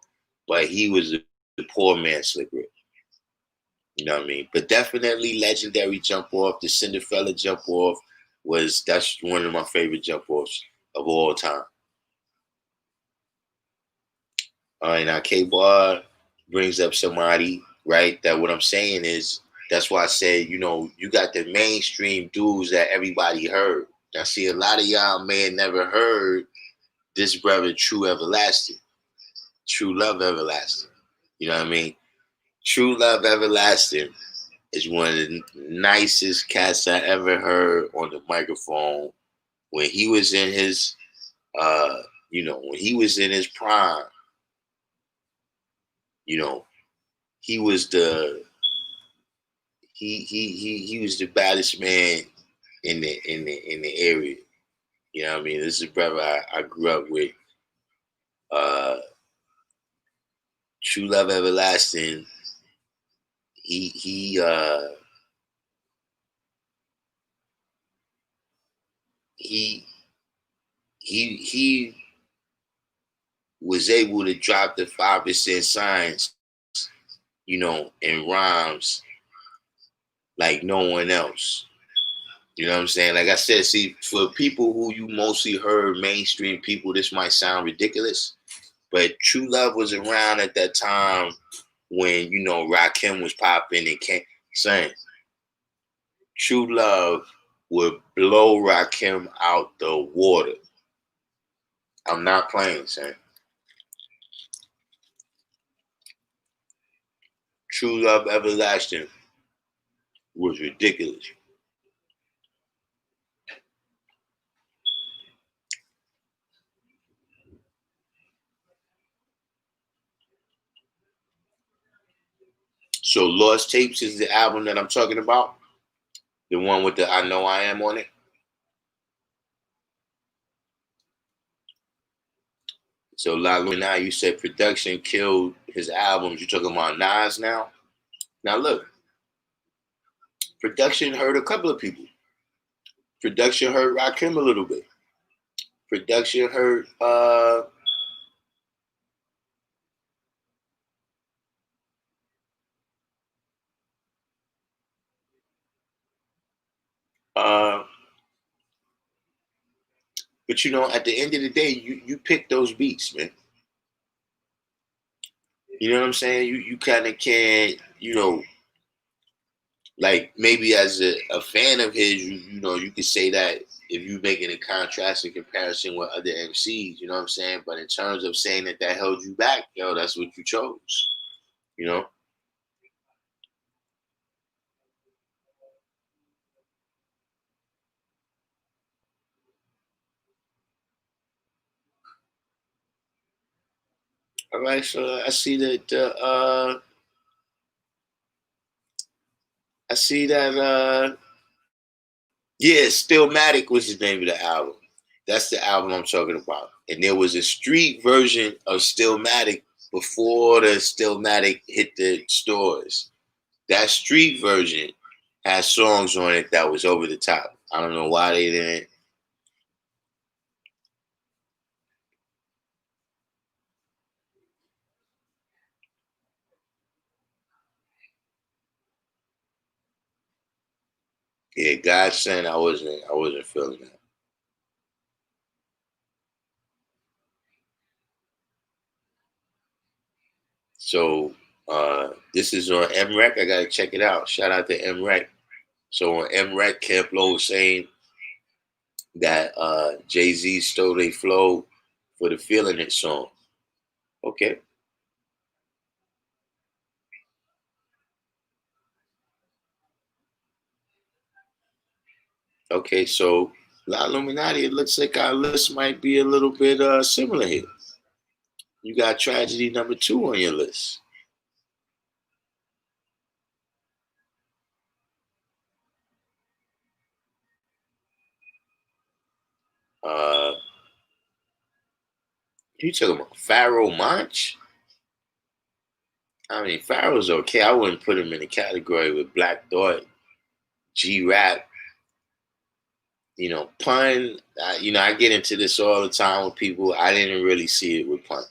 but he was the poor man Slick Rick. You know what I mean? But definitely legendary jump off. The Cinderella jump off that's one of my favorite jump offs of all time. All right, now K-Bar brings up somebody, right? That what I'm saying is that's why I said, you got the mainstream dudes that everybody heard. I see a lot of y'all may have never heard this brother, True Everlasting. True Love Everlasting. You know what I mean? True Love Everlasting is one of the nicest cats I ever heard on the microphone when he was in his when he was in his prime. He was he was the baddest man in the area. You know what I mean? This is a brother I grew up with. True Love Everlasting. He he was able to drop the 5% signs, in rhymes like no one else. You know what I'm saying? Like I said, see, for people who you mostly heard mainstream people, this might sound ridiculous, but True Love was around at that time when, Rakim was popping and came saying True Love would blow Rakim out the water. I'm not playing, son. True Love Everlasting was ridiculous. So Lost Tapes is the album that I'm talking about. The one with the I Know I Am on it. So La Luna, you said production killed his albums. You're talking about Nas now? Now look, production hurt a couple of people. Production hurt Rakim a little bit. Production hurt uh but at the end of the day, you pick those beats, man. You know what I'm saying? You kind of can't, like maybe as a fan of his, you could say that if you making a contrast and comparison with other MCs, you know what I'm saying? But in terms of saying that held you back, that's what you chose, you know? All right, so I see that yeah, Stillmatic was the name of the album. That's the album I'm talking about. And there was a street version of Stillmatic before the Stillmatic hit the stores. That street version had songs on it that was over the top. I don't know why they didn't. Yeah, Godsend, I wasn't feeling that. So this is on MREC. I gotta check it out. Shout out to MREC. So on MREC, Camp Lo was saying that Jay-Z stole a flow for the Feeling It song. Okay. Okay, so La Illuminati, it looks like our list might be a little bit similar here. You got Tragedy #2 on your list. Uh, you talking about Pharaoh Monch? I mean, Pharaoh's okay. I wouldn't put him in the category with Black Thought, G-Rap, Pun. I get into this all the time with people. I didn't really see it with Pun.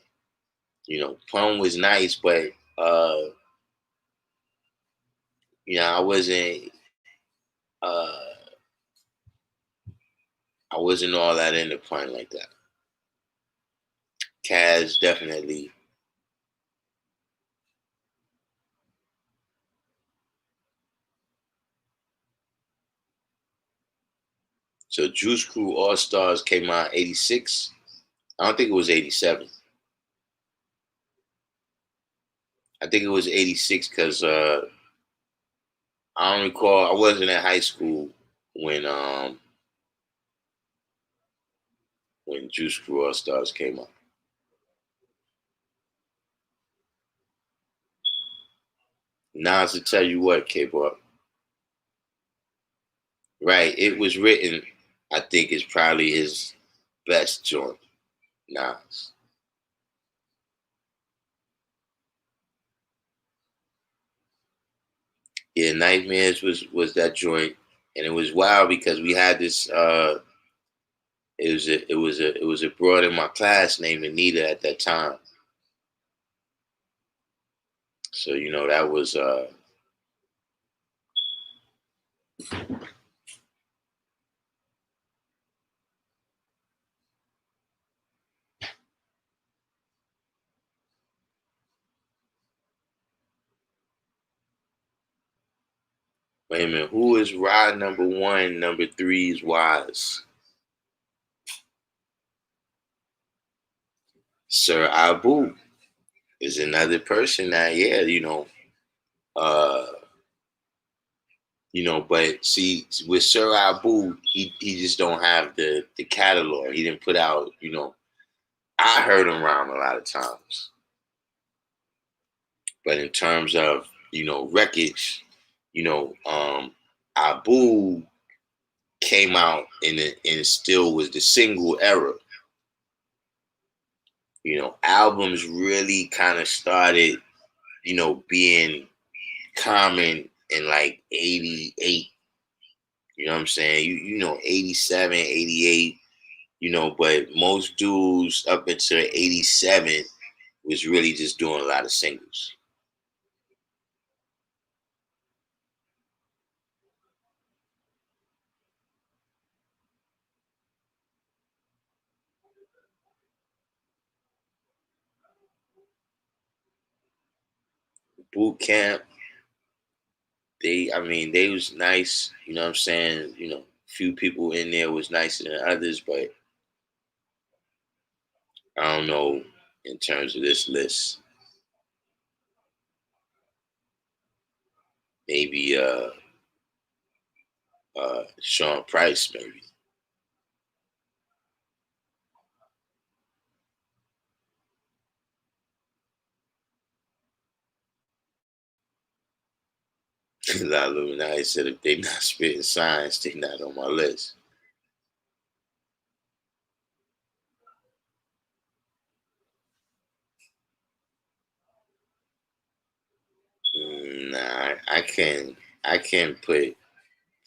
Pun was nice, but I wasn't. Uh, I wasn't all that into Pun like that. Kaz definitely. So Juice Crew All Stars came out '86. I don't think it was '87. I think it was '86 because I don't recall. I wasn't in high school when Juice Crew All Stars came out. Nas to tell you what, K-pop. Right. It was written, I think it's probably his best joint, Nas. Yeah, Nightmares was that joint. And it was wild because we had this it was a broad in my class named Anita at that time. So, that was wait a minute, who is ride #1, #3 is Wise? Sir Abu is another person that, yeah, uh, but see, with Sir Abu, he just don't have the catalog. He didn't put out, I heard him rhyme a lot of times, but in terms of wreckage, Abu came out and still was the single era. Albums really kind of started, being common in like '88. You know what I'm saying? '87, '88. But most dudes up until '87 was really just doing a lot of singles. Boot camp, they was nice. You know what I'm saying? Few people in there was nicer than others, but I don't know in terms of this list. Maybe Sean Price, maybe. La Illuminati said if they not spitting science, they not on my list. Nah, I can't put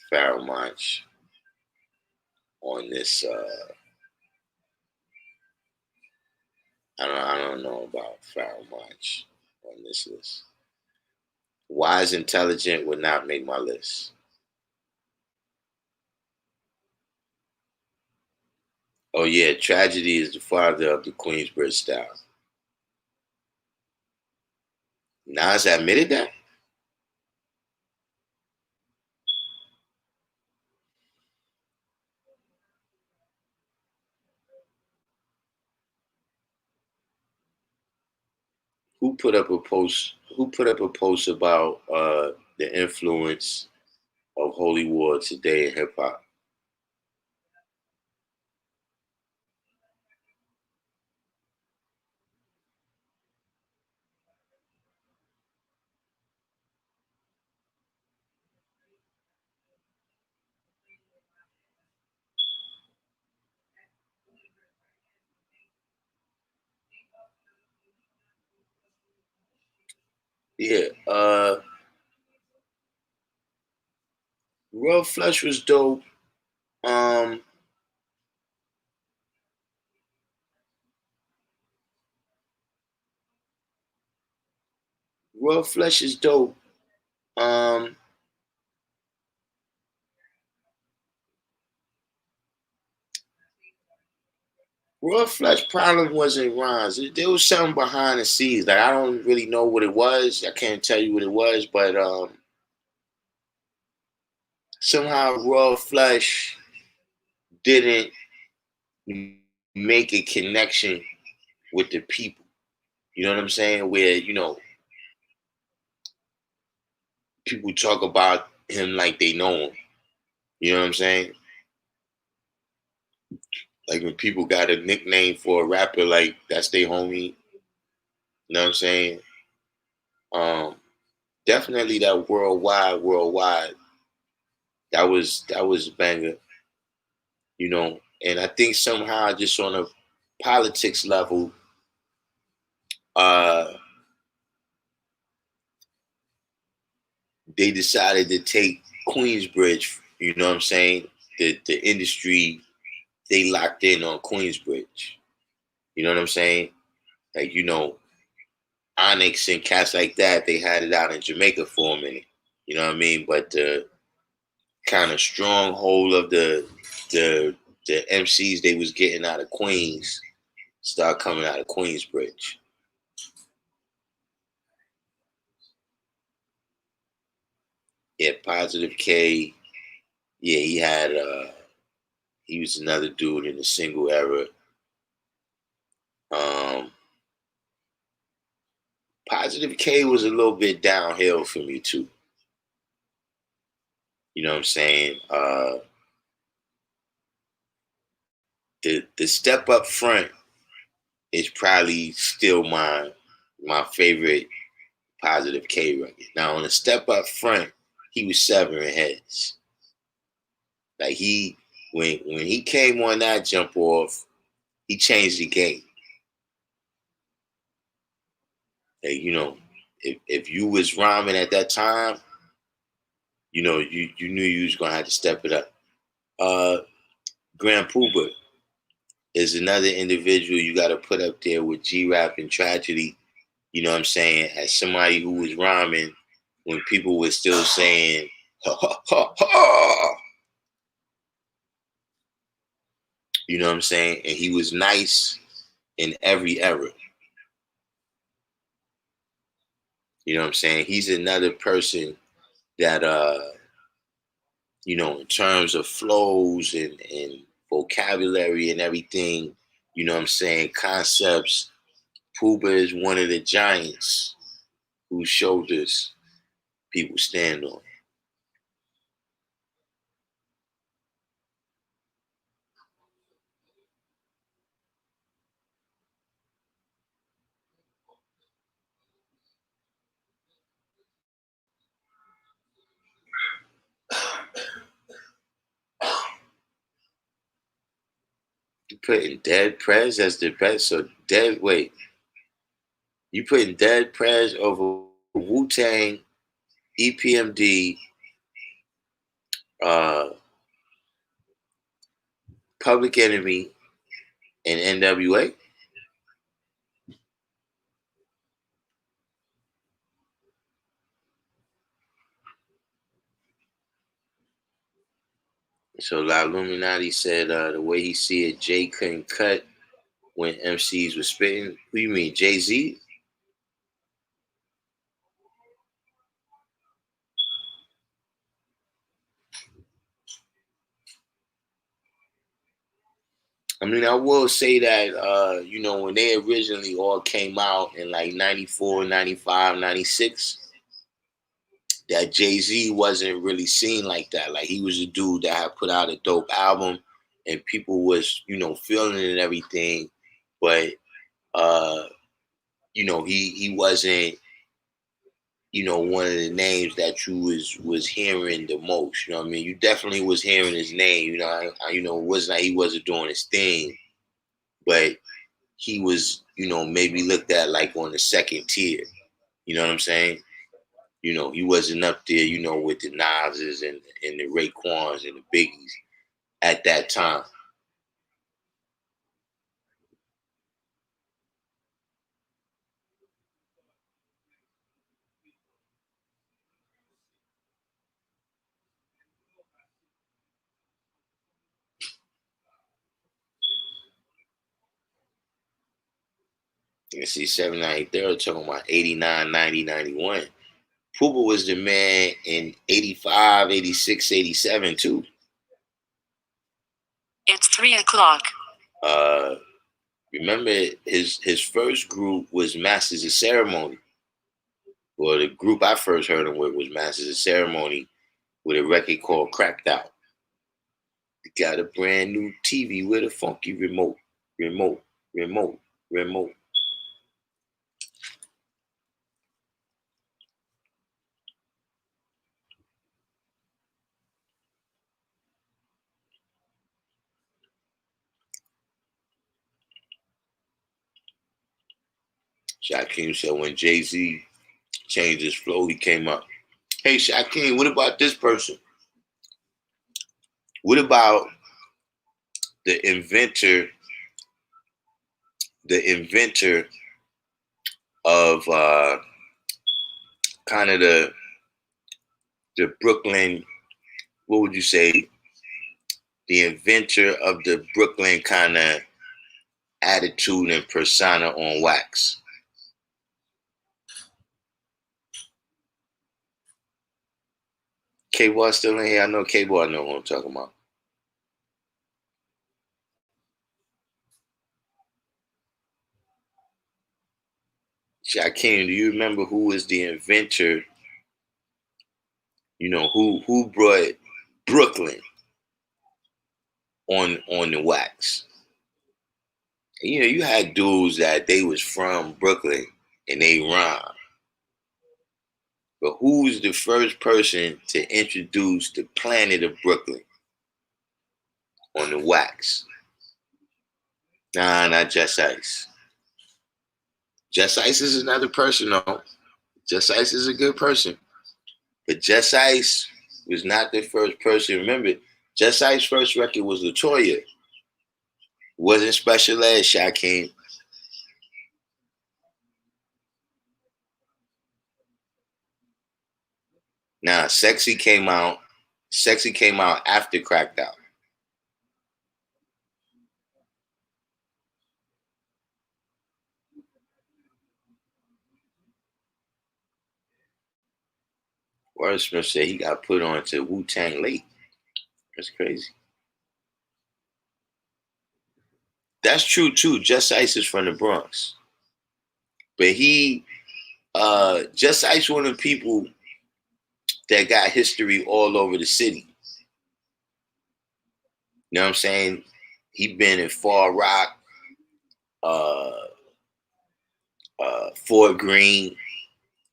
Pharaoh Monch on this. I don't know about Pharaoh Monch on this list. Wise Intelligent would not make my list. Oh yeah, Tragedy is the father of the Queensbridge style. Nas admitted that? Who put up a post? Who put up a post about the influence of holy war today in hip hop? Yeah, Raw Flesh was dope. Um, Raw Flesh is dope. Um, Raw Flesh problem wasn't rhymes. There was something behind the scenes. Like I don't really know what it was. I can't tell you what it was, but somehow Raw Flesh didn't make a connection with the people. You know what I'm saying? Where people talk about him like they know him. You know what I'm saying? Like when people got a nickname for a rapper, like that's their homie. You know what I'm saying? Um, Definitely that worldwide. That was a banger. And I think somehow just on a politics level, uh, they decided to take Queensbridge. You know what I'm saying? The industry they locked in on Queensbridge. You know what I'm saying? Like Onyx and cats like that, they had it out in Jamaica for a minute. You know what I mean? But the kind of stronghold of the MCs they was getting out of Queens start coming out of Queensbridge. Yeah, Positive K. Yeah, he was another dude in the single era. Um, Positive K was a little bit downhill for me too. You know what I'm saying? The step up front is probably still my favorite Positive K record. Now on the step up front, he was severing heads. Like when he came on that jump off, he changed the game. Like, if you was rhyming at that time, you knew you was gonna have to step it up. Uh Grand Pooba is another individual you gotta put up there with G Rap and Tragedy, you know what I'm saying, as somebody who was rhyming when people were still saying ha ha ha ha. You know what I'm saying? And he was nice in every era. You know what I'm saying? He's another person that in terms of flows and vocabulary and everything, you know what I'm saying, concepts, Puba is one of the giants whose shoulders people stand on. You putting Dead Prez as the best, so you putting Dead Prez over Wu-Tang, EPMD, uh, Public Enemy, and NWA? So La Illuminati said the way he see it, Jay couldn't cut when MCs were spitting. What do you mean, Jay-Z? mean, I will say that, you know, when they originally all came out in like 94, 95, 96, that Jay-Z wasn't really seen like that. Like, he was a dude that had put out a dope album and people was, you know, feeling it and everything. But, uh, you know, he wasn't, you know, one of the names that you was hearing the most. You know what I mean? You definitely was hearing his name. You know, you know, it wasn't like he wasn't doing his thing, but he was, you know, maybe looked at like on the second tier. You know what I'm saying? You know, he wasn't up there, you know, with the Nas's and the Raekwons and the Biggies at that time. You can see 79, they're talking about 89, 90, 91. Poopa was the man in 85, 86, 87 too. It's 3 o'clock. Remember his first group was Masters of Ceremony. Well, the group I first heard him with was Masters of Ceremony with a record called Cracked Out. They got a brand new TV with a funky remote, remote, remote, remote. Shaquem said when Jay-Z changed his flow, he came up. Hey, Shaquem, what about this person? What about the inventor, the inventor of kind of the Brooklyn, what would you say, the inventor of the Brooklyn kind of attitude and persona on wax? K-Bar still in here? I know K-Bar know what I'm talking about. Shaquem, do you remember who was the inventor? You know, who brought Brooklyn on the wax? You know, you had dudes that they was from Brooklyn and they rhyme. But who's the first person to introduce the planet of Brooklyn on the wax? Nah, not Just Ice. Just Ice is another person, though. Just Ice is a good person. But Just Ice was not the first person. Remember, Just Ice's first record was Latoya. Wasn't Special Ed, Shaquem. Now, Sexy came out. Sexy came out after Cracked Out. Wordsmith said he got put on to Wu-Tang late. That's crazy. That's true too. Just Ice is from the Bronx. But Just Ice one of the people that got history all over the city. You know what I'm saying? He been in Far Rock, uh, Fort Greene.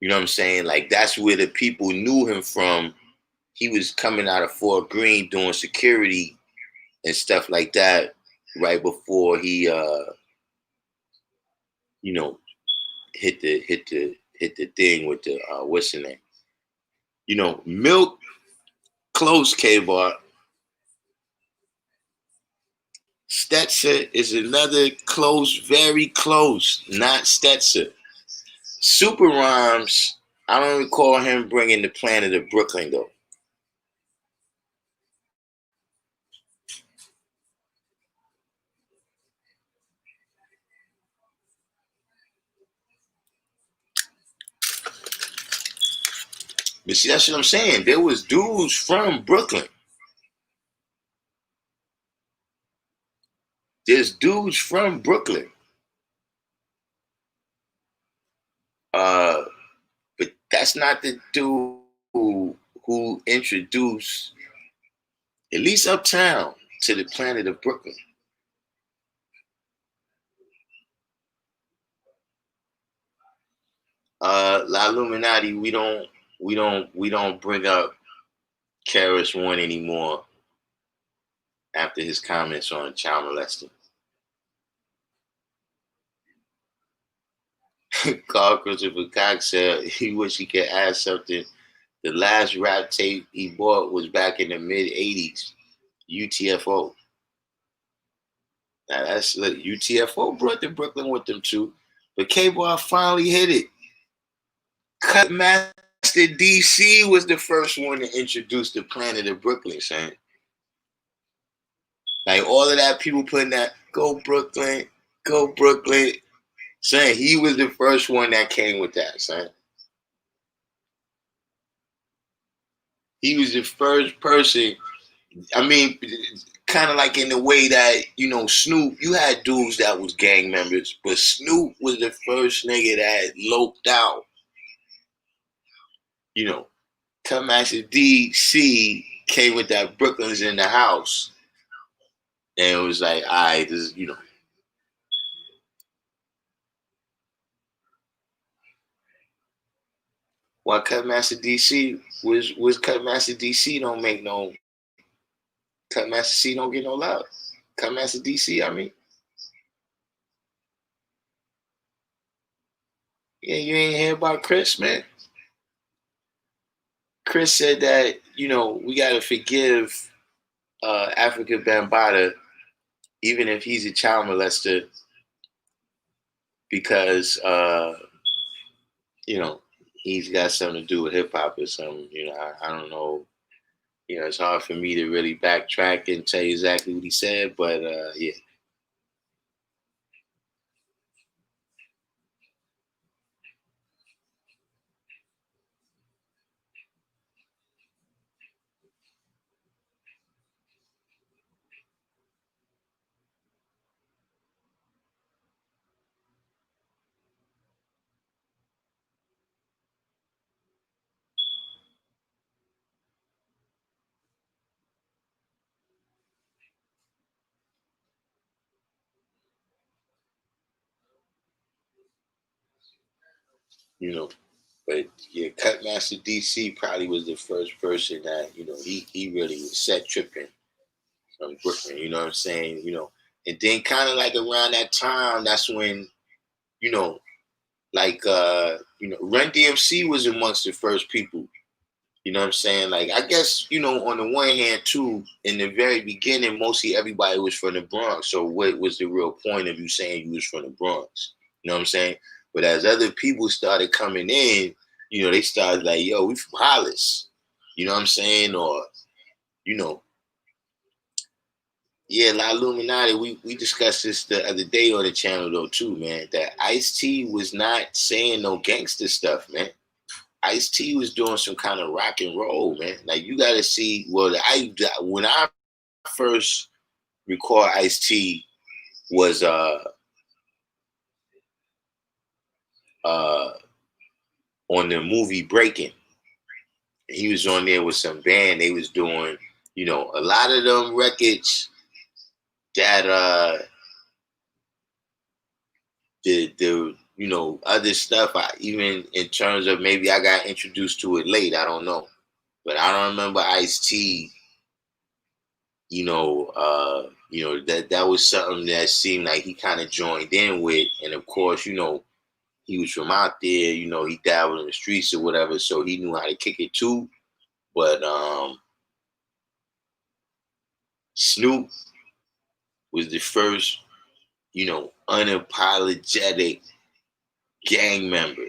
You know what I'm saying? Like, that's where the people knew him from. He was coming out of Fort Greene doing security and stuff like that right before he you know, hit the thing with the what's the name? You know, Milk close, K-Bar. Stetzer is another close, very close, not Stetzer. Super Rhymes, I don't recall him bringing the planet of Brooklyn, though. But see, that's what I'm saying. There was dudes from Brooklyn. there's dudes from Brooklyn. But that's not the dude who introduced, at least uptown, to the planet of Brooklyn. La Illuminati, we don't bring up Karis One anymore after his comments on child molesting. Carl Christopher Cox said he wish he could add something. The last rap tape he bought was back in the mid '80s. UTFO. Now that's look, UTFO brought the Brooklyn with them too, but K-Bar finally hit it. Cut Master DC was the first one to introduce the planet of Brooklyn, son. Like all of that, people putting that go Brooklyn, son. He was the first one that came with that, son. He was the first person. I mean, kind of like in the way that, Snoop, you had dudes that was gang members, but Snoop was the first nigga that loped out. Cut Master DC came with that Brooklyn's in the house. And it was like, all right, this is, Why Cut Master DC was Cut Master DC don't make no, Cut Master C don't get no love. Cut Master DC, I mean. Yeah, you ain't hear about Chris, man. Chris said that, we got to forgive Africa Bambaataa, even if he's a child molester, because, he's got something to do with hip hop or something. I don't know. It's hard for me to really backtrack and tell you exactly what he said, but yeah. But yeah, Cutmaster DC probably was the first person that, he really was set tripping from Brooklyn, you know what I'm saying? And then kind of like around that time, that's when, you know, Run DMC was amongst the first people. You know what I'm saying? Like, I guess, on the one hand, too, in the very beginning, mostly everybody was from the Bronx. So what was the real point of you saying you was from the Bronx? You know what I'm saying? But as other people started coming in, they started like, yo, we from Hollis. You know what I'm saying? Or, you know, yeah, La Illuminati, we discussed this the other day on the channel, though, too, man, that Ice-T was not saying no gangster stuff, man. Ice-T was doing some kind of rock and roll, man. Like, you got to see, when I first recorded Ice-T was on the movie Breaking. He was on there with some band. They was doing, a lot of them records that the other stuff. Even in terms of maybe I got introduced to it late. I don't know, but I don't remember Ice-T. That was something that seemed like he kind of joined in with, and of course, he was from out there. He dabbled in the streets or whatever, so he knew how to kick it too. But Snoop was the first, unapologetic gang member.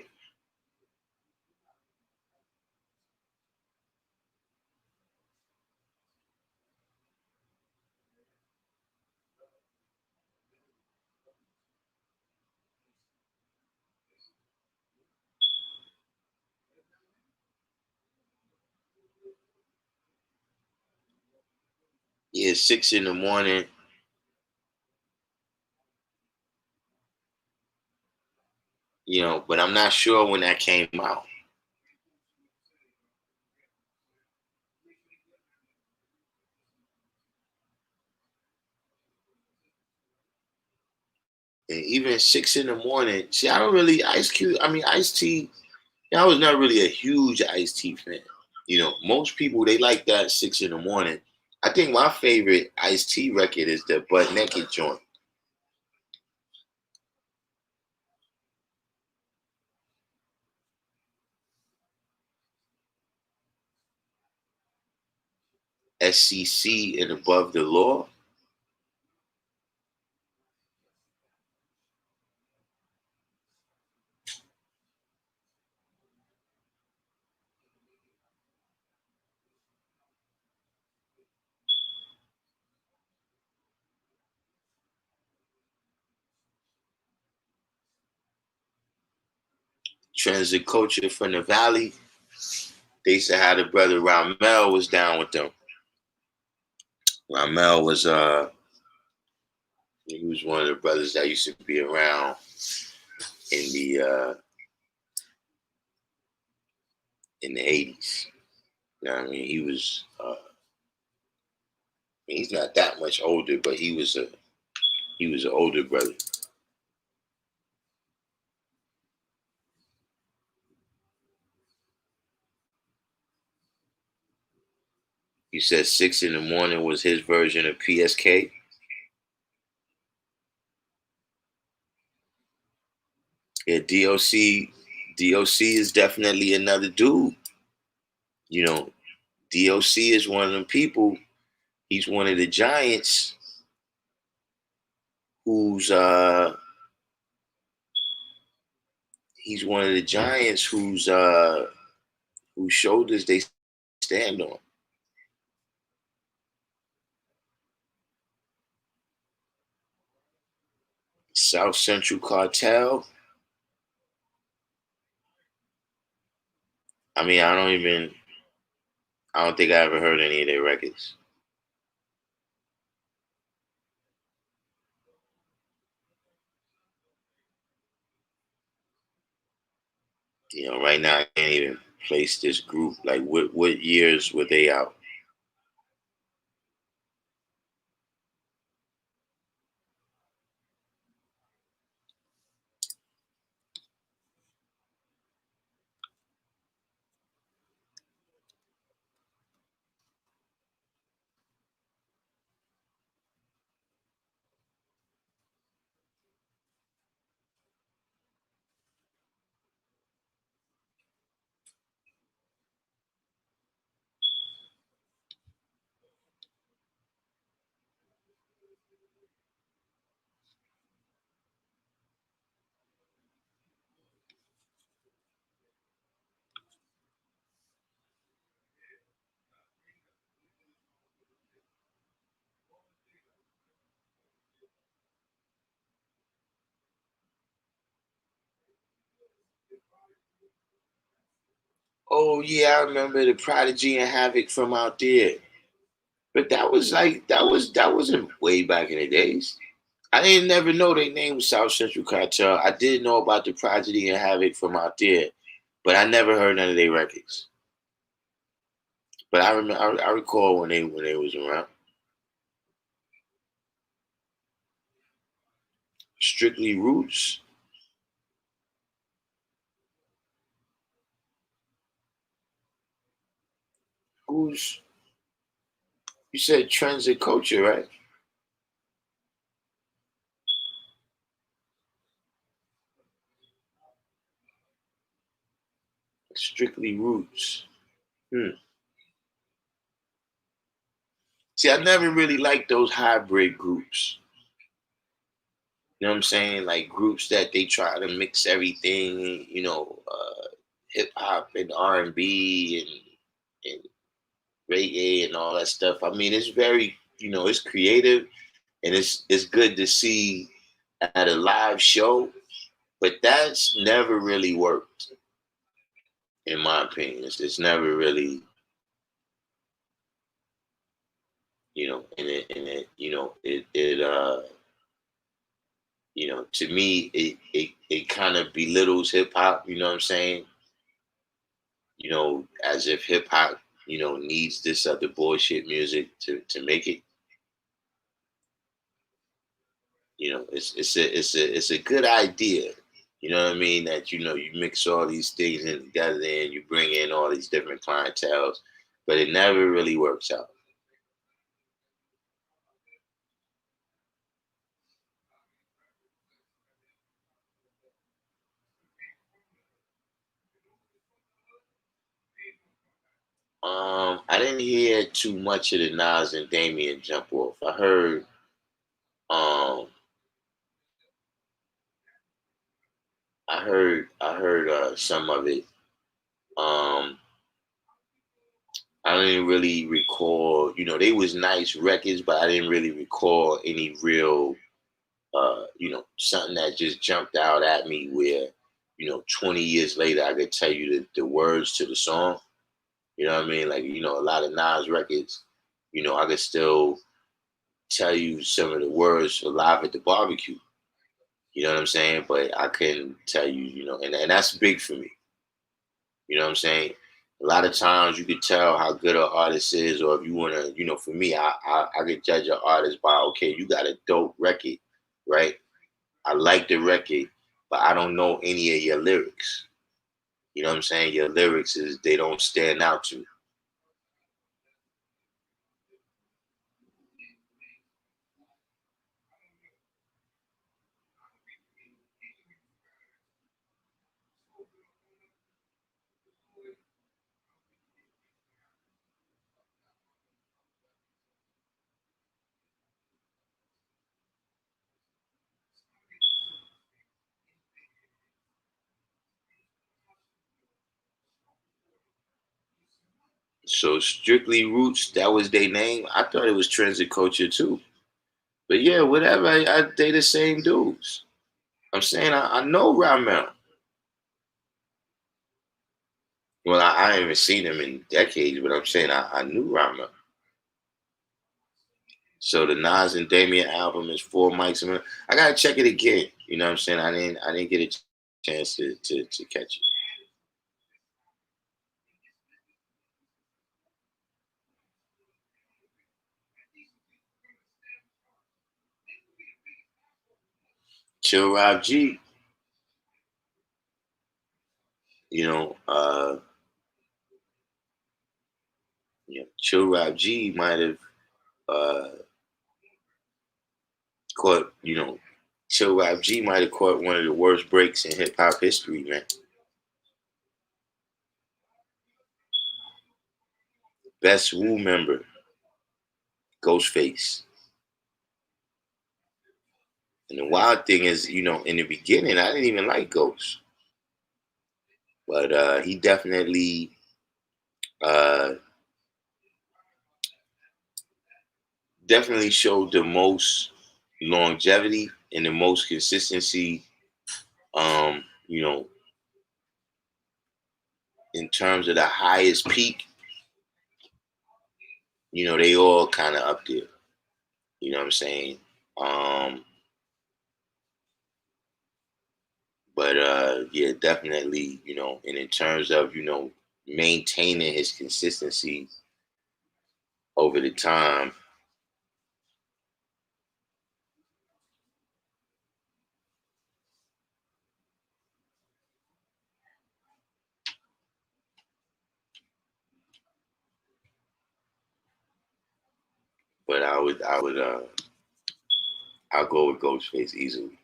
Yeah, 6 in the morning. but I'm not sure when that came out. And even 6 in the morning. See, I don't really Ice Cube. I mean, Ice T. I was not really a huge Ice T fan. Most people they like that 6 in the morning. I think my favorite Ice T record is the Butt Naked joint. SCC and Above the Law. Transit Culture from the Valley. They used to have the brother Ramel was down with them. Ramel was he was one of the brothers that used to be around in the 80s. You know what I mean? He was he's not that much older, but he was an older brother. You said 6 in the morning was his version of PSK. Yeah, DOC is definitely another dude. DOC is one of them people. He's one of the giants who's he's one of the giants whose shoulders they stand on. South Central Cartel. I mean, I don't think I ever heard any of their records. Right now I can't even place this group. Like, what years were they out? Oh yeah, I remember the Prodigy and Havoc from out there. But that wasn't way back in the days. I didn't never know they name was South Central Cartel. I did know about the Prodigy and Havoc from out there, but I never heard none of their records. But I remember, I recall when they was around. Strictly Roots. Who's You said Trends and Culture, right? Strictly Roots. Hmm. See, I never really liked those hybrid groups. You know what I'm saying? Like groups that they try to mix everything, hip hop and R&B and reggae and all that stuff. I mean, it's very, it's creative and it's good to see at a live show, but that's never really worked, in my opinion. It's never really, to me, it kind of belittles hip hop. You know what I'm saying? As if hip hop, needs this other bullshit music to make it. It's a good idea. You know what I mean? That you mix all these things in together and you bring in all these different clientels, but it never really works out. I didn't hear too much of the Nas and Damien jump off. Um, I heard some of it. Um, I didn't really recall. They was nice records, but I didn't really recall any real, something that just jumped out at me where, 20 years later, I could tell you the words to the song. You know what I mean? Like, a lot of Nas records, I could still tell you some of the words live at the barbecue. You know what I'm saying? But I couldn't tell you, and that's big for me. You know what I'm saying? A lot of times you could tell how good an artist is, or if you want to, for me, I could judge an artist by, okay, you got a dope record, right? I like the record, but I don't know any of your lyrics. You know what I'm saying? Your lyrics they don't stand out to me. So Strictly Roots, that was their name. I thought it was Transit Culture too. But yeah, whatever. They the same dudes. I'm saying I know Ramel. Well, I haven't even seen him in decades, but I'm saying I knew Ramel. So the Nas and Damien album is 4 mics. I gotta check it again. You know what I'm saying? I didn't get a chance to catch it. Chill Rob G, you know, uh, Chill Rob G might have uh caught, Chill Rob G might have caught one of the worst breaks in hip hop history, man. Best Wu member, Ghostface. And the wild thing is, in the beginning, I didn't even like Ghost, but he uh, definitely showed the most longevity and the most consistency. You know, in terms of the highest peak, they all kind of up there. You know what I'm saying? Um, but yeah, definitely, and in terms of, maintaining his consistency over the time. But I'll go with Ghostface easily.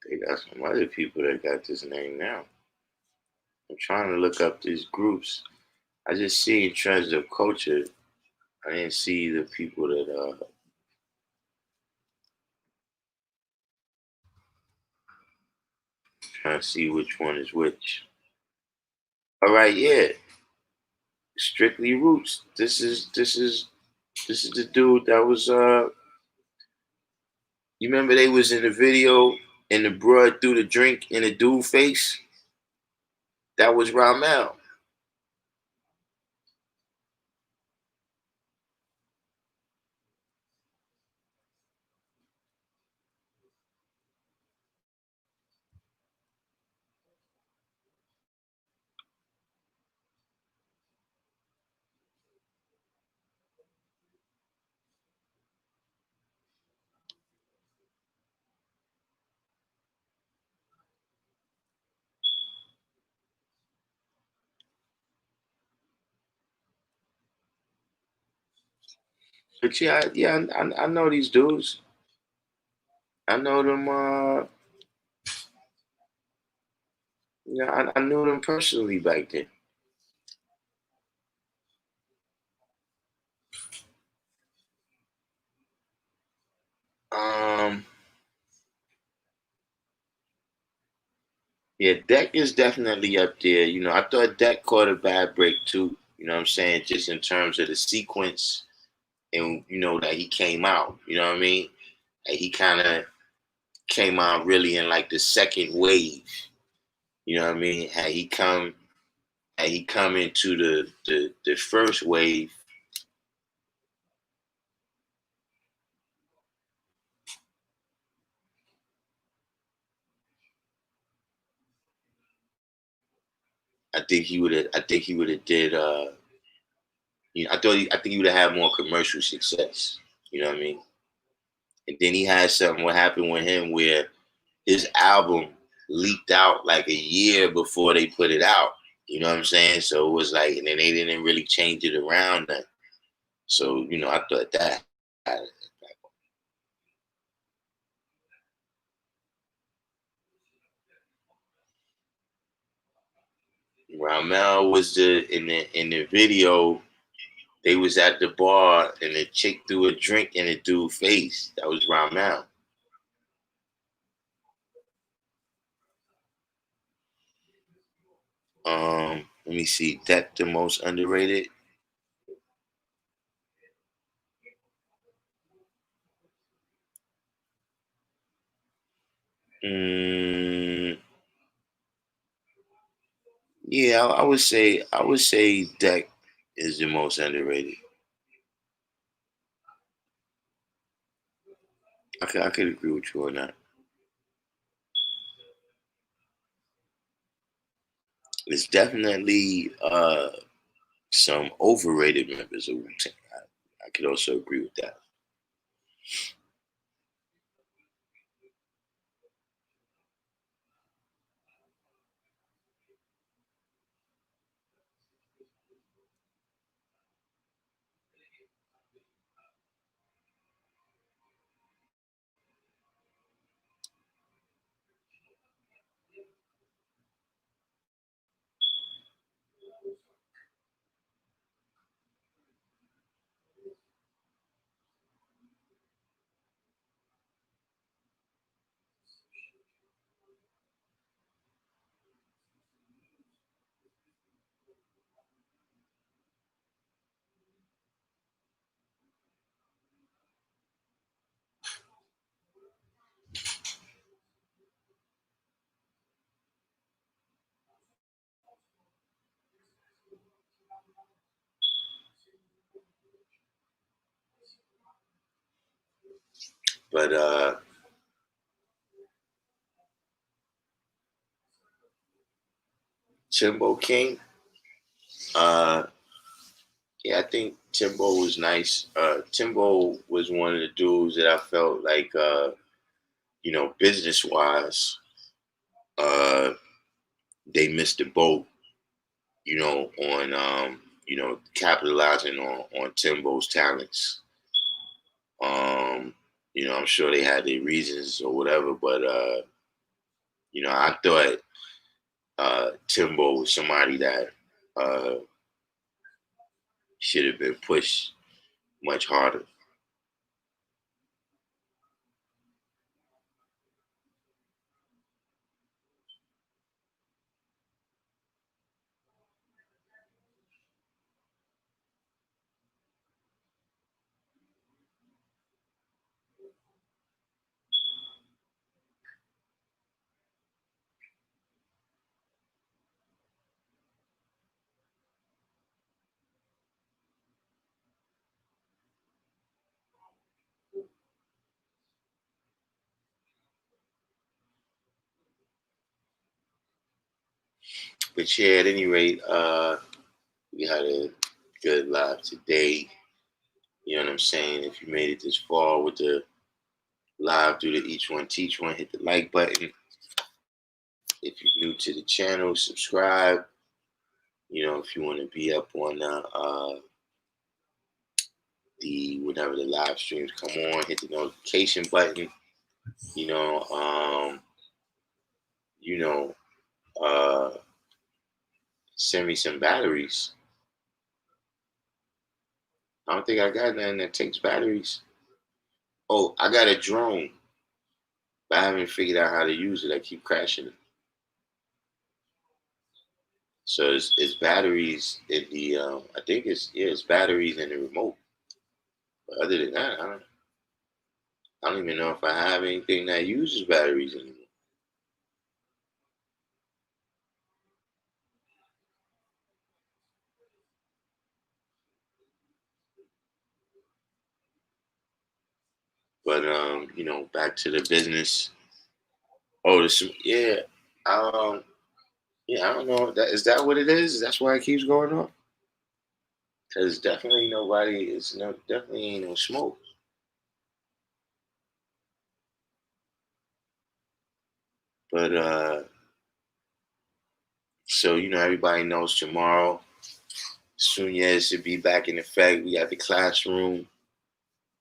They got some other people that got this name now. I'm trying to look up these groups. I just see in trends of culture. I didn't see the people that trying to see which one is which. All right, yeah. Strictly Roots. This is the dude that was you remember they was in the video and the broad threw the drink in the dude face? That was Ramel. But I know these dudes. I know them I knew them personally back then. Um Yeah, Deck is definitely up there. I thought Deck caught a bad break too. You know what I'm saying? Just in terms of the sequence and that he came out. You know what I mean? Like, he kind of came out really in like the second wave. You know what I mean? Had he come into the first wave, I think he would have did I think he would have had more commercial success. You know what I mean? And then he had something what happened with him where his album leaked out like a year before they put it out. You know what I'm saying? So it was like, and then they didn't really change it around that. So, I thought that Ramel was in the video. They was at the bar and the chick threw a drink in the dude's face. That was Ramel. Let me see. That the most underrated. Mm, yeah, I would say Deck is the most underrated. I could agree with you on that. It's definitely some overrated members of Wu-Tang. I could also agree with that. But Timbo King, uh, yeah, I think Timbo was nice. Timbo was one of the dudes that I felt like, business wise, uh, they missed the boat. On capitalizing on Timbo's talents. Um, I'm sure they had their reasons or whatever, but I thought Timbo was somebody that should have been pushed much harder. But yeah, at any rate, we had a good live today. You know what I'm saying? If you made it this far with the live, do the each one teach one, hit the like button. If you're new to the channel, subscribe. If you want to be up on the whenever the live streams come on, hit the notification button. You know, um, you know, uh, send me some batteries. I don't think I got nothing that takes batteries. Oh, I got a drone, but I haven't figured out how to use it. I keep crashing it. So it's batteries in the I think it's batteries in the remote. But other than that, I don't even know if I have anything that uses batteries anymore. But back to the business. Oh, yeah. Um, yeah, I don't know. That what it is? That's why it keeps going on. Cause definitely nobody. Definitely ain't no smoke. But so everybody knows tomorrow. Soon as should be back in effect. We got the classroom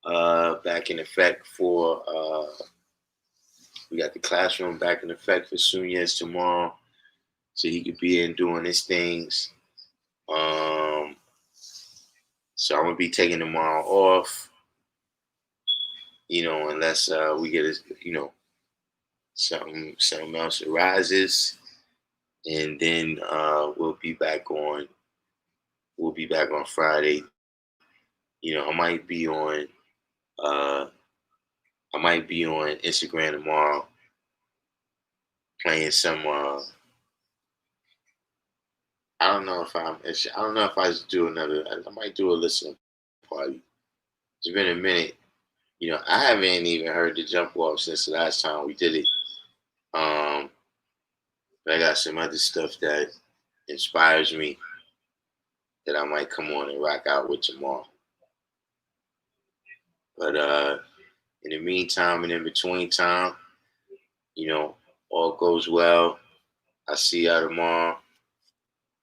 back in effect for we got the classroom back in effect for Sunyez tomorrow, so he could be in doing his things. So I'm gonna be taking tomorrow off, unless we get something else arises, and then we'll be back on. We'll be back on Friday. I might be on. Uh, I might be on Instagram tomorrow, playing some. I don't know if I don't know if I just do another. I might do a listening party. It's been a minute. I haven't even heard the jump off since the last time we did it. Um, but I got some other stuff that inspires me that I might come on and rock out with tomorrow. But in the meantime and in between time, all goes well. I'll see y'all tomorrow.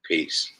Peace.